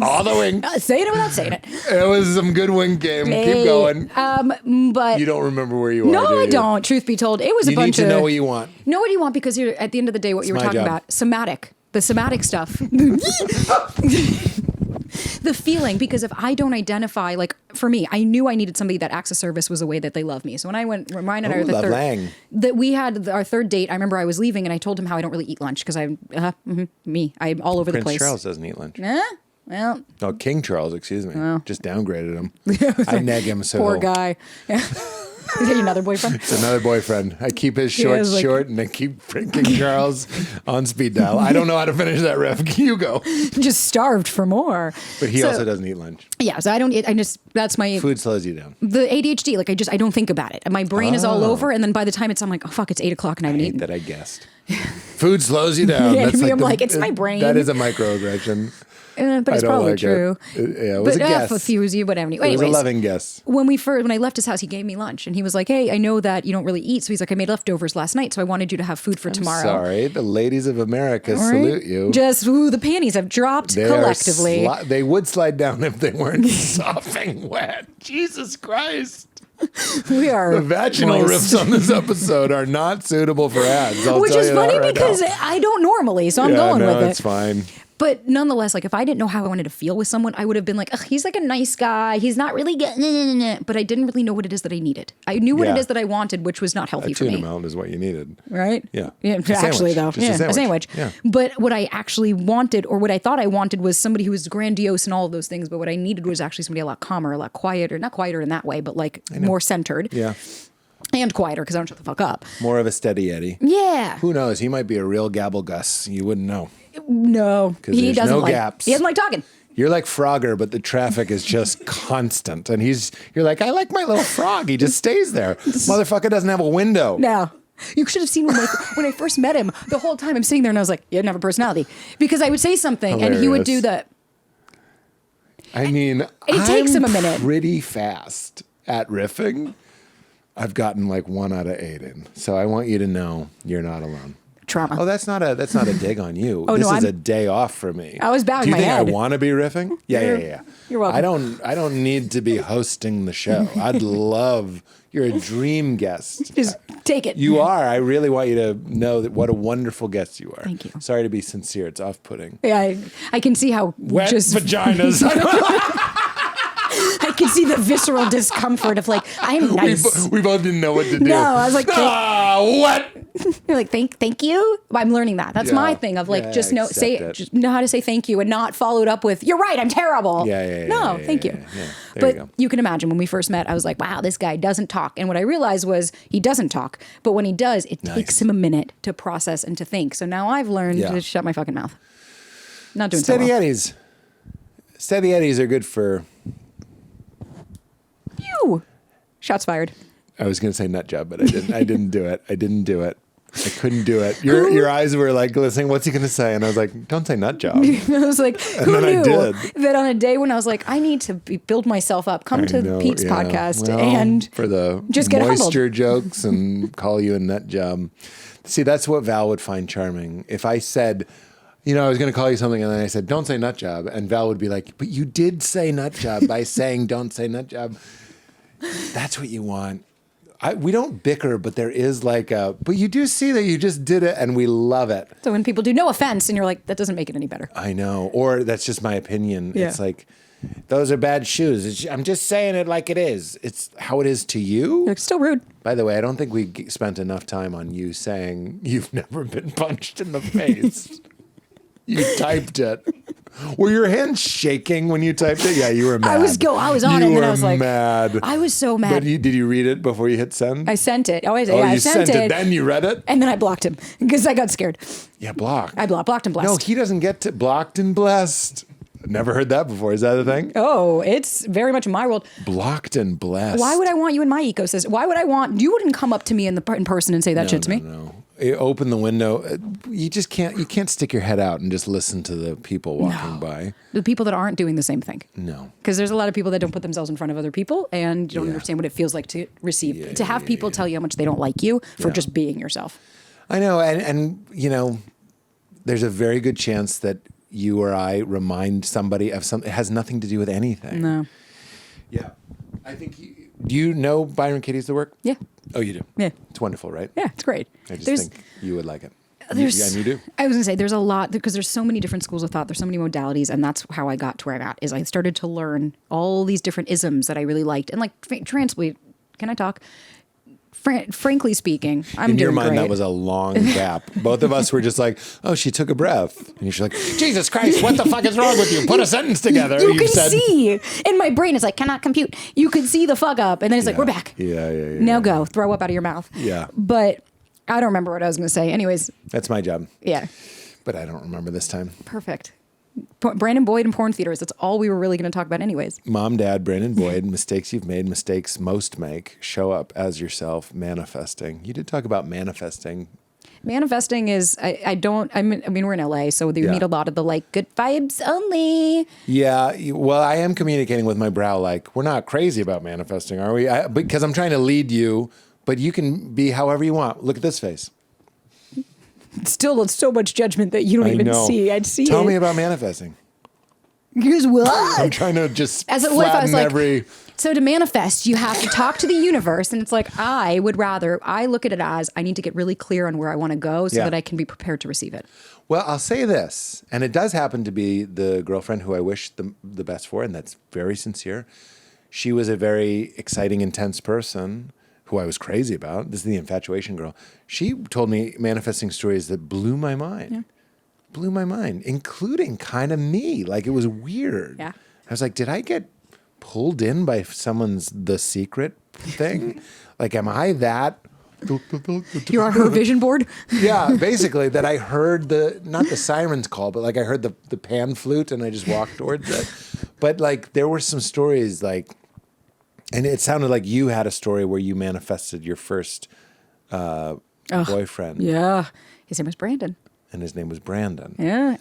All the winks. Say it without saying it. It was some good wink game. Keep going. But You don't remember where you are, no, do I you? don't. Truth be told, it was You a bunch need to of know what you want. know what you want because you're at the end of the day what you were my talking job. about the somatic stuff. The feeling, because if I don't identify, like for me, I knew I needed somebody that acts of service was a way that they love me. So when I went, Ryan and I were the love third, Lang. that we had our third date. I remember I was leaving and I told him how I don't really eat lunch because I'm all over the Prince place. Charles doesn't eat lunch. Well, Oh, King Charles, excuse me. Just downgraded him. I neg him so. poor guy. Yeah. Is that your another boyfriend? It's another boyfriend. I keep his shorts like- short and I keep King Charles on speed dial. I don't know how to finish that riff. You go. Just starved for more. But he So- also doesn't eat lunch. Yeah, so I don't eat. I just that's my Food slows you down. the ADHD. Like I don't think about it. My brain is all over, and then by the time I'm like, oh fuck, it's 8 o'clock and I haven't eaten. That I guessed. Food slows you down. Yeah, That's I'm like, it's my brain. That is a microaggression. But I it's don't probably like true. It was a guess. Confuse you, but anyway. It was a Anyways, loving guess. when I left his house, he gave me lunch, and he was like, "Hey, I know that you don't really eat, so he's like, I made leftovers last night, so I wanted you to have food for tomorrow." Sorry, the ladies of America All right? salute you. Just the panties have dropped They collectively. they would slide down if they weren't sopping wet. Jesus Christ. We are The vaginal moist. riffs on this episode are not suitable for ads. I'll Which tell is you that funny right because now. I don't normally, so I'm going with it. It's fine. But nonetheless, like if I didn't know how I wanted to feel with someone, I would have been like, ugh, he's like a nice guy. He's not really good. But I didn't really know what it is that I needed. I knew what it Yeah. is that I wanted, which was not healthy A for tuna me. melt is what you needed. Right? Yeah. Yeah. A Actually, sandwich. though. Just Yeah. a A sandwich. Yeah. But what I actually wanted, or what I thought I wanted, was somebody who was grandiose and all of those things. But what I needed was actually somebody a lot calmer, a lot quieter. Not quieter in that way, but like more centered. Yeah. And quieter because I don't shut the fuck up. More of a steady Eddie. Yeah. Who knows? He might be a real gabble gus. You wouldn't know. No. He there's doesn't no like gaps. He doesn't like talking. You're like Frogger, but the traffic is just constant. And you're like, I like my little frog. He just stays there. Motherfucker doesn't have a window. No. You should have seen when I first met him, the whole time I'm sitting there and I was like, you didn't have a personality. Because I would say something and he would do the, I mean, It takes him a minute. Pretty fast at riffing. I've gotten like 1 out of 8 in. So I want you to know you're not alone. trauma. Oh, that's not a dig on you. Oh, this no, is I'm- a day off for me. I was bowing Do you my think head. I want to be riffing? Yeah. You're welcome. I don't need to be hosting the show. I'd love. You're a dream guest. Just take it. You are. I really want you to know that what a wonderful guest you are. Thank you. Sorry to be sincere. It's off-putting. Yeah, I can see how Wet just vaginas. I can see the visceral discomfort of like I'm nice. we both didn't know what to do. No, I was like, what? You're like thank you. I'm learning that. That's my Yeah. thing of like Yeah, just know accept it. just know how to say thank you and not followed up with you're right. I'm terrible. No, thank you. Yeah. There But you go. you can imagine when we first met, I was like, wow, this guy doesn't talk. And what I realized was he doesn't talk. But when he does, it takes him a minute to process and to think. So now I've learned Yeah. to shut my fucking mouth. Not doing Steady so well. Eddies. Steady Eddies are good for. Phew. Shots fired. I was going to say nut job, but I didn't. I didn't do it. I couldn't do it. Your eyes were like glistening. What's he going to say? And I was like, don't say nut job. I was like, who then I knew did. that on a day when I was like, I need to build myself up, come I to know, Pete's yeah. podcast Well, and for the just get humbled. moisture jokes and call you a nut job. See, that's what Val would find charming. If I said, I was going to call you something, and then I said, don't say nut job, and Val would be like, but you did say nut job by saying don't say nut job. That's what you want. We don't bicker, but there is like but you do see that you just did it, and we love it. So when people do no offense and you're like, that doesn't make it any better. I know. Or that's just my opinion. Yeah. It's like, those are bad shoes. I'm just saying it like it is. It's how it is to you. You're still rude. By the way, I don't think we spent enough time on you saying you've never been punched in the face. You typed it. Were your hands shaking when you typed it? Yeah, you were mad. I was on it, and then I was like, mad. I was so mad. But did you read it before you hit send? I sent it. I you sent it. Then you read it? And then I blocked him because I got scared. Yeah, blocked. I blocked and blessed. No, he doesn't get to blocked and blessed. Never heard that before. Is that a thing? Oh, it's very much in my world. Blocked and blessed. Why would I want you in my ecosystem? Why would I want, you wouldn't come up to me in person and say that shit to me? No. You open the window. You just can't. You can't stick your head out and just listen to the people walking by. The people that aren't doing the same thing. No, because there's a lot of people that don't put themselves in front of other people and don't understand what it feels like to receive, to have people tell you how much they don't like you for just being yourself. I know, and you know, there's a very good chance that you or I remind somebody of something. It has nothing to do with anything. No. Yeah, I think. Do you know Byron Katie's The Work? Yeah. Oh, you do? Yeah. It's wonderful, right? Yeah, it's great. I just think you would like it. And you do. I was going to say, there's a lot, because there's so many different schools of thought. There's so many modalities. And that's how I got to where I'm at, is I started to learn all these different isms that I really liked. And like, can I talk? Frankly speaking, I'm in your doing mind, great. that was a long gap. Both of us were just like, "Oh, she took a breath," and you're like, "Jesus Christ, what the fuck is wrong with you? Put a sentence together." You can see in my brain, it's like, cannot compute. You could see the fuck up, and then it's like, we're back. Yeah. Now go throw up out of your mouth. Yeah. But I don't remember what I was going to say. Anyways, that's my job. Yeah. But I don't remember this time. Perfect. Brandon Boyd and porn theaters. That's all we were really going to talk about anyways. Mom, Dad, Brandon Boyd, mistakes you've made, mistakes most make, show up as yourself, manifesting. You did talk about manifesting. Manifesting is, I mean, we're in LA, so we meet a lot of the like good vibes only. Yeah. Well, I am communicating with my brow like, we're not crazy about manifesting, are we? Because I'm trying to lead you, but you can be however you want. Look at this face. Still, it's so much judgment that you don't even see. I'd see Tell me about manifesting. Here's what? I'm trying to just flatten every... So to manifest, you have to talk to the universe. And it's like, I look at it as I need to get really clear on where I want to go so that I can be prepared to receive it. Well, I'll say this, and it does happen to be the girlfriend who I wish the best for, and that's very sincere. She was a very exciting, intense person who I was crazy about. This is the infatuation girl. She told me manifesting stories that blew my mind. Yeah. Blew my mind, including kind of me. Like, it was weird. Yeah. I was like, did I get pulled in by someone's The Secret thing? Like, am I that? You're on her vision board? Yeah, basically, that I heard not the siren's call, but like I heard the pan flute and I just walked towards it. But like, there were some stories like, and it sounded like you had a story where you manifested your first boyfriend. Yeah. His name was Brandon. And his name was Brandon. Yeah,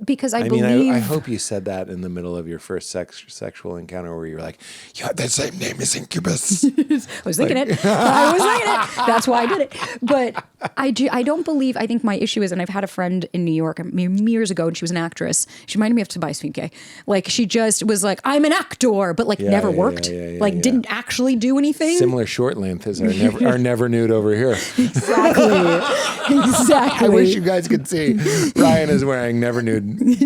because I believe. mean, I hope you said that in the middle of your first sexual encounter where you were like, you have that same name as Incubus. I was thinking it. That's why I did it. But I don't believe, I think my issue is, and I've had a friend in New York years ago, and she was an actress. She reminded me of Tobias Funke. Like, she just was like, I'm an actor, but like never worked. Didn't actually do anything. Similar short length as our never nude over here. Exactly. I wish you guys could see Ryan is wearing never nude,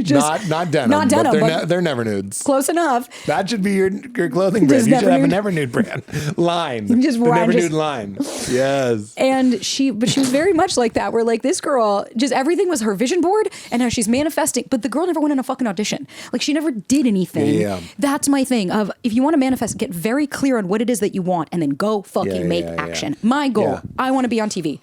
not denim, but they're never nudes. Close enough. That should be your clothing brand. You should have a never nude brand line. Just the never nude line. Yes. And she was very much like that. Where like this girl, just everything was her vision board and how she's manifesting. But the girl never went on a fucking audition. Like, she never did anything. Yeah. That's my thing. Of if you want to manifest, get very clear on what it is that you want, and then go fucking make action. My goal. I want to be on TV.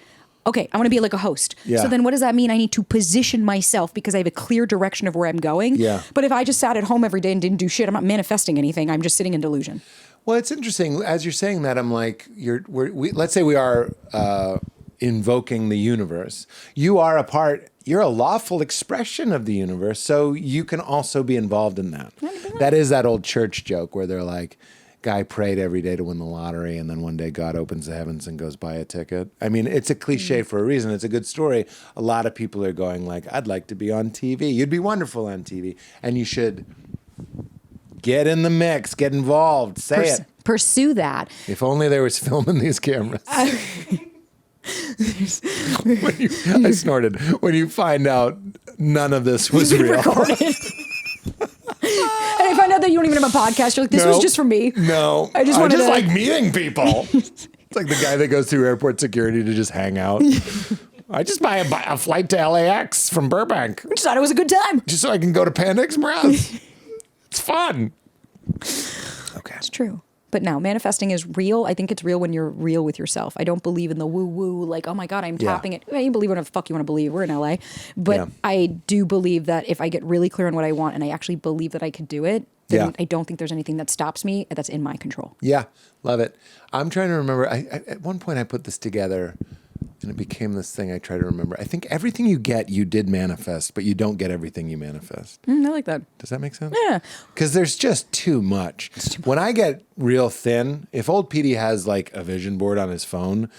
Okay, I want to be like a host. Yeah. So then what does that mean? I need to position myself because I have a clear direction of where I'm going. Yeah. But if I just sat at home every day and didn't do shit, I'm not manifesting anything. I'm just sitting in delusion. Well, it's interesting. As you're saying that, I'm like, let's say we are invoking the universe. You're a lawful expression of the universe, so you can also be involved in that. That is that old church joke where they're like, guy prayed every day to win the lottery, and then one day God opens the heavens and goes buy a ticket. I mean, it's a cliche for a reason. It's a good story. A lot of people are going like, I'd like to be on TV. You'd be wonderful on TV. And you should get in the mix, get involved, say it. Pursue that. If only there was film in these cameras. I snorted. When you find out none of this was real. Recorded. And I find out that you don't even have a podcast. You're like, this was just for me. No. I just like meeting people. It's like the guy that goes through airport security to just hang out. I just buy a flight to LAX from Burbank. I just thought it was a good time. Just so I can go to Panda Express. It's fun. Okay. It's true. But no, manifesting is real. I think it's real when you're real with yourself. I don't believe in the woo-woo, like, oh my God, I'm tapping it. You believe whatever the fuck you want to believe. We're in LA. But I do believe that if I get really clear on what I want and I actually believe that I could do it, then I don't think there's anything that stops me that's in my control. Yeah, love it. I'm trying to remember. I at one point I put this together and it became this thing I try to remember. I think everything you get, you did manifest, but you don't get everything you manifest. I like that. Does that make sense? Yeah. Because there's just too much. When I get real thin, if old Petey has like a vision board on his phone,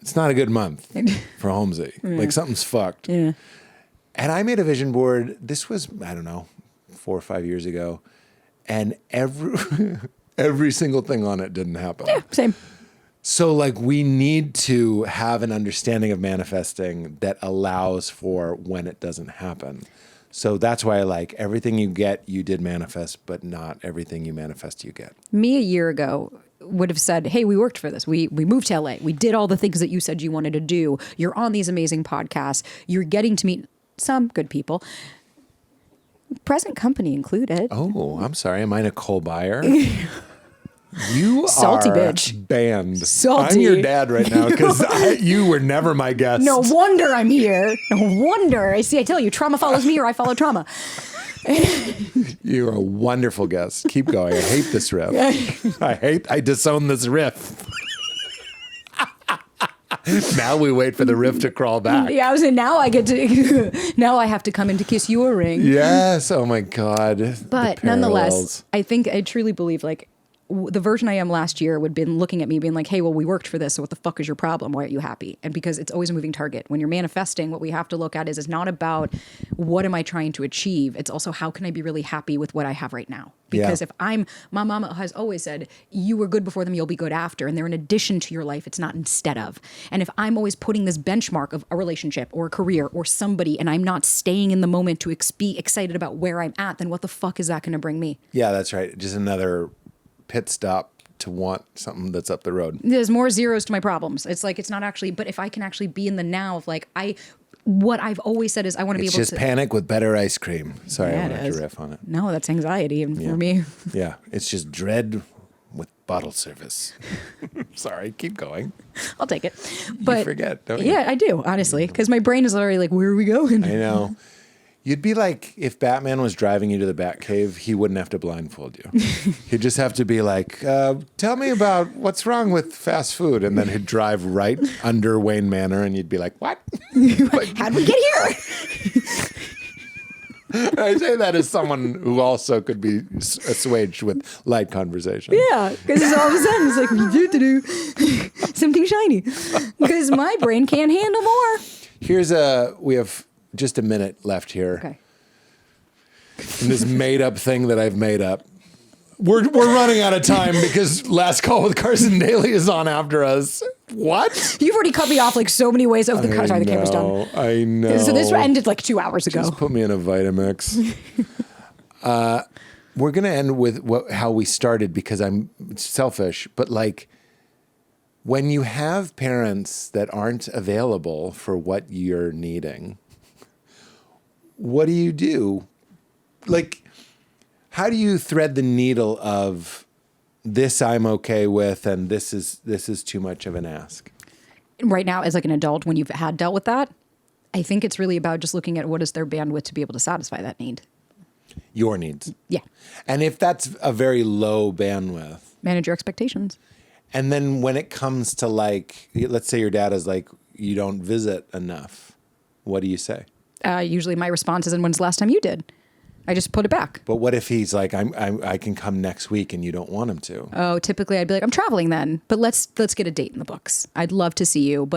it's not a good month for Holmesy. Like something's fucked. Yeah. And I made a vision board. This was, I don't know, 4 or 5 years ago. And every single thing on it didn't happen. Yeah, same. So like we need to have an understanding of manifesting that allows for when it doesn't happen. So that's why I like everything you get, you did manifest, but not everything you manifest, you get. Me a year ago would have said, hey, we worked for this. We moved to LA. We did all the things that you said you wanted to do. You're on these amazing podcasts. You're getting to meet some good people. Present company included. Oh, I'm sorry. Am I Nicole Byer? You Salty are bitch. Banned. Salty. I'm your dad right now because you were never my guest. No wonder I'm here. No wonder. I tell you, trauma follows me or I follow trauma. You're a wonderful guest. Keep going. I hate this riff. I disown this riff. Now we wait for the riff to crawl back. Yeah, I was saying now I have to come in to kiss your ring. Yes. Oh my God. But nonetheless, I think I truly believe like the version I am last year would have been looking at me being like, hey, well, we worked for this. So what the fuck is your problem? Why aren't you happy? And because it's always a moving target. When you're manifesting, what we have to look at is not about what am I trying to achieve? It's also how can I be really happy with what I have right now? Because if my mama has always said, you were good before them, you'll be good after. And they're an addition to your life. It's not instead of. And if I'm always putting this benchmark of a relationship or a career or somebody, and I'm not staying in the moment to be excited about where I'm at, then what the fuck is that going to bring me? Yeah, that's right. Just another pit stop to want something that's up the road. There's more zeros to my problems. It's like, it's not actually, but if I can actually be in the now of like, what I've always said is I want to be able to. It's just panic with better ice cream. Sorry, Yeah, I wanted to riff on it. No, that's anxiety for me. Yeah, it's just dread with bottle service. Sorry, keep going. I'll take it. But you forget, don't you? Yeah, I do, honestly, because my brain is already like, where are we going? I know. You'd be like, if Batman was driving you to the Batcave, he wouldn't have to blindfold you. He'd just have to be like, tell me about what's wrong with fast food. And then he'd drive right under Wayne Manor and you'd be like, what? How'd we get here? I say that as someone who also could be assuaged with light conversation. Yeah, because all of a sudden it's like, something shiny. Because my brain can't handle more. We have just a minute left here. Okay. In this made up thing that I've made up. We're running out of time because Last Call with Carson Daly is on after us. What? You've already cut me off like so many ways. Sorry, the camera's done. I know. So this ended like 2 hours ago. Just put me in a Vitamix. We're going to end with how we started because I'm selfish, but like when you have parents that aren't available for what you're needing, what do you do? Like, how do you thread the needle of this I'm okay with and this is too much of an ask? Right now, as like an adult, when you've had dealt with that, I think it's really about just looking at what is their bandwidth to be able to satisfy that need. Your needs. Yeah. And if that's a very low bandwidth. Manage your expectations. And then when it comes to like, let's say your dad is like, you don't visit enough. What do you say? Usually my response is, and when's the last time you did? I just put it back. But what if he's like, I can come next week and you don't want him to? Oh, typically I'd be like, I'm traveling then, but let's get a date in the books. I'd love to see you,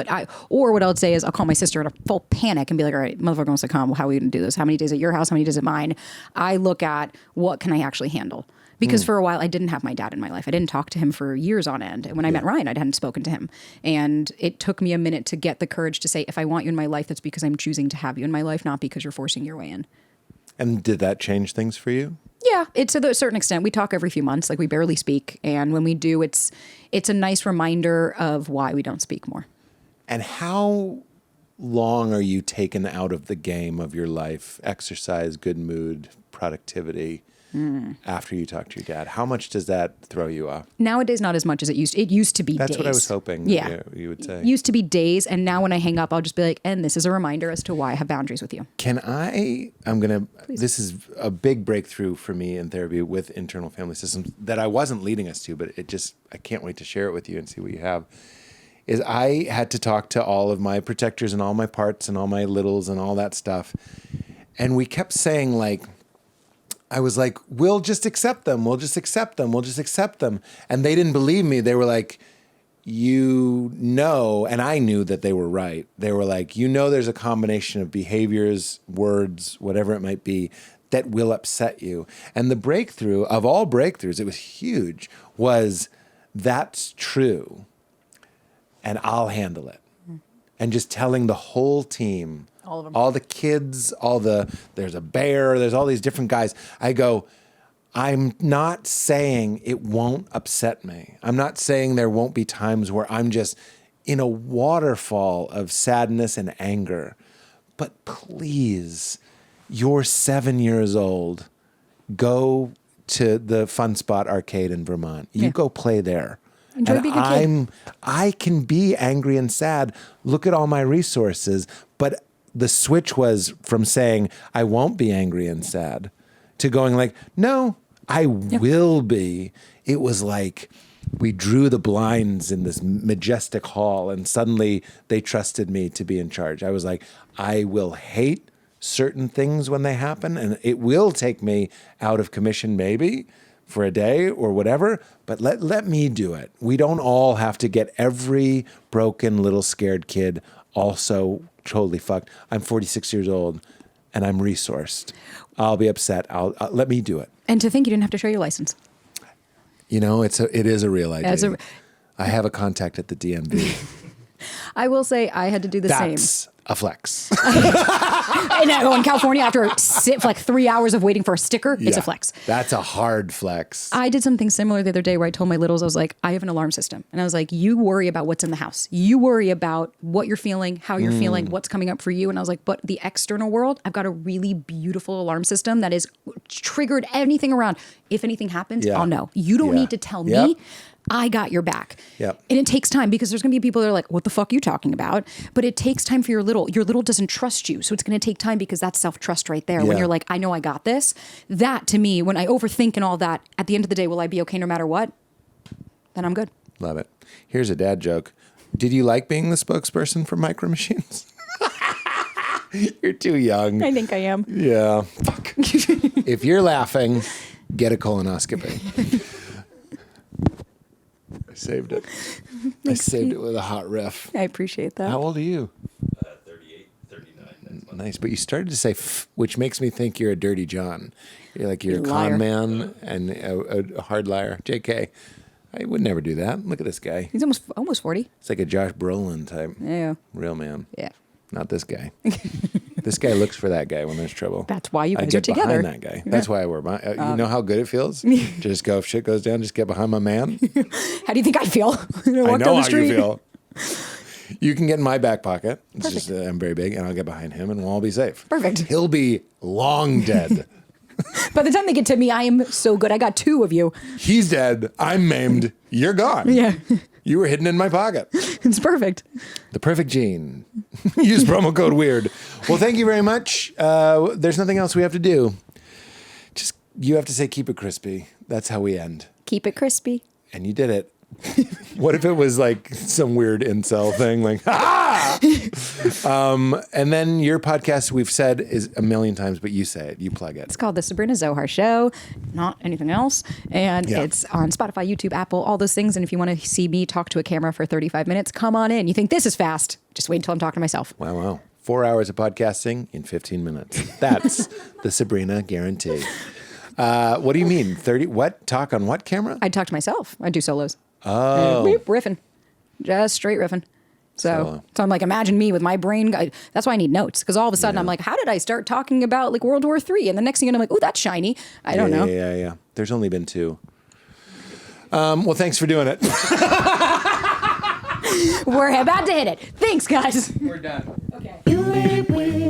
or what I would say is I'll call my sister in a full panic and be like, all right, motherfucker wants to come. How are we going to do this? How many days at your house? How many days at mine? I look at what can I actually handle? Because for a while I didn't have my dad in my life. I didn't talk to him for years on end. And when I met Ryan, I hadn't spoken to him. And it took me a minute to get the courage to say, if I want you in my life, that's because I'm choosing to have you in my life, not because you're forcing your way in. And did that change things for you? Yeah, it's to a certain extent. We talk every few months, like we barely speak. And when we do, it's a nice reminder of why we don't speak more. And how long are you taken out of the game of your life, exercise, good mood, productivity, after you talk to your dad? How much does that throw you off? Nowadays, not as much as it used to. It used to be That's days. what I was hoping you would say. It used to be days, and now when I hang up, I'll just be like, and this is a reminder as to why I have boundaries with you. This is a big breakthrough for me in therapy with internal family systems that I wasn't leading us to, but I can't wait to share it with you and see what you have. Is I had to talk to all of my protectors and all my parts and all my littles and all that stuff. And we kept saying, like, I was like, we'll just accept them. We'll just accept them. We'll just accept them. And they didn't believe me. They were like, and I knew that they were right. They were like, there's a combination of behaviors, words, whatever it might be, that will upset you. And the breakthrough of all breakthroughs, it was huge, was that's true. And I'll handle it. And just telling the whole team, all of them, all the kids, there's a bear, there's all these different guys. I go, I'm not saying it won't upset me. I'm not saying there won't be times where I'm just in a waterfall of sadness and anger. But please, you're 7 years old. Go to the Fun Spot arcade in Vermont. You go play there. Enjoy being a kid. I can be angry and sad. Look at all my resources. But the switch was from saying, I won't be angry and sad, to going like, no, I will be. It was like we drew the blinds in this majestic hall, and suddenly they trusted me to be in charge. I was like, I will hate certain things when they happen, and it will take me out of commission maybe for a day or whatever, but let me do it. We don't all have to get every broken little scared kid also totally fucked. I'm 46 years old and I'm resourced. I'll be upset. Let me do it. And to think you didn't have to show your license. It is a real idea. I have a contact at the DMV. I will say I had to do the same. That's a flex. And I go in California after for like 3 hours of waiting for a sticker. It's a flex. That's a hard flex. I did something similar the other day where I told my littles, I was like, I have an alarm system. And I was like, you worry about what's in the house. You worry about what you're feeling, how you're feeling, what's coming up for you. And I was like, but the external world, I've got a really beautiful alarm system that is triggered anything around. If anything happens, I'll know. You don't need to tell me. I got your back. Yep. And it takes time because there's going to be people that are like, what the fuck are you talking about? But it takes time for your little. Your little doesn't trust you. So it's going to take time because that's self-trust right there. When you're like, I know I got this. That to me, when I overthink and all that, at the end of the day, will I be okay no matter what? Then I'm good. Love it. Here's a dad joke. Did you like being the spokesperson for Micro Machines? You're too young. I think I am. Yeah. Fuck. If you're laughing, get a colonoscopy. I saved it. I saved it with a hot riff. I appreciate that. How old are you? 38, 39. Nice. But you started to say which makes me think you're a dirty John. You're a liar. con man and a hard liar. JK. I would never do that. Look at this guy. He's almost 40. It's like a Josh Brolin type. Yeah. Real man. Yeah. Not this guy. This guy looks for that guy when there's trouble. That's why you guys I get are together. behind that guy. That's why I wear my. You know how good it feels? Just go, if shit goes down, just get behind my man. How do you think I feel? I know how you feel. You can get in my back pocket. It's Perfect. just I'm very big, and I'll get behind him, and we'll all be safe. Perfect. He'll be long dead. By the time they get to me, I am so good. I got two of you. He's dead. I'm maimed. You're gone. Yeah. You were hidden in my pocket. It's perfect. The perfect gene. Use promo code WEIRD. Well, thank you very much. There's nothing else we have to do. Just, you have to say, keep it crispy. That's how we end. Keep it crispy. And you did it. What if it was like some weird incel thing, like, ah! And then your podcast, we've said is a million times, but you say it, you plug it. It's called The Sabrina Zohar Show, not anything else. And it's on Spotify, YouTube, Apple, all those things. And if you want to see me talk to a camera for 35 minutes, come on in. You think this is fast? Just wait until I'm talking to myself. Wow. 4 hours of podcasting in 15 minutes. That's the Sabrina guarantee. What do you mean? 30? What? Talk on what camera? I talk to myself. I do solos. Oh. Riffing. Just straight riffing. So I'm like, imagine me with my brain. That's why I need notes. Because all of a sudden I'm like, how did I start talking about like World War III? And the next thing I'm like, oh, that's shiny. I don't know. Yeah. There's only been 2. Well, thanks for doing it. We're about to hit it. Thanks, guys. We're done. Okay. You made it weird.